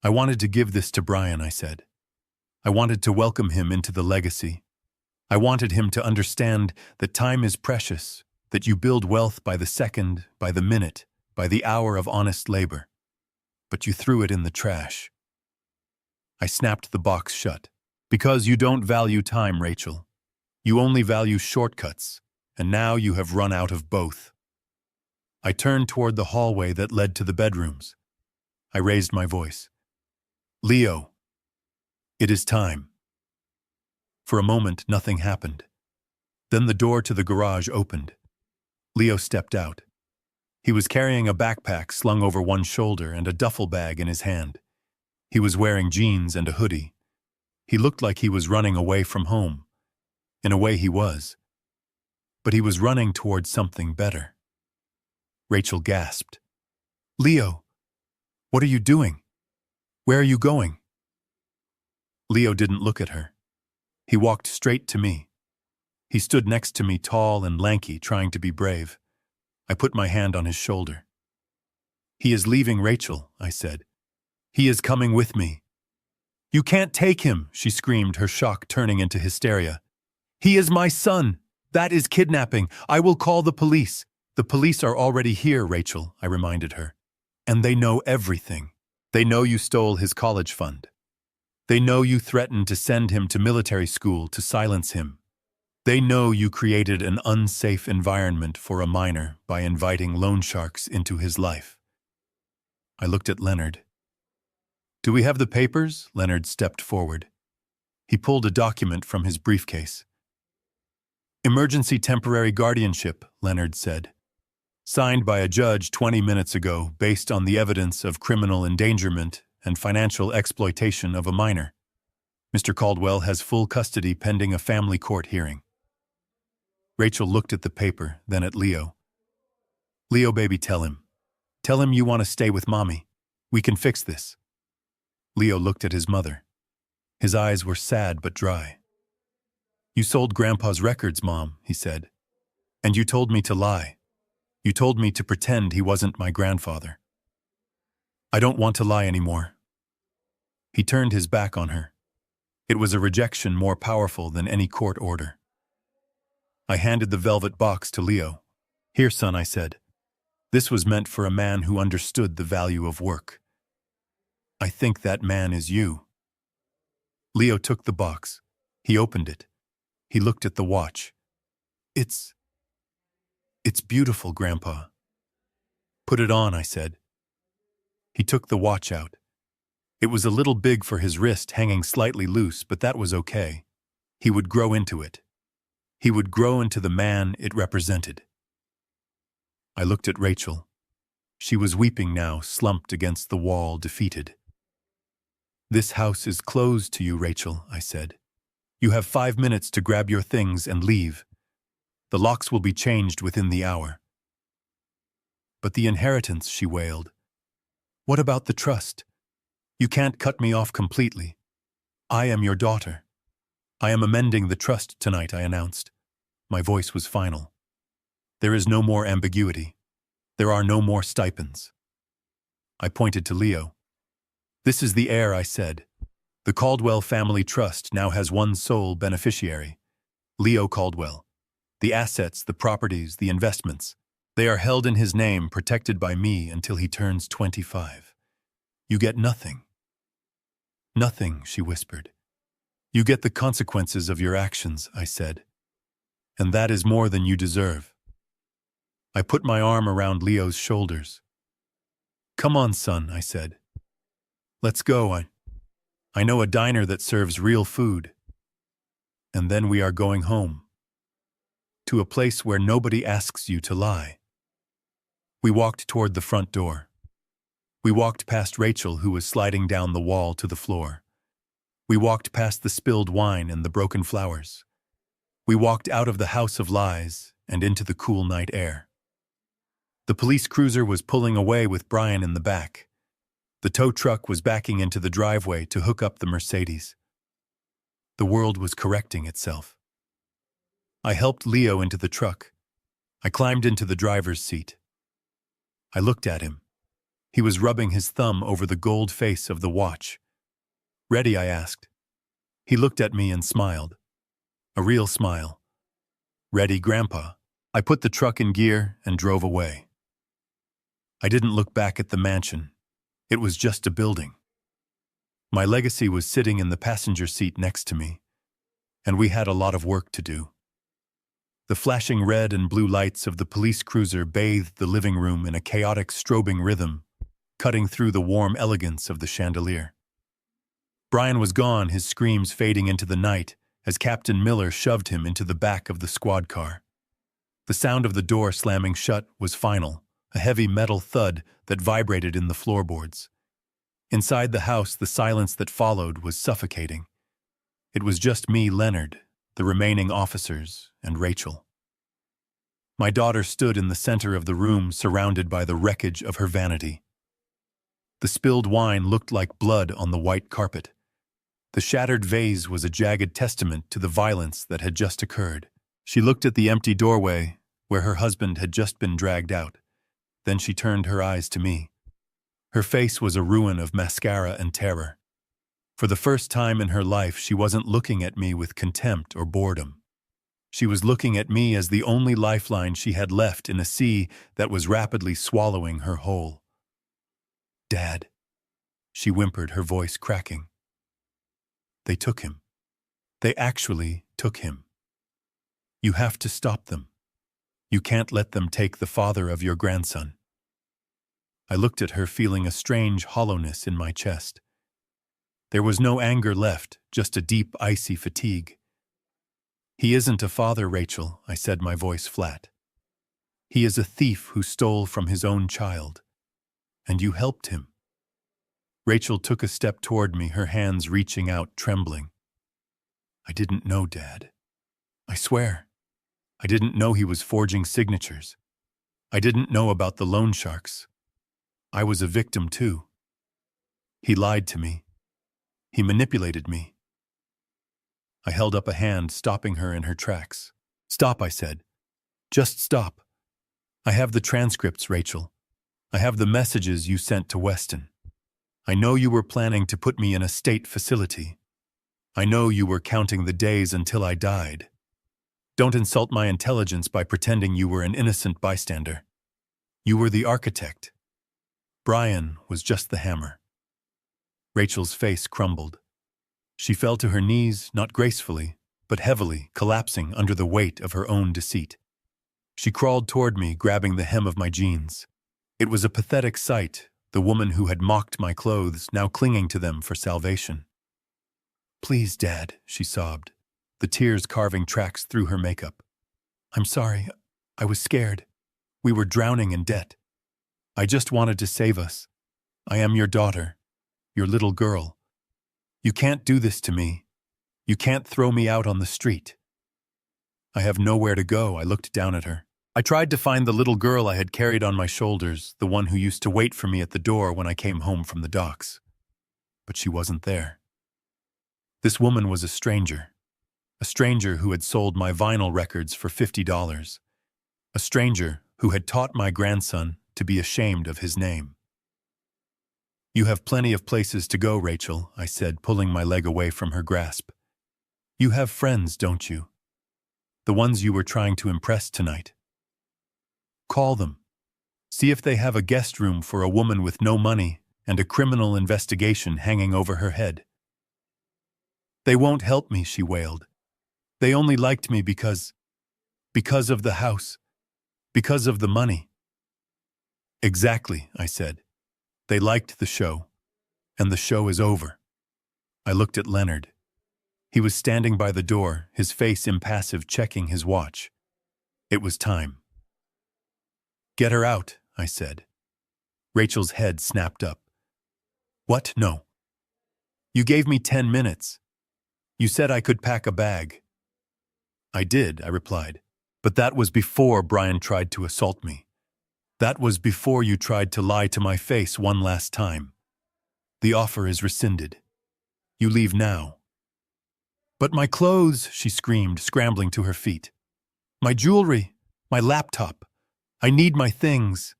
"I wanted to give this to Brian," I said. "I wanted to welcome him into the legacy. I wanted him to understand that time is precious, that you build wealth by the second, by the minute, by the hour of honest labor. But you threw it in the trash." I snapped the box shut. "Because you don't value time, Rachel. You only value shortcuts, and now you have run out of both." I turned toward the hallway that led to the bedrooms. I raised my voice. "Leo, it is time." For a moment, nothing happened. Then the door to the garage opened. Leo stepped out. He was carrying a backpack slung over one shoulder and a duffel bag in his hand. He was wearing jeans and a hoodie. He looked like he was running away from home. In a way he was. But he was running towards something better. Rachel gasped. "Leo, what are you doing? Where are you going?" Leo didn't look at her. He walked straight to me. He stood next to me, tall and lanky, trying to be brave. I put my hand on his shoulder. "He is leaving Rachel," I said. "He is coming with me." "You can't take him," she screamed, her shock turning into hysteria. "He is my son. That is kidnapping. I will call the police." "The police are already here, Rachel," I reminded her. "And they know everything. They know you stole his college fund. They know you threatened to send him to military school to silence him. They know you created an unsafe environment for a minor by inviting loan sharks into his life." I looked at Leonard. "Do we have the papers?" Leonard stepped forward. He pulled a document from his briefcase. "Emergency temporary guardianship," Leonard said. "Signed by a judge 20 minutes ago based on the evidence of criminal endangerment and financial exploitation of a minor. Mr. Caldwell has full custody pending a family court hearing." Rachel looked at the paper, then at Leo. "Leo, baby, tell him. Tell him you want to stay with Mommy. We can fix this." Leo looked at his mother. His eyes were sad but dry. "You sold Grandpa's records, Mom," he said. "And you told me to lie. You told me to pretend he wasn't my grandfather." I don't want to lie anymore. He turned his back on her. It was a rejection more powerful than any court order. I handed the velvet box to Leo. Here, son, I said. This was meant for a man who understood the value of work. I think that man is you. Leo took the box. He opened it. He looked at the watch. It's beautiful, Grandpa. Put it on, I said. He took the watch out. It was a little big for his wrist, hanging slightly loose, but that was okay. He would grow into it. He would grow into the man it represented. I looked at Rachel. She was weeping now, slumped against the wall, defeated. This house is closed to you, Rachel, I said. You have 5 minutes to grab your things and leave. The locks will be changed within the hour. But the inheritance, she wailed. What about the trust? You can't cut me off completely. I am your daughter. I am amending the trust tonight, I announced. My voice was final. There is no more ambiguity. There are no more stipends. I pointed to Leo. This is the heir, I said. The Caldwell family trust now has one sole beneficiary, Leo Caldwell. The assets, the properties, the investments, they are held in his name, protected by me until he turns 25. You get nothing. Nothing, she whispered. You get the consequences of your actions, I said. And that is more than you deserve. I put my arm around Leo's shoulders. Come on, son, I said. Let's go. I know a diner that serves real food. And then we are going home. To a place where nobody asks you to lie. We walked toward the front door. We walked past Rachel, who was sliding down the wall to the floor. We walked past the spilled wine and the broken flowers. We walked out of the house of lies and into the cool night air. The police cruiser was pulling away with Brian in the back. The tow truck was backing into the driveway to hook up the Mercedes. The world was correcting itself. I helped Leo into the truck. I climbed into the driver's seat. I looked at him. He was rubbing his thumb over the gold face of the watch. Ready, I asked. He looked at me and smiled. A real smile. Ready, Grandpa. I put the truck in gear and drove away. I didn't look back at the mansion. It was just a building. My legacy was sitting in the passenger seat next to me, and we had a lot of work to do. The flashing red and blue lights of the police cruiser bathed the living room in a chaotic strobing rhythm, cutting through the warm elegance of the chandelier. Brian was gone, his screams fading into the night as Captain Miller shoved him into the back of the squad car. The sound of the door slamming shut was final, a heavy metal thud that vibrated in the floorboards. Inside the house, the silence that followed was suffocating. It was just me, Leonard, the remaining officers, and Rachel. My daughter stood in the center of the room, surrounded by the wreckage of her vanity. The spilled wine looked like blood on the white carpet. The shattered vase was a jagged testament to the violence that had just occurred. She looked at the empty doorway, where her husband had just been dragged out. Then she turned her eyes to me. Her face was a ruin of mascara and terror. For the first time in her life, she wasn't looking at me with contempt or boredom. She was looking at me as the only lifeline she had left in a sea that was rapidly swallowing her whole. Dad, she whimpered, her voice cracking. They took him. They actually took him. You have to stop them. You can't let them take the father of your grandson. I looked at her, feeling a strange hollowness in my chest. There was no anger left, just a deep, icy fatigue. He isn't a father, Rachel, I said, my voice flat. He is a thief who stole from his own child. And you helped him. Rachel took a step toward me, her hands reaching out, trembling. I didn't know, Dad. I swear. I didn't know he was forging signatures. I didn't know about the loan sharks. I was a victim too. He lied to me. He manipulated me. I held up a hand, stopping her in her tracks. Stop, I said. Just stop. I have the transcripts, Rachel. I have the messages you sent to Weston. I know you were planning to put me in a state facility. I know you were counting the days until I died. Don't insult my intelligence by pretending you were an innocent bystander. You were the architect. Brian was just the hammer. Rachel's face crumbled. She fell to her knees, not gracefully, but heavily, collapsing under the weight of her own deceit. She crawled toward me, grabbing the hem of my jeans. It was a pathetic sight, the woman who had mocked my clothes now clinging to them for salvation. "Please, Dad," she sobbed, the tears carving tracks through her makeup. "I'm sorry. I was scared. We were drowning in debt. I just wanted to save us. I am your daughter, your little girl. You can't do this to me. You can't throw me out on the street." I have nowhere to go, I looked down at her. I tried to find the little girl I had carried on my shoulders, the one who used to wait for me at the door when I came home from the docks. But she wasn't there. This woman was a stranger who had sold my vinyl records for $50, a stranger who had taught my grandson to be ashamed of his name. "You have plenty of places to go, Rachel," I said, pulling my leg away from her grasp. "You have friends, don't you? The ones you were trying to impress tonight. Call them. See if they have a guest room for a woman with no money and a criminal investigation hanging over her head." "They won't help me," she wailed. "They only liked me because of the house, because of the money." "Exactly," I said. "They liked the show, and the show is over." I looked at Leonard. He was standing by the door, his face impassive, checking his watch. It was time. "Get her out," I said. Rachel's head snapped up. "What? No. You gave me 10 minutes. You said I could pack a bag." "I did," I replied. "But that was before Brian tried to assault me. That was before you tried to lie to my face one last time. The offer is rescinded. You leave now." "But my clothes," she screamed, scrambling to her feet. "My jewelry, my laptop. I need my things."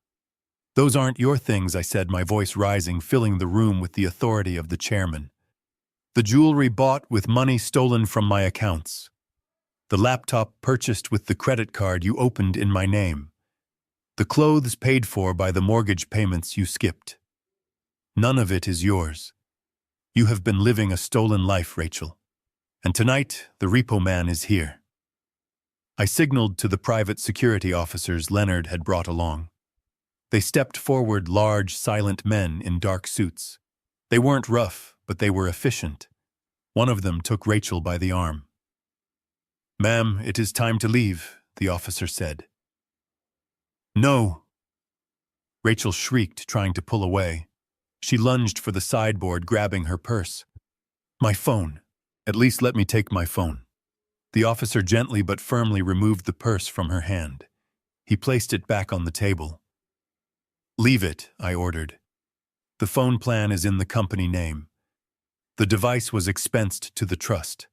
"Those aren't your things," I said, my voice rising, filling the room with the authority of the chairman. "The jewelry bought with money stolen from my accounts. The laptop purchased with the credit card you opened in my name. The clothes paid for by the mortgage payments you skipped. None of it is yours. You have been living a stolen life, Rachel. And tonight, the repo man is here." I signaled to the private security officers Leonard had brought along. They stepped forward, large, silent men in dark suits. They weren't rough, but they were efficient. One of them took Rachel by the arm. "Ma'am, it is time to leave," the officer said. "No!" Rachel shrieked, trying to pull away. She lunged for the sideboard, grabbing her purse. "My phone. At least let me take my phone." The officer gently but firmly removed the purse from her hand. He placed it back on the table. "Leave it," I ordered. "The phone plan is in the company name. The device was expensed to the trust.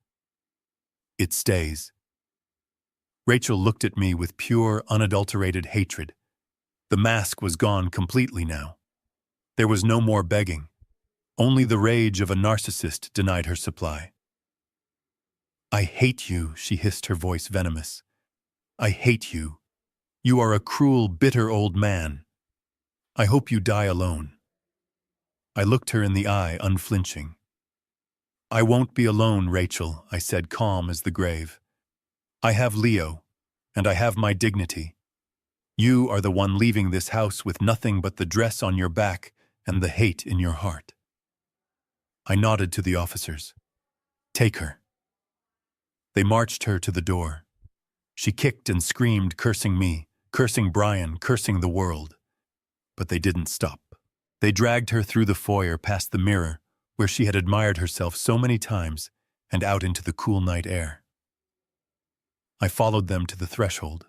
It stays." Rachel looked at me with pure, unadulterated hatred. The mask was gone completely now. There was no more begging. Only the rage of a narcissist denied her supply. "I hate you," she hissed, her voice venomous. "I hate you. You are a cruel, bitter old man. I hope you die alone." I looked her in the eye, unflinching. "I won't be alone, Rachel," I said, calm as the grave. "I have Leo, and I have my dignity. You are the one leaving this house with nothing but the dress on your back and the hate in your heart." I nodded to the officers. "Take her." They marched her to the door. She kicked and screamed, cursing me, cursing Brian, cursing the world. But they didn't stop. They dragged her through the foyer, past the mirror, where she had admired herself so many times, and out into the cool night air. I followed them to the threshold.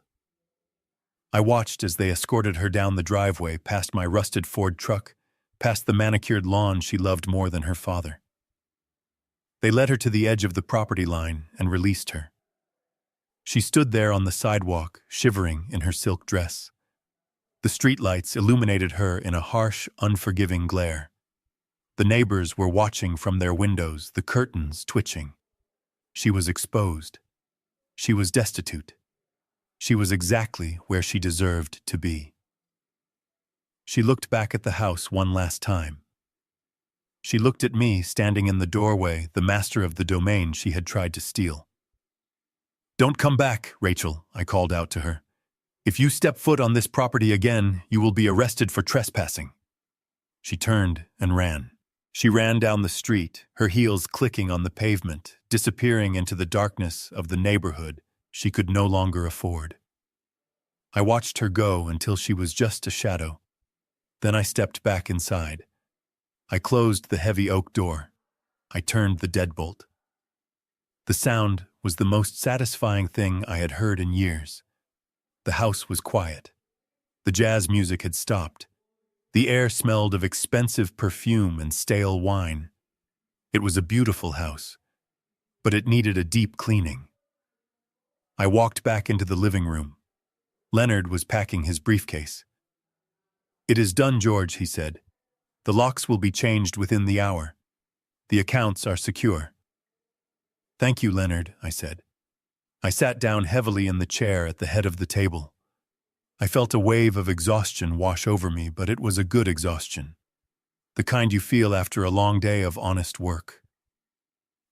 I watched as they escorted her down the driveway, past my rusted Ford truck, past the manicured lawn she loved more than her father. They led her to the edge of the property line and released her. She stood there on the sidewalk, shivering in her silk dress. The streetlights illuminated her in a harsh, unforgiving glare. The neighbors were watching from their windows, the curtains twitching. She was exposed. She was destitute. She was exactly where she deserved to be. She looked back at the house one last time. She looked at me, standing in the doorway, the master of the domain she had tried to steal. "Don't come back, Rachel," I called out to her. "If you step foot on this property again, you will be arrested for trespassing." She turned and ran. She ran down the street, her heels clicking on the pavement, disappearing into the darkness of the neighborhood she could no longer afford. I watched her go until she was just a shadow. Then I stepped back inside. I closed the heavy oak door. I turned the deadbolt. The sound was the most satisfying thing I had heard in years. The house was quiet. The jazz music had stopped. The air smelled of expensive perfume and stale wine. It was a beautiful house, but it needed a deep cleaning. I walked back into the living room. Leonard was packing his briefcase. "It is done, George," he said. "The locks will be changed within the hour. The accounts are secure." "Thank you, Leonard," I said. I sat down heavily in the chair at the head of the table. I felt a wave of exhaustion wash over me, but it was a good exhaustion. The kind you feel after a long day of honest work.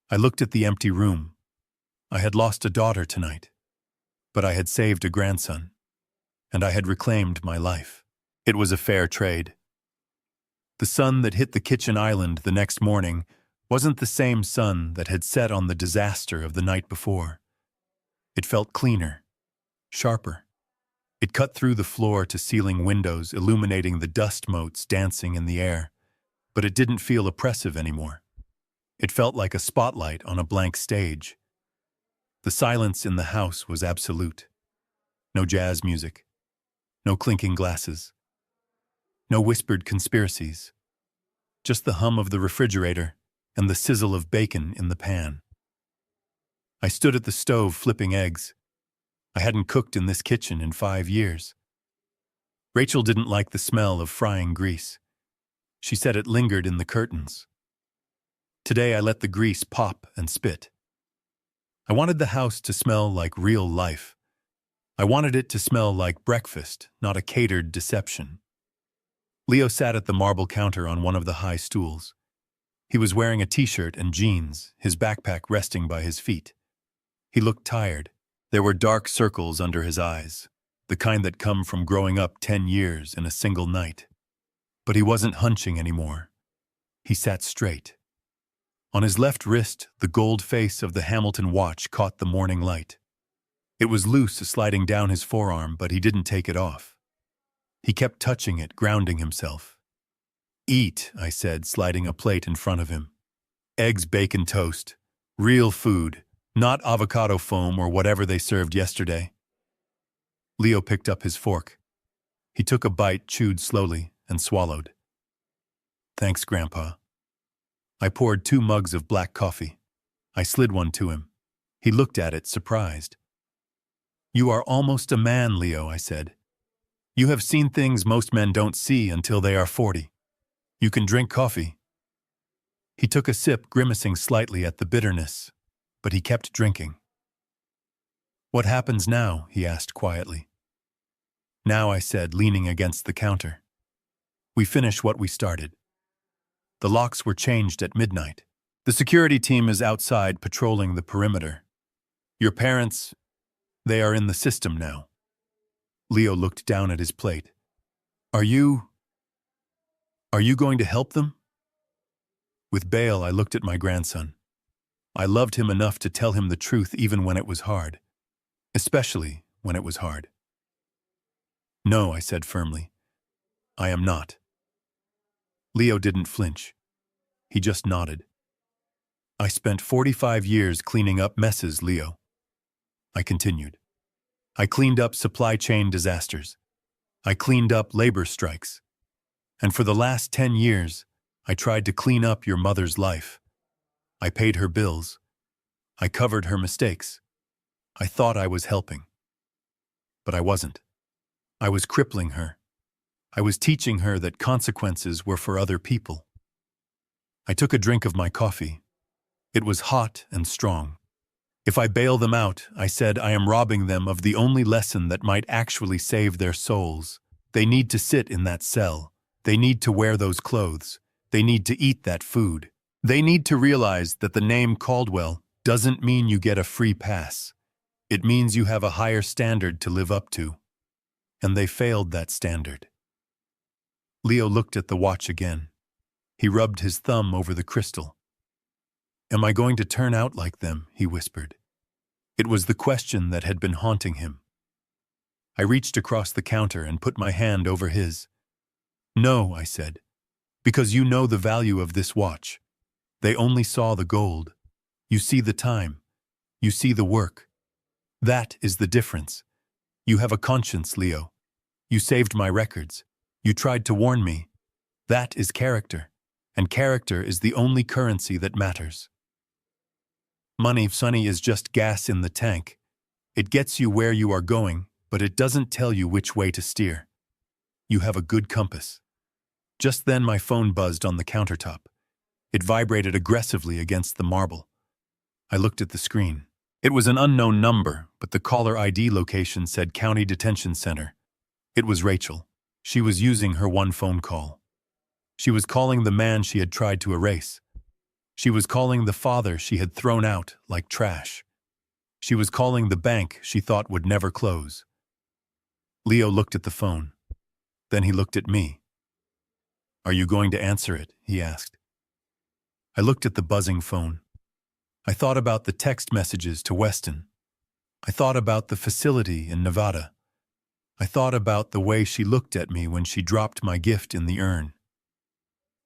I looked at the empty room. I had lost a daughter tonight, but I had saved a grandson, and I had reclaimed my life. It was a fair trade. The sun that hit the kitchen island the next morning wasn't the same sun that had set on the disaster of the night before. It felt cleaner, sharper. It cut through the floor-to-ceiling windows, illuminating the dust motes dancing in the air, but it didn't feel oppressive anymore. It felt like a spotlight on a blank stage. The silence in the house was absolute. No jazz music, no clinking glasses, no whispered conspiracies, just the hum of the refrigerator and the sizzle of bacon in the pan. I stood at the stove flipping eggs. I hadn't cooked in this kitchen in 5 years. Rachel didn't like the smell of frying grease. She said it lingered in the curtains. Today I let the grease pop and spit. I wanted the house to smell like real life. I wanted it to smell like breakfast, not a catered deception. Leo sat at the marble counter on one of the high stools. He was wearing a t-shirt and jeans, his backpack resting by his feet. He looked tired. There were dark circles under his eyes, the kind that come from growing up 10 years in a single night. But he wasn't hunching anymore. He sat straight. On his left wrist, the gold face of the Hamilton watch caught the morning light. It was loose, sliding down his forearm, but he didn't take it off. He kept touching it, grounding himself. "Eat," I said, sliding a plate in front of him. "Eggs, bacon, toast. Real food. Not avocado foam or whatever they served yesterday." Leo picked up his fork. He took a bite, chewed slowly, and swallowed. "Thanks, Grandpa." I poured 2 mugs of black coffee. I slid one to him. He looked at it, surprised. "You are almost a man, Leo," I said. "You have seen things most men don't see until they are 40. You can drink coffee." He took a sip, grimacing slightly at the bitterness, but he kept drinking. "What happens now?" he asked quietly. "Now," I said, leaning against the counter. "We finish what we started. The locks were changed at midnight. The security team is outside patrolling the perimeter. Your parents, they are in the system now." Leo looked down at his plate. Are you going to help them?" With Bale, I looked at my grandson. I loved him enough to tell him the truth even when it was hard. Especially when it was hard. "No," I said firmly. "I am not." Leo didn't flinch. He just nodded. "I spent 45 years cleaning up messes, Leo." I continued. "I cleaned up supply chain disasters. I cleaned up labor strikes. And for the last 10 years, I tried to clean up your mother's life. I paid her bills. I covered her mistakes. I thought I was helping. But I wasn't. I was crippling her. I was teaching her that consequences were for other people. I took a drink of my coffee. It was hot and strong. If I bail them out, I said, I am robbing them of the only lesson that might actually save their souls. They need to sit in that cell. They need to wear those clothes. They need to eat that food. They need to realize that the name Caldwell doesn't mean you get a free pass. It means you have a higher standard to live up to. And they failed that standard. Leo looked at the watch again. He rubbed his thumb over the crystal. Am I going to turn out like them? He whispered. It was the question that had been haunting him. I reached across the counter and put my hand over his. No, I said, because you know the value of this watch. They only saw the gold. You see the time. You see the work. That is the difference. You have a conscience, Leo. You saved my records. You tried to warn me. That is character, and character is the only currency that matters. Money, Sonny, is just gas in the tank. It gets you where you are going, but it doesn't tell you which way to steer. You have a good compass. Just then my phone buzzed on the countertop. It vibrated aggressively against the marble. I looked at the screen. It was an unknown number, but the caller ID location said County Detention Center. It was Rachel. She was using her one phone call. She was calling the man she had tried to erase. She was calling the father she had thrown out like trash. She was calling the bank she thought would never close. Leo looked at the phone. Then he looked at me. Are you going to answer it? He asked. I looked at the buzzing phone. I thought about the text messages to Weston. I thought about the facility in Nevada. I thought about the way she looked at me when she dropped my gift in the urn.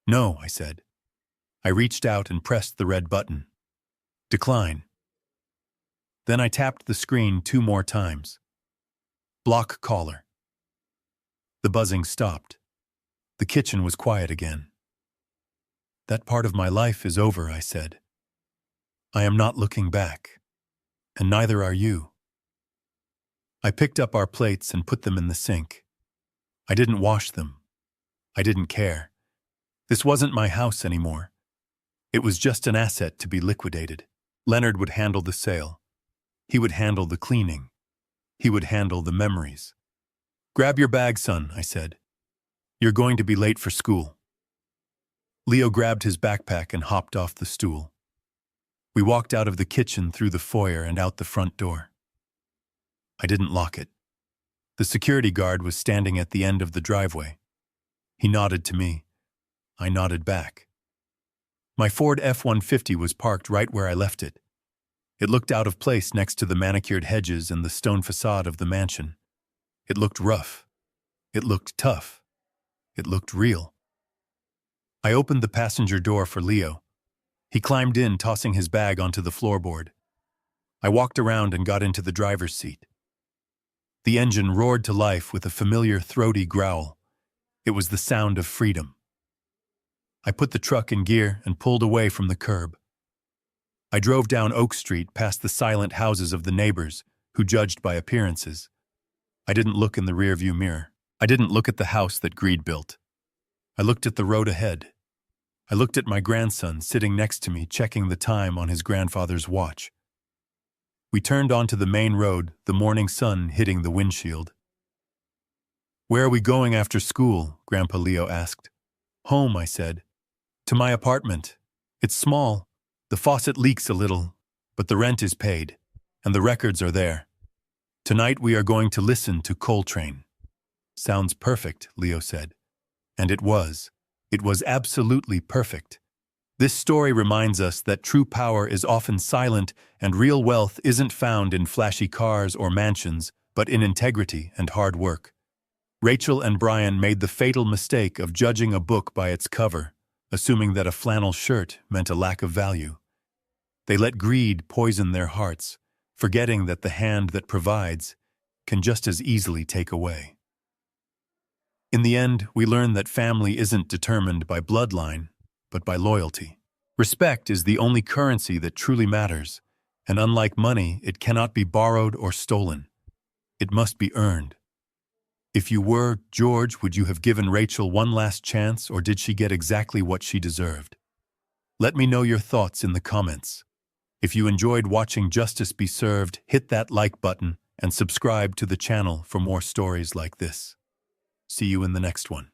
No, I said. I reached out and pressed the red button. Decline. Then I tapped the screen 2 more times. Block caller. The buzzing stopped. The kitchen was quiet again. That part of my life is over, I said. I am not looking back, and neither are you. I picked up our plates and put them in the sink. I didn't wash them. I didn't care. This wasn't my house anymore. It was just an asset to be liquidated. Leonard would handle the sale. He would handle the cleaning. He would handle the memories. Grab your bag, son, I said. You're going to be late for school. Leo grabbed his backpack and hopped off the stool. We walked out of the kitchen through the foyer and out the front door. I didn't lock it. The security guard was standing at the end of the driveway. He nodded to me. I nodded back. My Ford F-150 was parked right where I left it. It looked out of place next to the manicured hedges and the stone facade of the mansion. It looked rough. It looked tough. It looked real. I opened the passenger door for Leo. He climbed in, tossing his bag onto the floorboard. I walked around and got into the driver's seat. The engine roared to life with a familiar throaty growl. It was the sound of freedom. I put the truck in gear and pulled away from the curb. I drove down Oak Street past the silent houses of the neighbors who judged by appearances. I didn't look in the rearview mirror. I didn't look at the house that Greed built. I looked at the road ahead. I looked at my grandson sitting next to me checking the time on his grandfather's watch. We turned onto the main road, the morning sun hitting the windshield. Where are we going after school? Grandpa Leo asked. Home, I said. To my apartment. It's small. The faucet leaks a little, but the rent is paid, and the records are there. Tonight we are going to listen to Coltrane. Sounds perfect, Leo said. And it was. It was absolutely perfect. This story reminds us that true power is often silent and real wealth isn't found in flashy cars or mansions, but in integrity and hard work. Rachel and Brian made the fatal mistake of judging a book by its cover, assuming that a flannel shirt meant a lack of value. They let greed poison their hearts, forgetting that the hand that provides can just as easily take away. In the end, we learn that family isn't determined by bloodline, but by loyalty. Respect is the only currency that truly matters, and unlike money, it cannot be borrowed or stolen. It must be earned. If you were George, would you have given Rachel one last chance, or did she get exactly what she deserved? Let me know your thoughts in the comments. If you enjoyed watching justice be served, hit that like button and subscribe to the channel for more stories like this. See you in the next one.